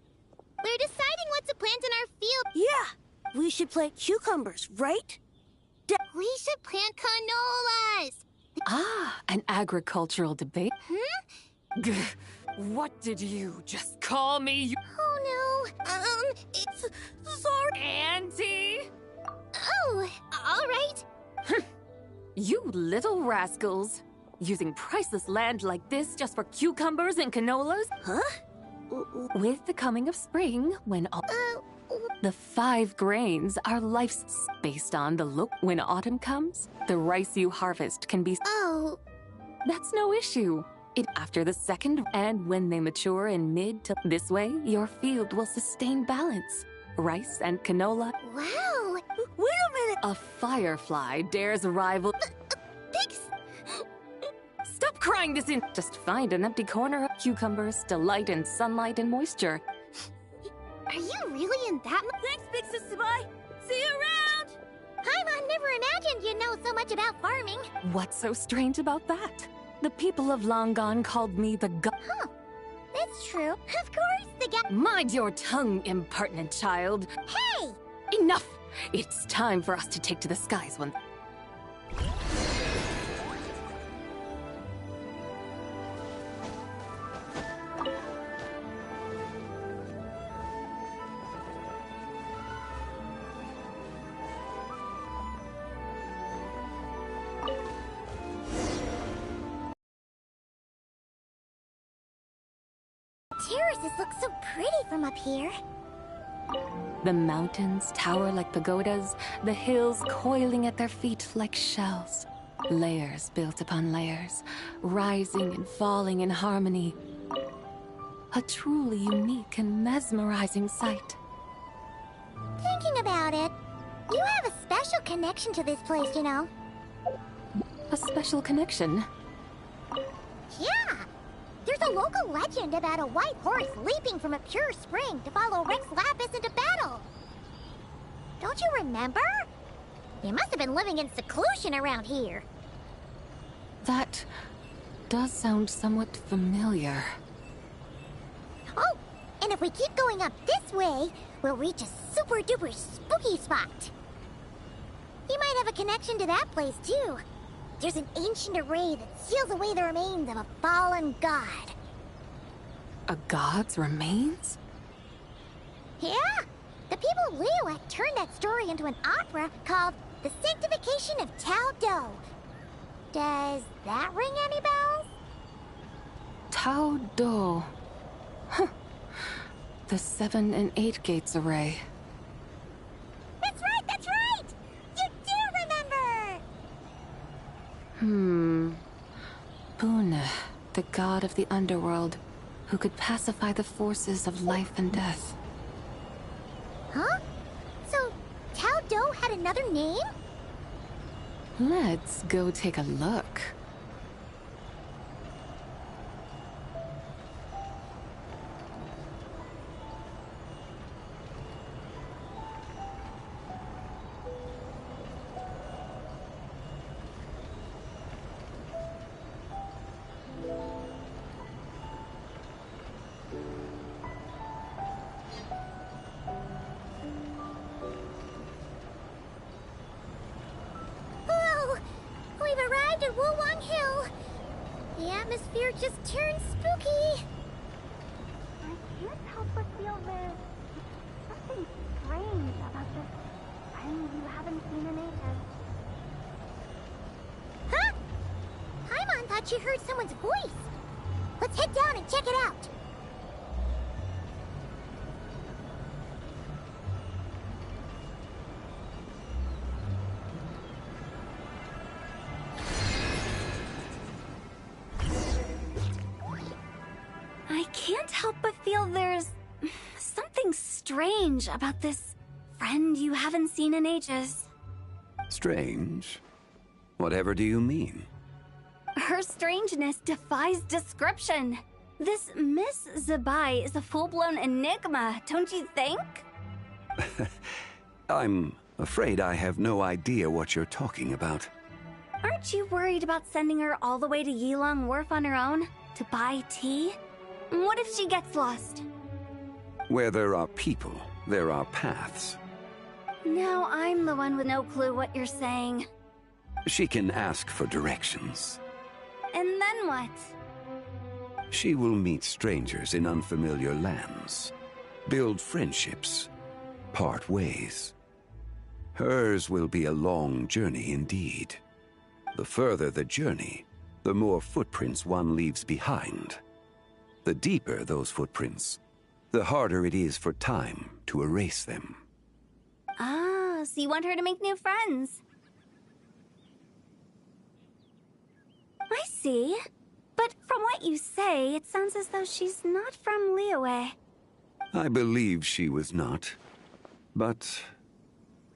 We're deciding what to plant in our field. Yeah! We should plant cucumbers, right? We should plant canolas. Ah, an agricultural debate? Hmm? What did you just call me? Oh no, it's... Sorry. Auntie? Oh, all right. You little rascals. Using priceless land like this just for cucumbers and canolas? Huh? With the coming of spring, when all... The 5 grains are life's based on the look. When autumn comes, the rice you harvest can be... Oh. That's no issue. After the second, and when they mature in mid to... This way, your field will sustain balance. Rice and canola. Wow. Wait a minute. A firefly dares rival... Pigs. Stop crying this in... Just find an empty corner of cucumbers, delight in sunlight and moisture. Are you really in that much? Thanks, Big Sis Zubai. See you around! Paimon never imagined you'd know so much about farming. What's so strange about that? The people of Longon called me the god... Huh. That's true. Of course, the god... Mind your tongue, impertinent child. Hey! Enough! It's time for us to take to the skies once... Terraces look so pretty from up here. The mountains tower like pagodas, the hills coiling at their feet like shells. Layers built upon layers, rising and falling in harmony. A truly unique and mesmerizing sight. Thinking about it, you have a special connection to this place, you know. A special connection? Yeah! There's a local legend about a white horse leaping from a pure spring to follow Rex Lapis into battle. Don't you remember? You must have been living in seclusion around here. That does sound somewhat familiar. Oh, and if we keep going up this way, we'll reach a super-duper spooky spot. You might have a connection to that place, too. There's an ancient array that seals away the remains of a fallen god. A god's remains? Yeah! The turned that story into an opera called The Sanctification of Tao Do. Does that ring any bells? Tao Do. Huh. The 7 and 8 gates array. That's right, that's right! You do remember! Bune, the god of the underworld, who could pacify the forces of life and death. Huh? So, Tao Do had another name? Let's go take a look. The atmosphere just turned spooky. I can't help but feel there's something strange about this friend you haven't seen in ages. Huh? Paimon thought she heard someone's voice. Let's head down and check it out. I can't help but feel there's something strange about this friend you haven't seen in ages. Strange? Whatever do you mean? Her strangeness defies description. This Miss Zabai is a full-blown enigma, don't you think? I'm afraid I have no idea what you're talking about. Aren't you worried about sending her all the way to Yilong Wharf on her own to buy tea? What if she gets lost? Where there are people, there are paths. Now I'm the one with no clue what you're saying. She can ask for directions. And then what? She will meet strangers in unfamiliar lands, build friendships, part ways. Hers will be a long journey indeed. The further the journey, the more footprints one leaves behind. The deeper those footprints, the harder it is for time to erase them. Ah, so you want her to make new friends. I see. But from what you say, it sounds as though she's not from Liyue. I believe she was not, but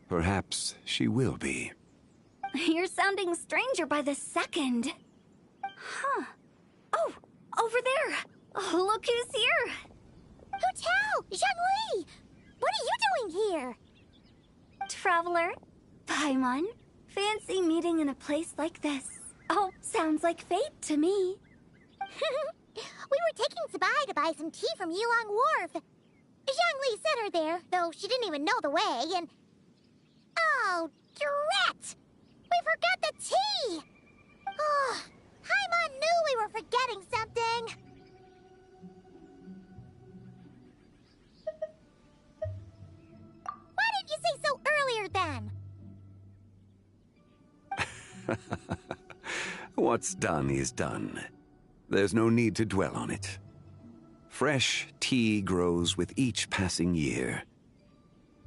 perhaps she will be. You're sounding stranger by the second. Huh. Oh, over there. Oh, look who's here. Hu Tao! Zhongli! What are you doing here? Traveler, Paimon, fancy meeting in a place like this. Oh, sounds like fate to me. We were taking Zabai to buy some tea from Yilong Wharf. Zhongli sent her there, though she didn't even know the way, and... Oh, drat! We forgot the tea! Oh, Paimon knew we were forgetting something. Why didn't you say so earlier, then? What's done is done. There's no need to dwell on it. Fresh tea grows with each passing year.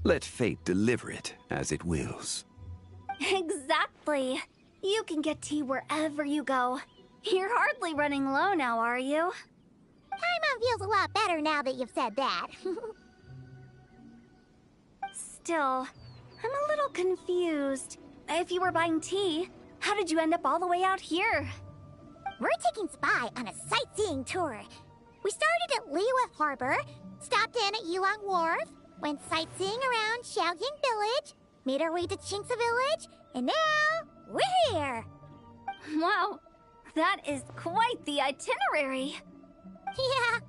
Let fate deliver it as it wills. Exactly. You can get tea wherever you go. You're hardly running low now, are you? Paimon feels a lot better now that you've said that. Still, I'm a little confused. If you were buying tea, how did you end up all the way out here? We're taking Spy on a sightseeing tour. We started at Liyue Harbor, stopped in at Yilong Wharf, went sightseeing around Xiaoying Village, made our way to Qingce Village, and now we're here. Wow, that is quite the itinerary. Yeah,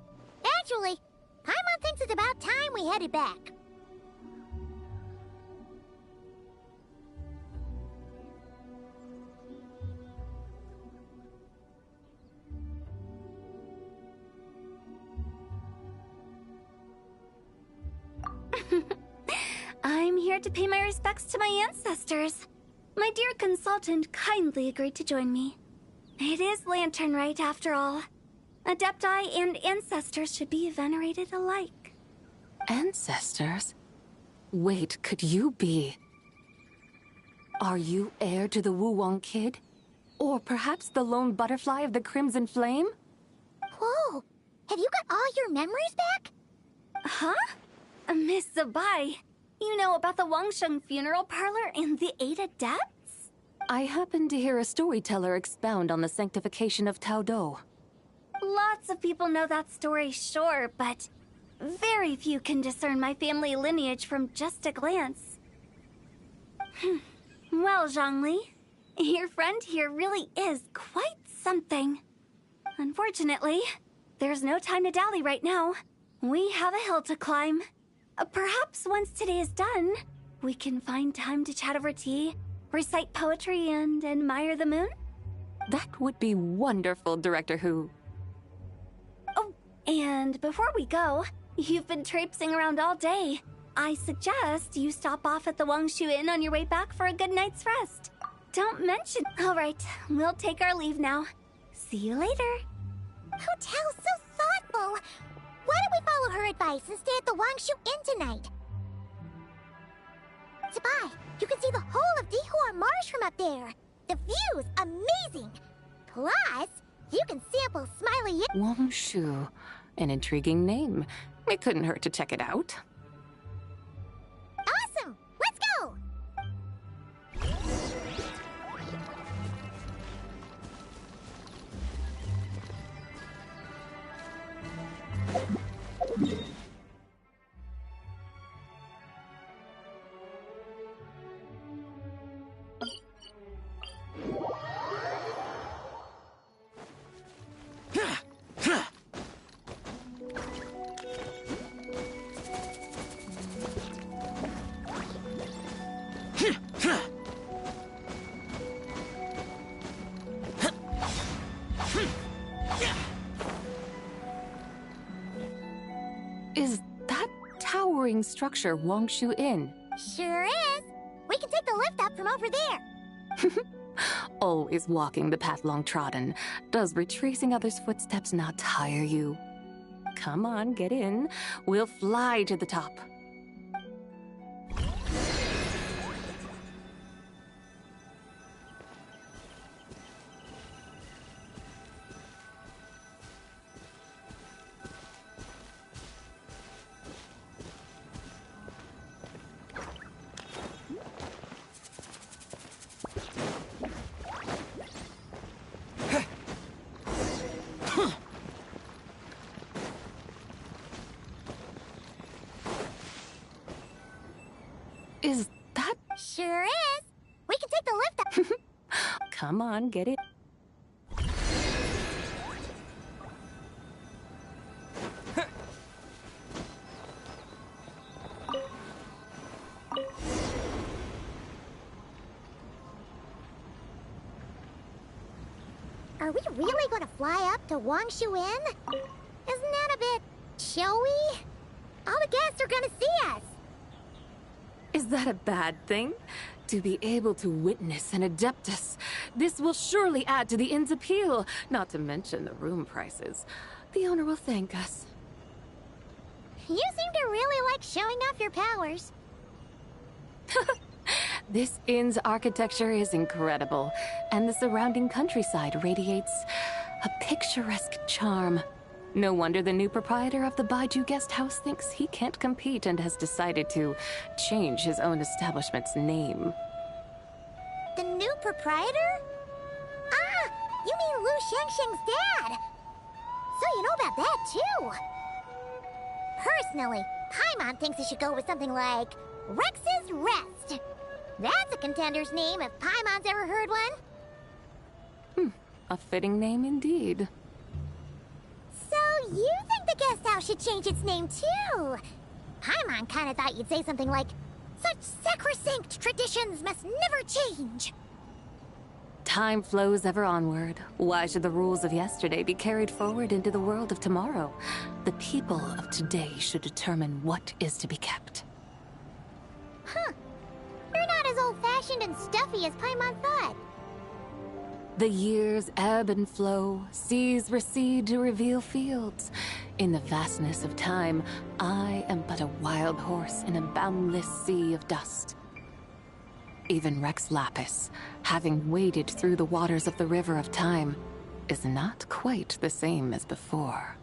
actually, Paimon thinks it's about time we headed back. I'm here to pay my respects to my ancestors. My dear consultant kindly agreed to join me. It is Lantern Rite, after all. Adepti and ancestors should be venerated alike. Ancestors? Wait, could you be... Are you heir to the Wu-Wong Kid? Or perhaps the lone butterfly of the Crimson Flame? Whoa! Have you got all your memories back? Huh? Miss Zabai, you know about the Wangsheng funeral parlor and the 8 adepts? I happened to hear a storyteller expound on the sanctification of Taodo. Lots of people know that story, sure, but very few can discern my family lineage from just a glance. Well, Zhongli, your friend here really is quite something. Unfortunately, there's no time to dally right now. We have a hill to climb. Perhaps once today is done, we can find time to chat over tea, recite poetry, and admire the moon? That would be wonderful, Director Hu. Oh, and before we go, you've been traipsing around all day. I suggest you stop off at the Wangshu Inn on your way back for a good night's rest. Don't mention... All right, we'll take our leave now. See you later. Hotel's so thoughtful. Why don't we follow her advice and stay at the Wangshu Inn tonight? Zabai, you can see the whole of Dihua Marsh from up there. The view's amazing. Plus, you can sample Smiley... Wangshu. An intriguing name. It couldn't hurt to check it out. Awesome! Let's go! Is that towering structure Wangshu Inn? Sure is. We can take the lift up from over there. Always walking the path long trodden. Does retracing others' footsteps not tire you? Come on, get in. We'll fly to the top. Is that... Sure is. We can take the lift up. Come on, get it. Are we really going to fly up to Wangshu Inn? Isn't that a bit showy? All the guests are going to see us. Is that a bad thing? To be able to witness an Adeptus. This will surely add to the inn's appeal, not to mention the room prices. The owner will thank us. You seem to really like showing off your powers. This inn's architecture is incredible, and the surrounding countryside radiates a picturesque charm. No wonder the new proprietor of the Baiju guest house thinks he can't compete and has decided to change his own establishment's name. The new proprietor? Ah, you mean Lu Shengsheng's dad. So you know about that, too. Personally, Paimon thinks it should go with something like Rex's Rest. That's a contender's name if Paimon's ever heard one. A fitting name indeed. So you think the guest house should change its name, too? Paimon kinda thought you'd say something like, such sacrosanct traditions must never change. Time flows ever onward. Why should the rules of yesterday be carried forward into the world of tomorrow? The people of today should determine what is to be kept. old-fashioned and stuffy as Paimon thought. The years ebb and flow, seas recede to reveal fields. In the vastness of time, I am but a wild horse in a boundless sea of dust. Even Rex Lapis, having waded through the waters of the River of Time, is not quite the same as before.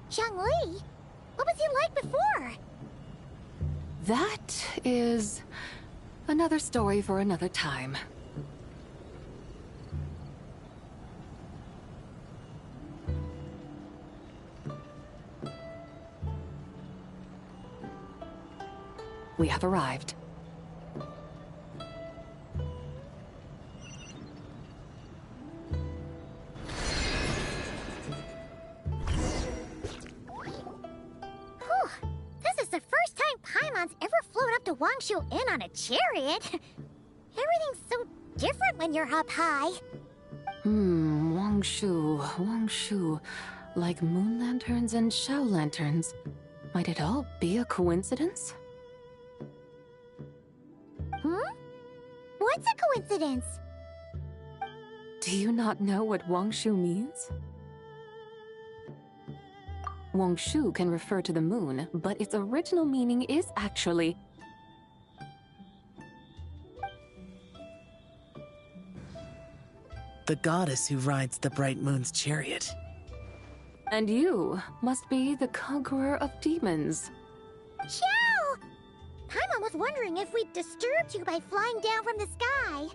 Zhongli? What was he like before? That is another story for another time. We have arrived. This is the first time Paimon's ever flown up to Wangshu Inn on a chariot. Everything's so different when you're up high. Wangshu. Like moon lanterns and Shao lanterns. Might it all be a coincidence? What's a coincidence? Do you not know what Wangshu means? Wangshu can refer to the moon, but its original meaning is actually the goddess who rides the bright moon's chariot. And you must be the conqueror of demons. Xiao! Paimon was wondering if we'd disturbed you by flying down from the sky.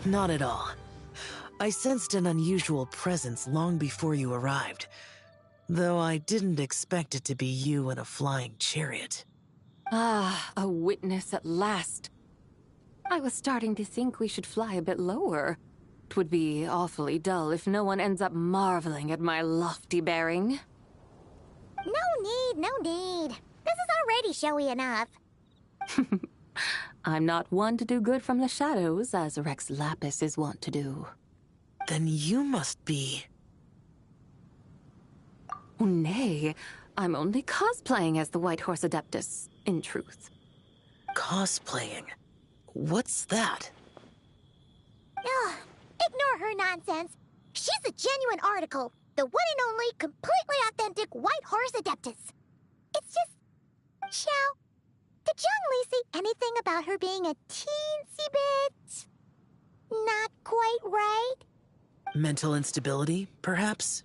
Not at all. I sensed an unusual presence long before you arrived, though I didn't expect it to be you in a flying chariot. Ah, a witness at last. I was starting to think we should fly a bit lower. It would be awfully dull if no one ends up marveling at my lofty bearing. No need. This is already showy enough. I'm not one to do good from the shadows, as Rex Lapis is wont to do. Then you must be... Oh, nay, I'm only cosplaying as the White Horse Adeptus, in truth. Cosplaying? What's that? Ugh, ignore her nonsense. She's a genuine article. The one and only, completely authentic White Horse Adeptus. It's just... Xiao, did Zhongli say anything about her being a teensy bit... not quite right? Mental instability, perhaps?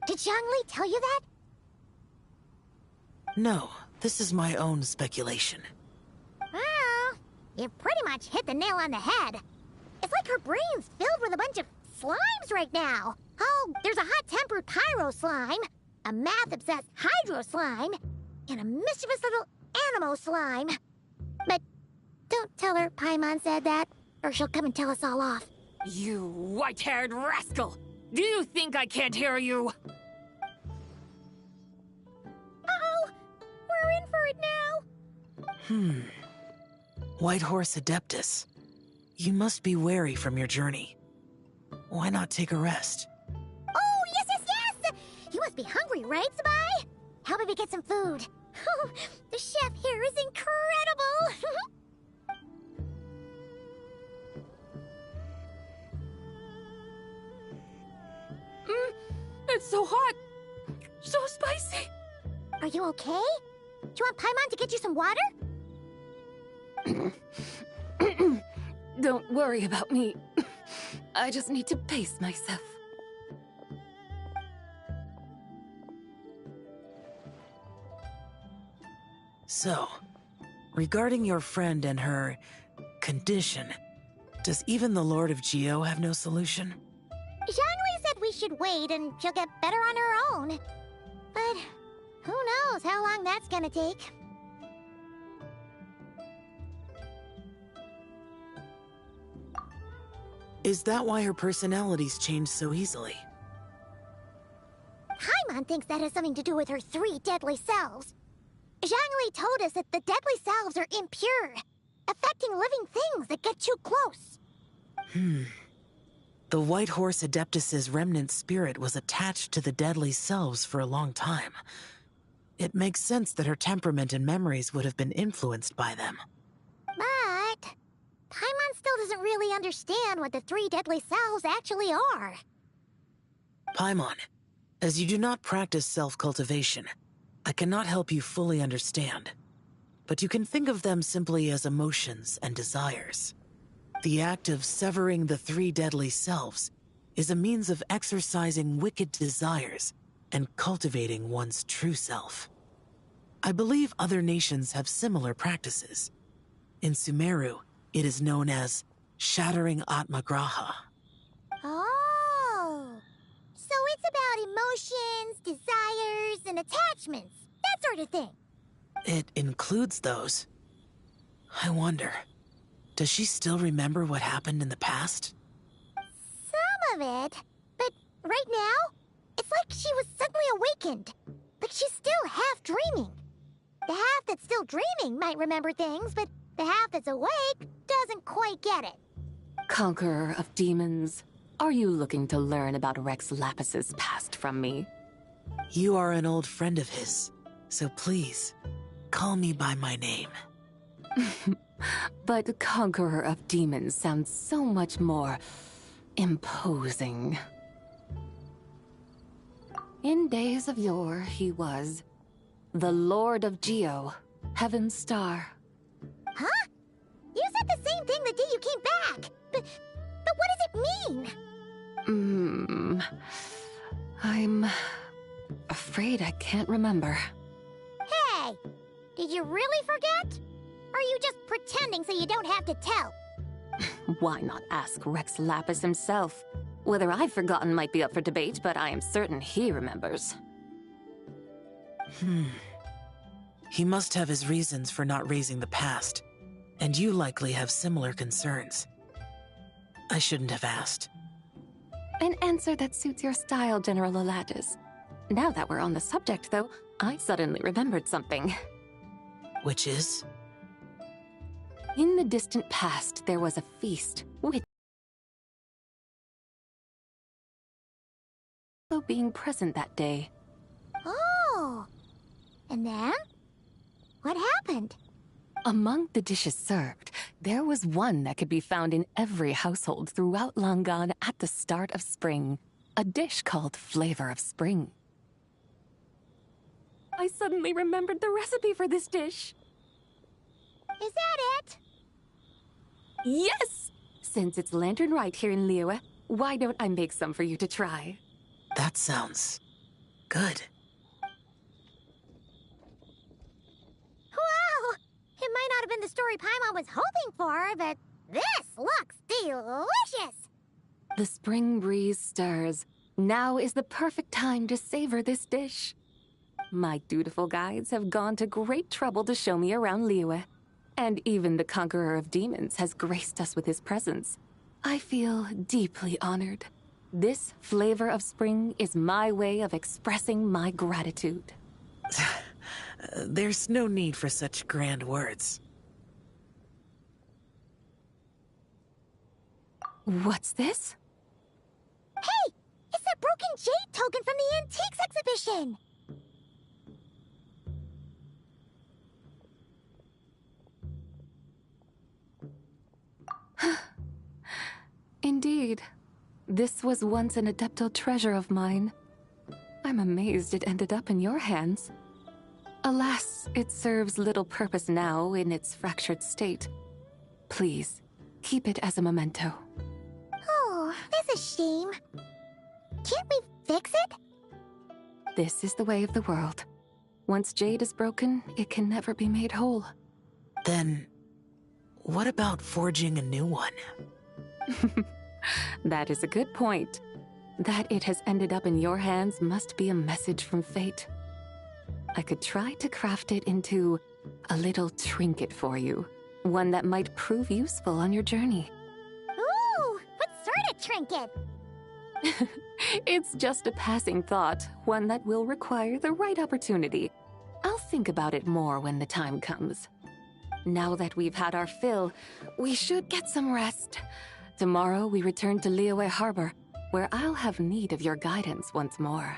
Did Zhongli tell you that? No, this is my own speculation. Well, you pretty much hit the nail on the head. It's like her brain's filled with a bunch of slimes right now. Oh, there's a hot-tempered pyro slime, a math-obsessed hydro slime, and a mischievous little animo slime. But don't tell her Paimon said that, or she'll come and tell us all off. You white-haired rascal! Do you think I can't hear you? Uh-oh! We're in for it now! White Horse Adeptus. You must be weary from your journey. Why not take a rest? Oh, yes! You must be hungry, right, Sabai? How about we get some food? Oh, the chef here is incredible! It's so hot! So spicy! Are you okay? Do you want Paimon to get you some water? Don't worry about me. I just need to pace myself. So, regarding your friend and her condition, does even the Lord of Geo have no solution? Zhongli said we should wait and she'll get better on her own. But who knows how long that's gonna take. Is that why her personalities change so easily? Paimon thinks that has something to do with her 3 deadly selves. Zhongli told us that the deadly selves are impure, affecting living things that get too close. The White Horse Adeptus's remnant spirit was attached to the deadly selves for a long time. It makes sense that her temperament and memories would have been influenced by them. But Paimon still doesn't really understand what the three deadly selves actually are. Paimon, as you do not practice self-cultivation, I cannot help you fully understand. But you can think of them simply as emotions and desires. The act of severing the three deadly selves is a means of exercising wicked desires and cultivating one's true self. I believe other nations have similar practices. In Sumeru, it is known as shattering Atmagraha. Oh, so it's about emotions, desires, and attachments, that sort of thing. It includes those. I wonder, does she still remember what happened in the past? Some of it, but right now, it's like she was suddenly awakened. Like she's still half dreaming. The half that's still dreaming might remember things, but the half that's awake doesn't quite get it. Conqueror of demons, are you looking to learn about Rex Lapis's past from me? You are an old friend of his, so please, call me by my name. But Conqueror of Demons sounds so much more imposing. In days of yore, he was the Lord of Geo, Heaven's Star. Huh? You said the same thing the day you came back. But what does it mean? I'm afraid I can't remember. Hey, did you really forget? Or are you just pretending so you don't have to tell? Why not ask Rex Lapis himself? Whether I've forgotten might be up for debate, but I am certain he remembers. He must have his reasons for not raising the past, and you likely have similar concerns. I shouldn't have asked. An answer that suits your style, General Olatus. Now that we're on the subject, though, I suddenly remembered something. Which is? In the distant past, there was a feast, with being present that day. Oh! And then? What happened? Among the dishes served, there was one that could be found in every household throughout Langan at the start of spring. A dish called Flavor of Spring. I suddenly remembered the recipe for this dish. Is that it? Yes! Since it's Lantern right here in Liyue, why don't I make some for you to try? That sounds good. Wow! It might not have been the story Paimon was hoping for, but this looks delicious! The spring breeze stirs. Now is the perfect time to savor this dish. My dutiful guides have gone to great trouble to show me around Liyue. And even the Conqueror of Demons has graced us with his presence. I feel deeply honored. This Flavor of Spring is my way of expressing my gratitude. There's no need for such grand words. What's this? Hey! It's that broken jade token from the Antiques exhibition! Indeed. This was once an Adeptal treasure of mine. I'm amazed it ended up in your hands. Alas, it serves little purpose now in its fractured state. Please, keep it as a memento. Oh, that's a shame. Can't we fix it? This is the way of the world. Once jade is broken, it can never be made whole. Then, what about forging a new one? That is a good point. That it has ended up in your hands must be a message from fate. I could try to craft it into a little trinket for you. One that might prove useful on your journey. Ooh, what sort of trinket? It's just a passing thought, one that will require the right opportunity. I'll think about it more when the time comes. Now that we've had our fill, we should get some rest. Tomorrow we return to Liyue Harbor, where I'll have need of your guidance once more.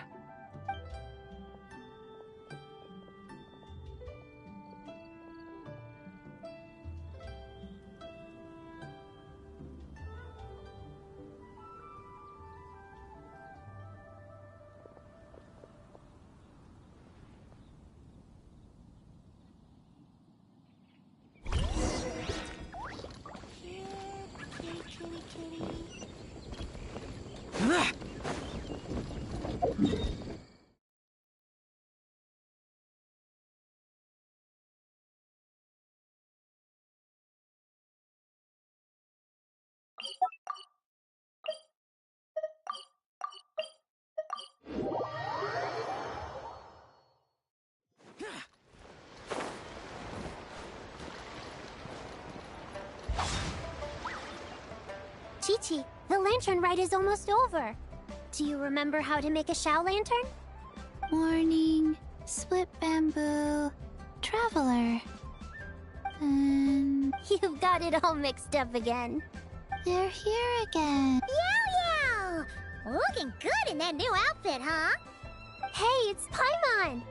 Chi-Chi, the lantern ride is almost over. Do you remember how to make a Xiao lantern? Morning, split bamboo, traveler. You've got it all mixed up again. They're here again. Yow! Looking good in that new outfit, huh? Hey, it's Paimon!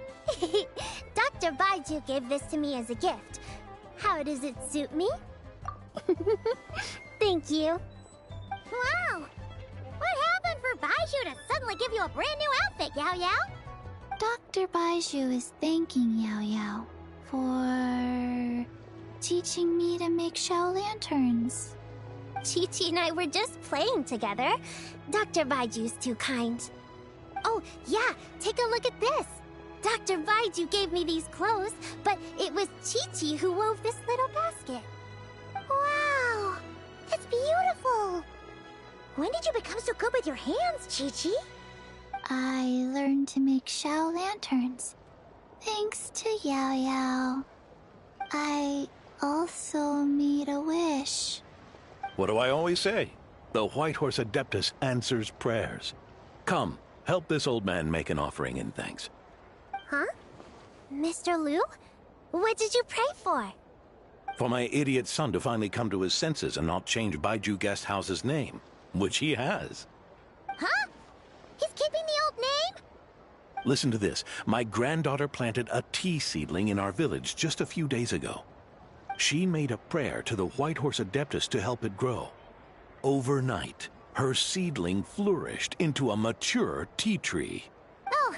Dr. Baiju gave this to me as a gift. How does it suit me? Thank you. Wow! What happened for Baiju to suddenly give you a brand new outfit, Yao Yao? Dr. Baiju is thanking Yao Yao for teaching me to make Xiao lanterns. Chi-Chi and I were just playing together. Dr. Baiju's too kind. Oh, yeah, take a look at this. Dr. Baiju gave me these clothes, but it was Chi-Chi who wove this little basket. Wow, it's beautiful. When did you become so good with your hands, Chi-Chi? I learned to make Xiao lanterns, thanks to Yao Yao. I also made a wish. What do I always say? The White Horse Adeptus answers prayers. Come, help this old man make an offering in thanks. Huh? Mr. Liu? What did you pray for? For my idiot son to finally come to his senses and not change Baiju Guest House's name, which he has. Huh? He's keeping the old name? Listen to this. My granddaughter planted a tea seedling in our village just a few days ago. She made a prayer to the White Horse Adeptus to help it grow. Overnight, her seedling flourished into a mature tea tree. Oh,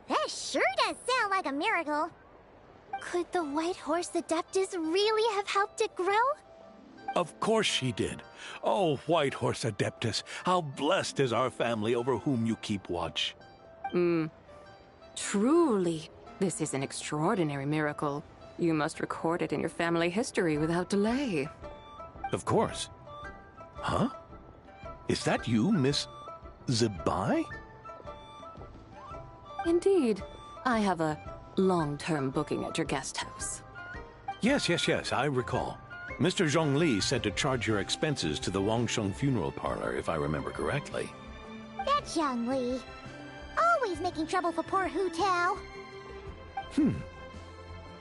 that sure does sound like a miracle. Could the White Horse Adeptus really have helped it grow? Of course she did. Oh, White Horse Adeptus, how blessed is our family over whom you keep watch. Truly, this is an extraordinary miracle. You must record it in your family history without delay. Of course. Huh? Is that you, Miss Zebai? Indeed. I have a long-term booking at your guest house. Yes, I recall. Mr. Zhongli said to charge your expenses to the Wangsheng funeral parlor, if I remember correctly. That's Young Li. Always making trouble for poor Hu Tao.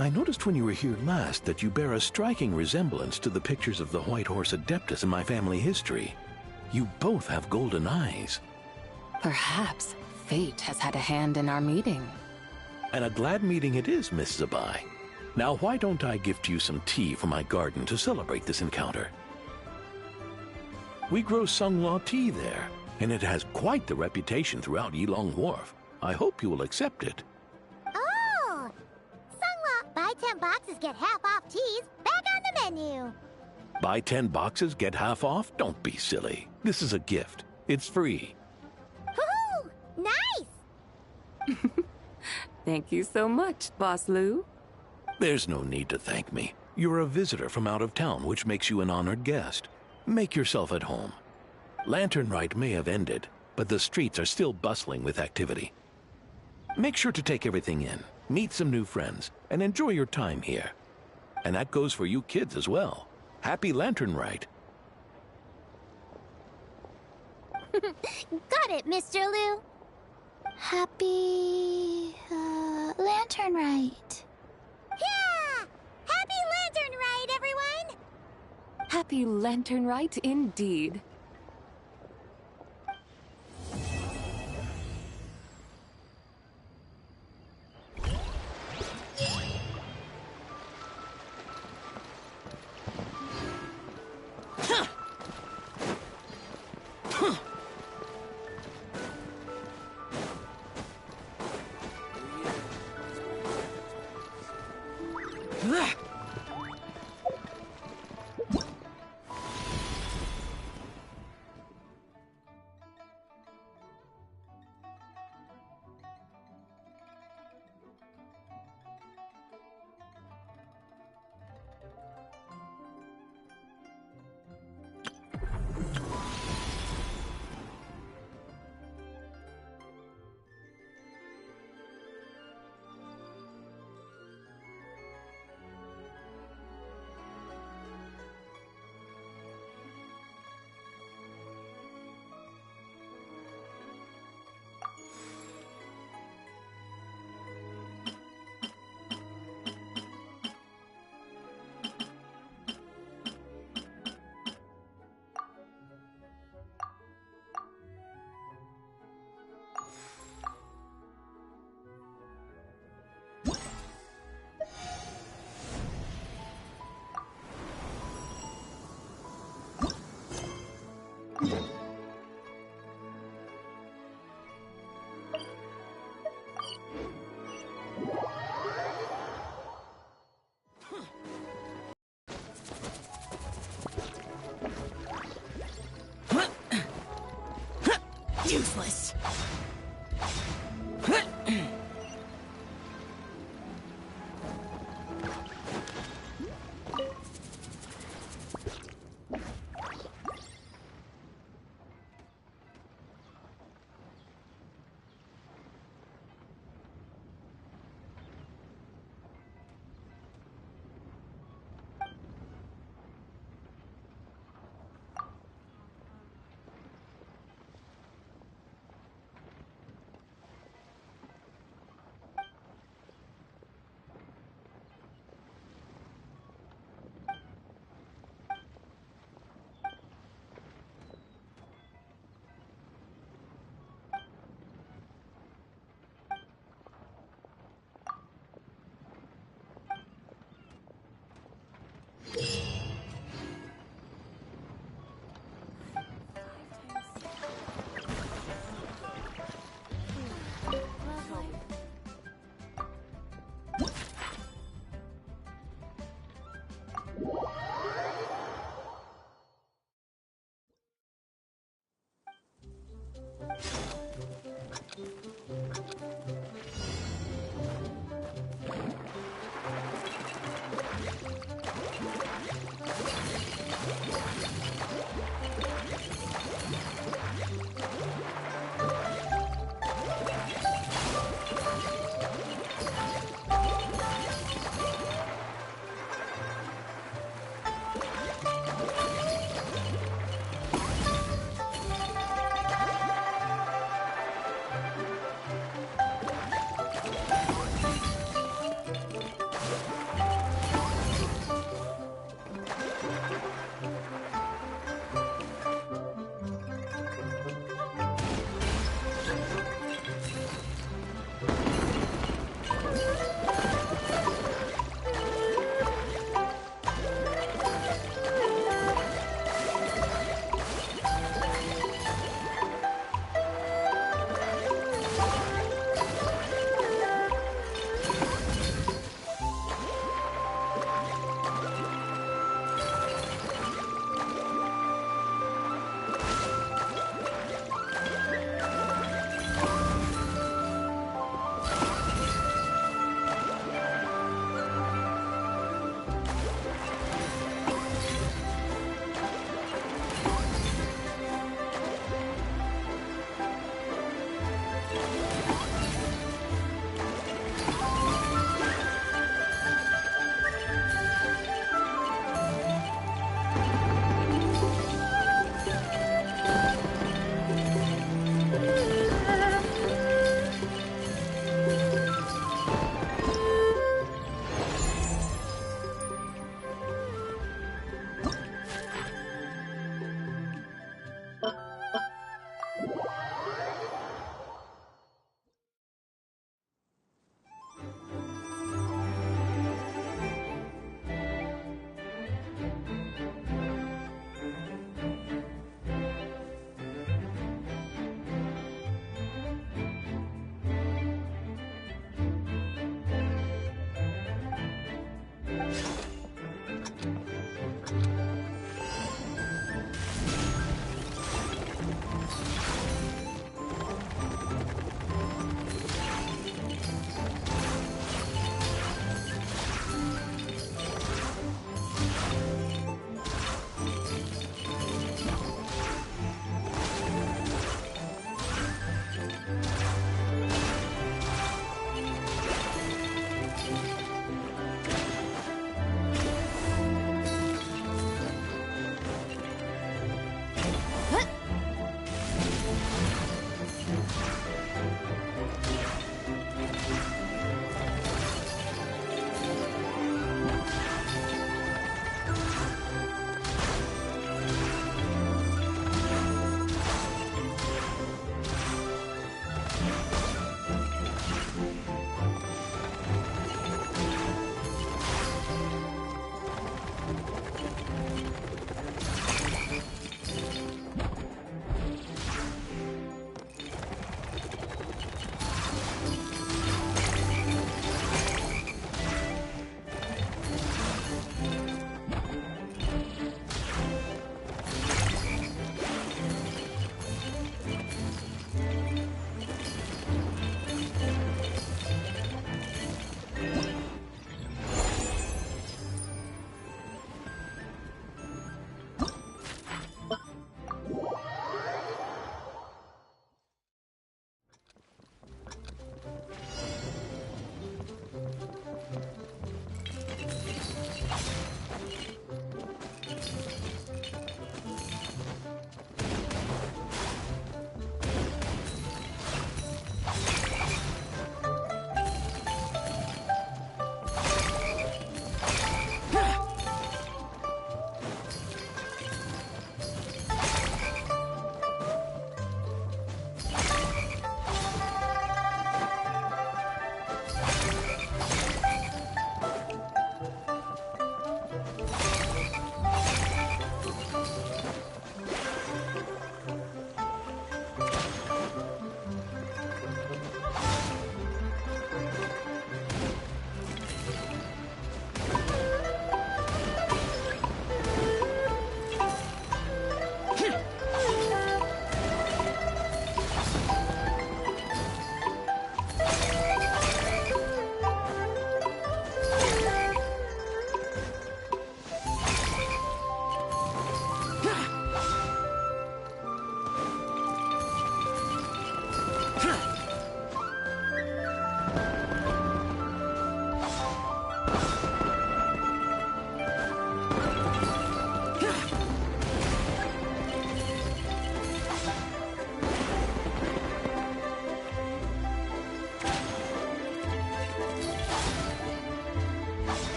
I noticed when you were here last that you bear a striking resemblance to the pictures of the White Horse Adeptus in my family history. You both have golden eyes. Perhaps fate has had a hand in our meeting. And a glad meeting it is, Miss Zebai. Now, why don't I gift you some tea from my garden to celebrate this encounter? We grow Sunghua tea there, and it has quite the reputation throughout Yilong Wharf. I hope you will accept it. Oh! Sunghua, buy 10 boxes, get half off teas, back on the menu. Buy 10 boxes, get half off? Don't be silly. This is a gift. It's free. Woohoo! Nice! Thank you so much, Boss Liu. There's no need to thank me. You're a visitor from out of town, which makes you an honored guest. Make yourself at home. Lantern Rite may have ended, but the streets are still bustling with activity. Make sure to take everything in, meet some new friends, and enjoy your time here. And that goes for you kids as well. Happy Lantern Rite. Got it, Mr. Liu. Happy... Lantern Rite. Yeah! Happy Lantern Rite, everyone! Happy Lantern Rite indeed.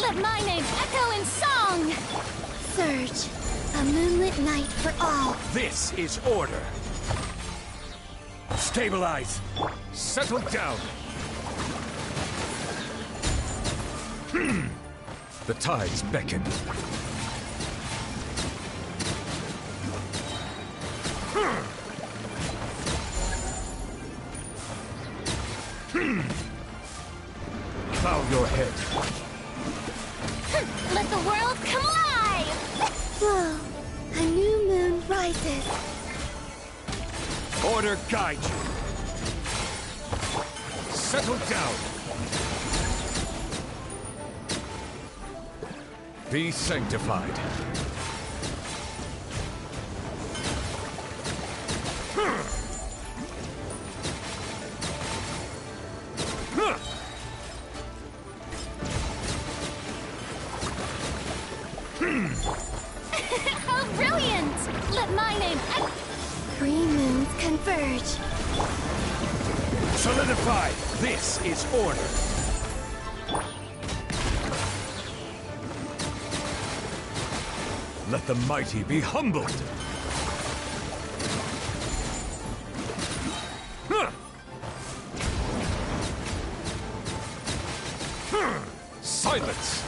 Let my name echo in song! Surge, a moonlit night for all. This is order. Stabilize. Settle down. The tides beckon. Bow your head. Let the world come alive! Whoa, a new moon rises. Order guide you. Settle down. Be sanctified. How brilliant! Let my name Three moons converge. Solidify. This is order. Let the mighty be humbled. Silence.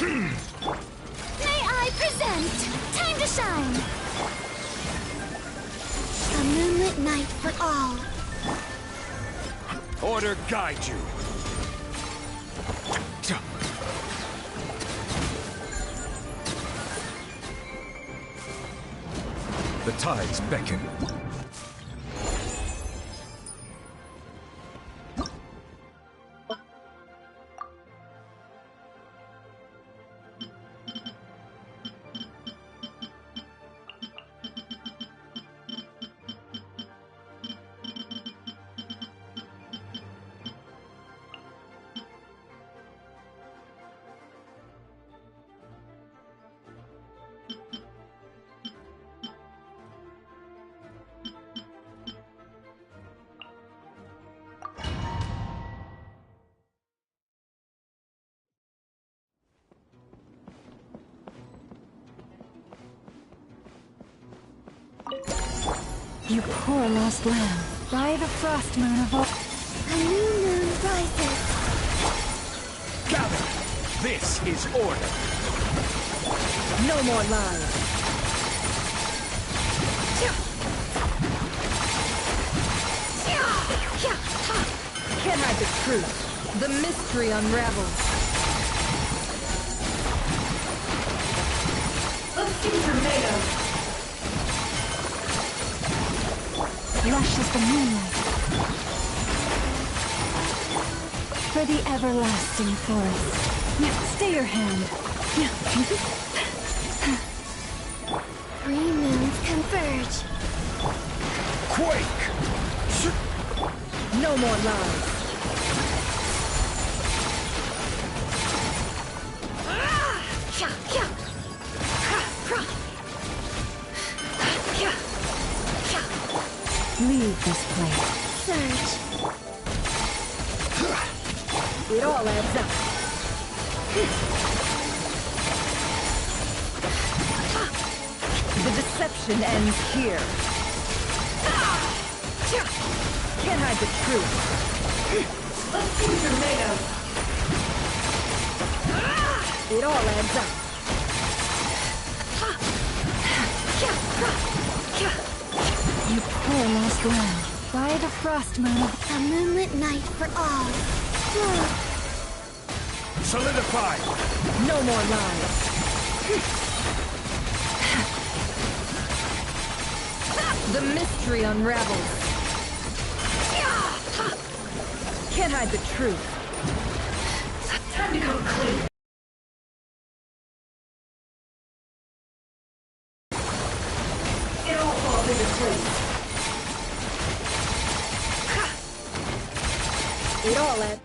May I present Time to Shine! A moonlit night for all. Order guide you. The tides beckon. You poor lost lamb. By the frost moon of all... A new moon rises. Gather! This is order. No more lies. Can't hide the truth. The mystery unravels. These are made of. Lush as the moonlight. For the everlasting forest. Yeah, stay your hand. Three moons converge. Quake! No more lies. Leave this place. Surge. It all adds up. The deception ends here. Can't hide the truth. These are made of. It all adds up. You poor lost lamb. By the frost moon. A moonlit night for all. Solidify! No more lies. The mystery unravels. Can't hide the truth. Time to come clean. It all falls into place. It all adds.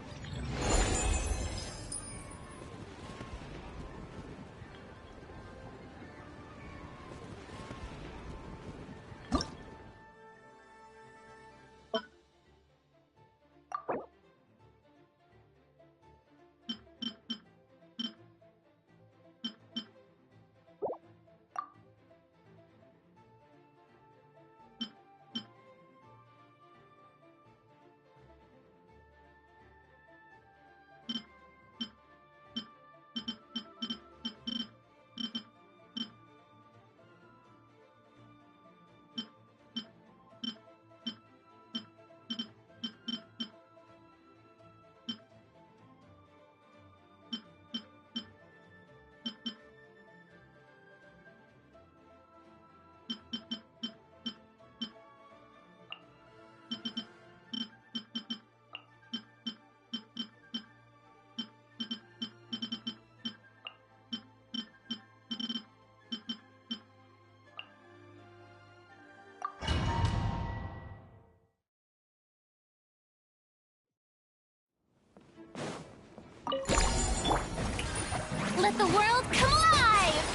Let the world come alive!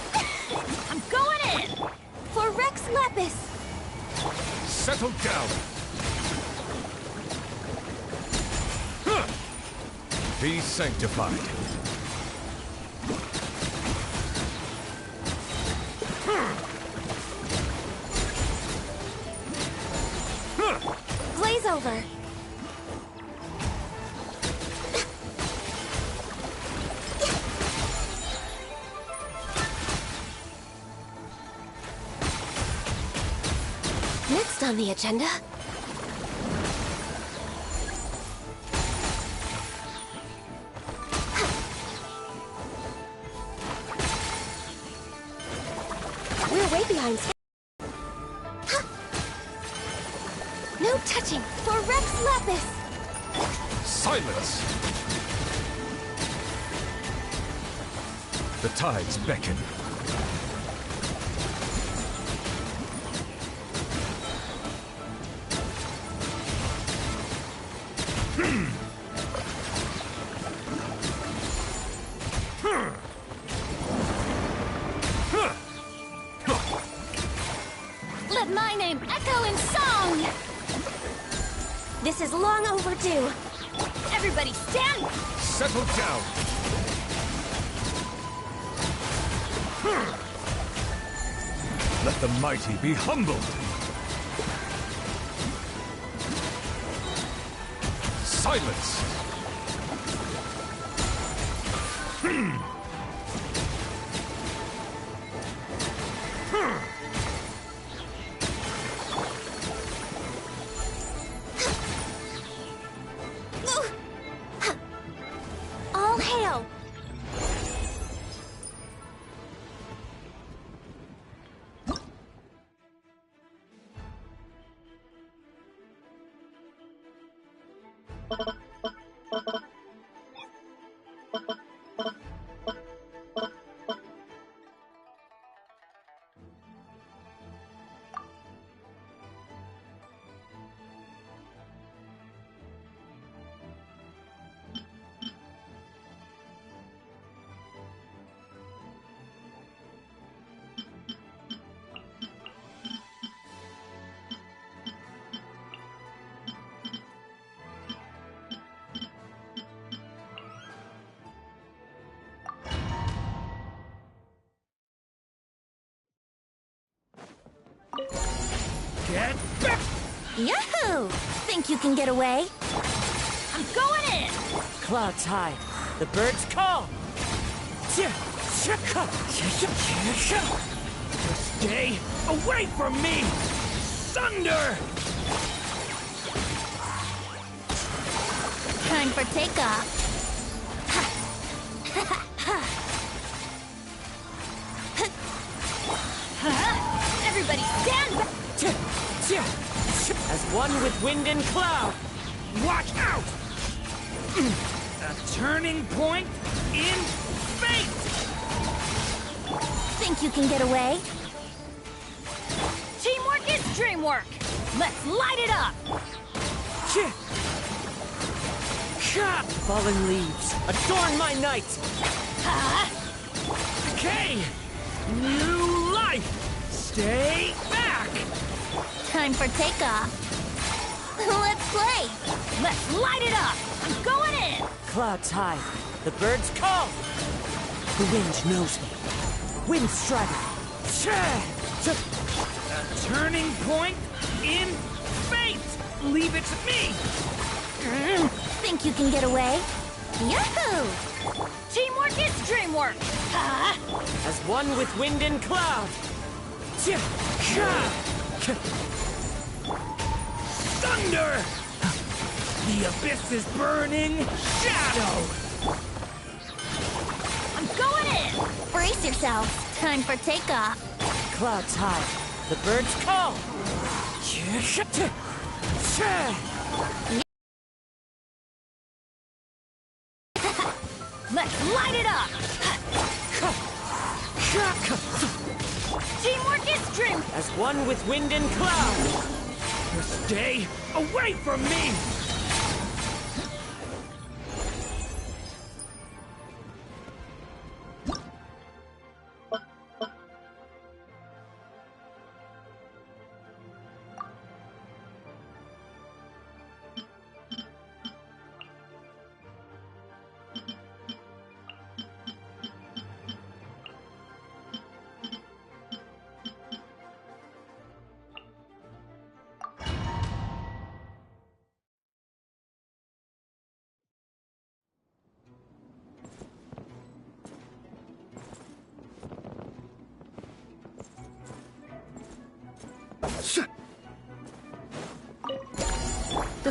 I'm going in! For Rex Lapis! Settle down! Huh. Be sanctified. Glaze over. Next on the agenda. We're way behind. No touching for Rex Lapis. Silence! The tides beckon. Let my name echo in song! This is long overdue. Everybody stand! Settle down! Let the mighty be humbled! Silence! All hail. Get back! Yahoo! Think you can get away? I'm going in! Clouds high. The birds call. Stay away from me! Thunder! Time for takeoff. Everybody stand back! As one with wind and cloud. Watch out! A turning point in fate! Think you can get away? Teamwork is dreamwork! Let's light it up! Fallen leaves, adorn my night! Decay! New life! Stay back! Time for takeoff. Let's play! Let's light it up! I'm going in! Clouds high. The birds call. The wind knows me. Wind strider. A turning point in fate! Leave it to me! Think you can get away? Yahoo! Teamwork is dreamwork! As one with wind and cloud. Thunder! The abyss is burning shadow! I'm going in! Brace yourselves. Time for takeoff. Clouds high. The birds call. Let's light it up! Teamwork is dream! As one with wind and cloud. Stay away from me!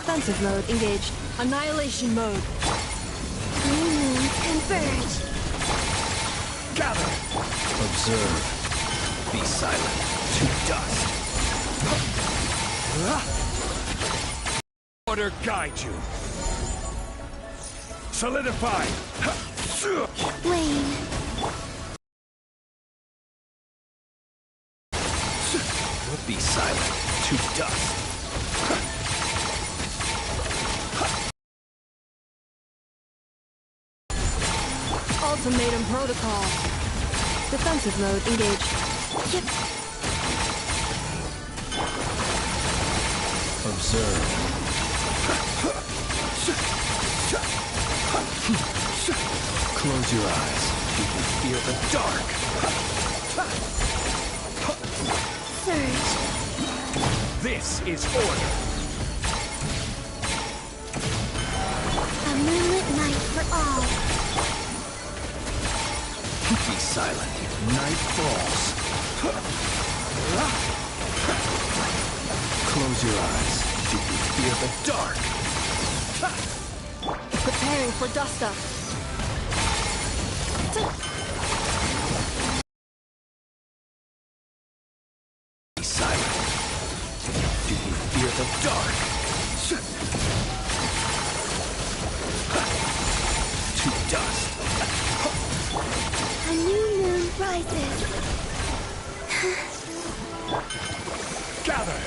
Defensive mode engaged. Annihilation mode. New moons converge. Gather! Observe. Be silent. To dust. Order guide you. Solidify. Wane. Be silent. To dust. Ultimatum protocol. Defensive mode engaged. Yep. Observe. Close your eyes. You can feel the dark. Surge. This is order. A moonlit night for all. Be silent. Night falls. Close your eyes. You can feel the dark. Preparing for dust up. Be silent. You can feel the dark. To dust. A new moon rises. Gather.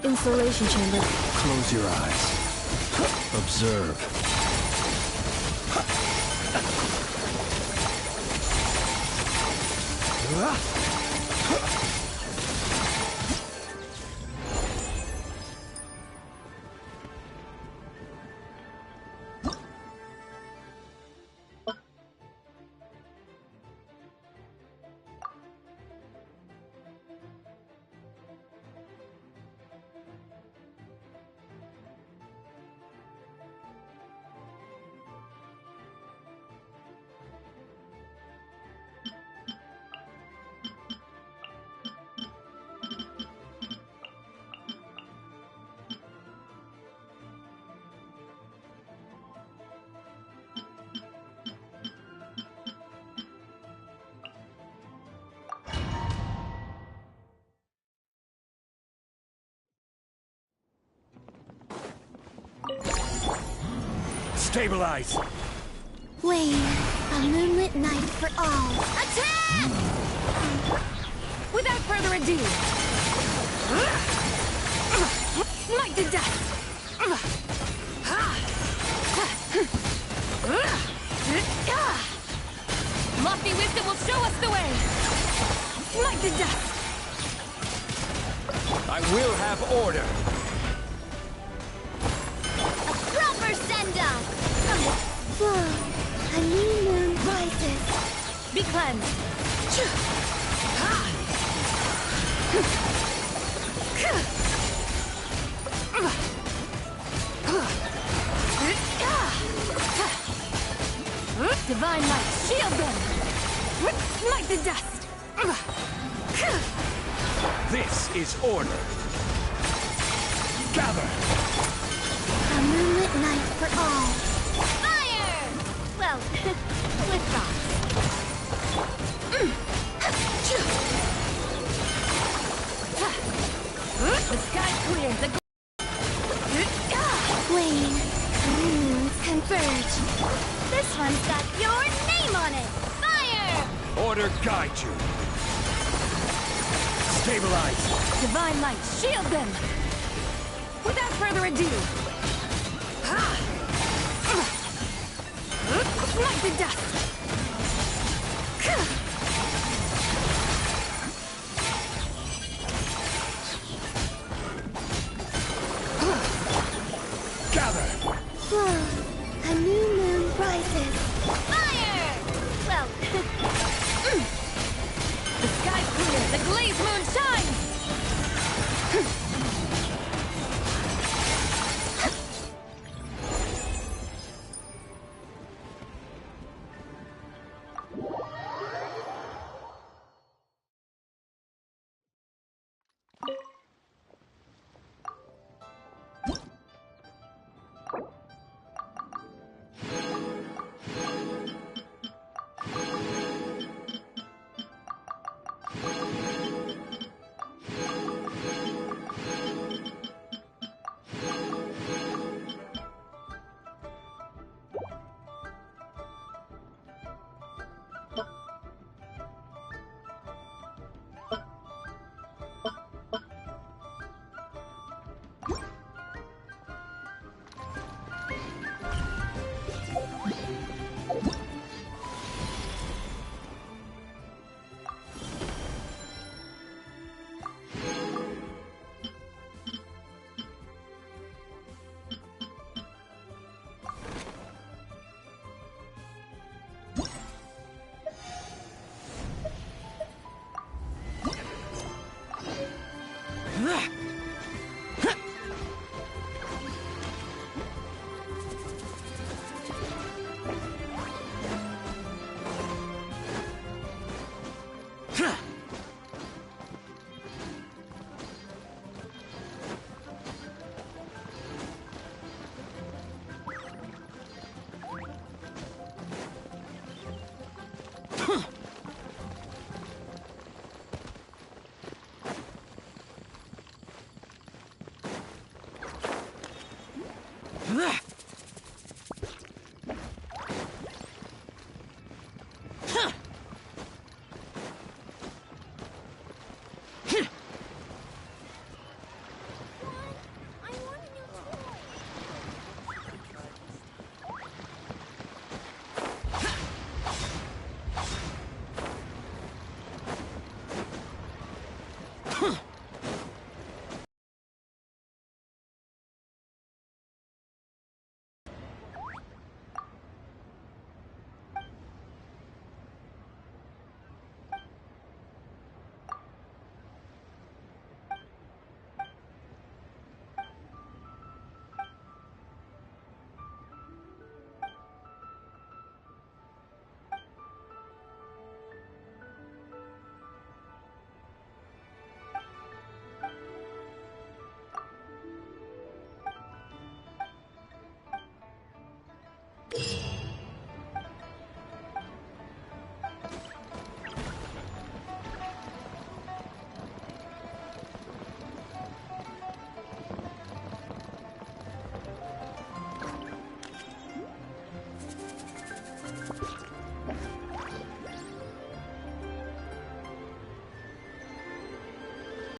Insulation chamber. Close your eyes. Observe. Stabilize! Wane, a moonlit night for all. Attack! Without further ado, smite to death! Lofty wisdom will show us the way! Smite to death! I will have order! Proper send-up! Whoa, a new moon rises. Be cleansed! Divine light, shield them! Smite the dust! This is order! Gather! A moonlit night for all. Fire! Well, with thoughts. The sky's clear. Wane, moons converge. This one's got your name on it! Fire! Order guide you! Stabilize! Divine light, shield them! Without further ado, smite the dust!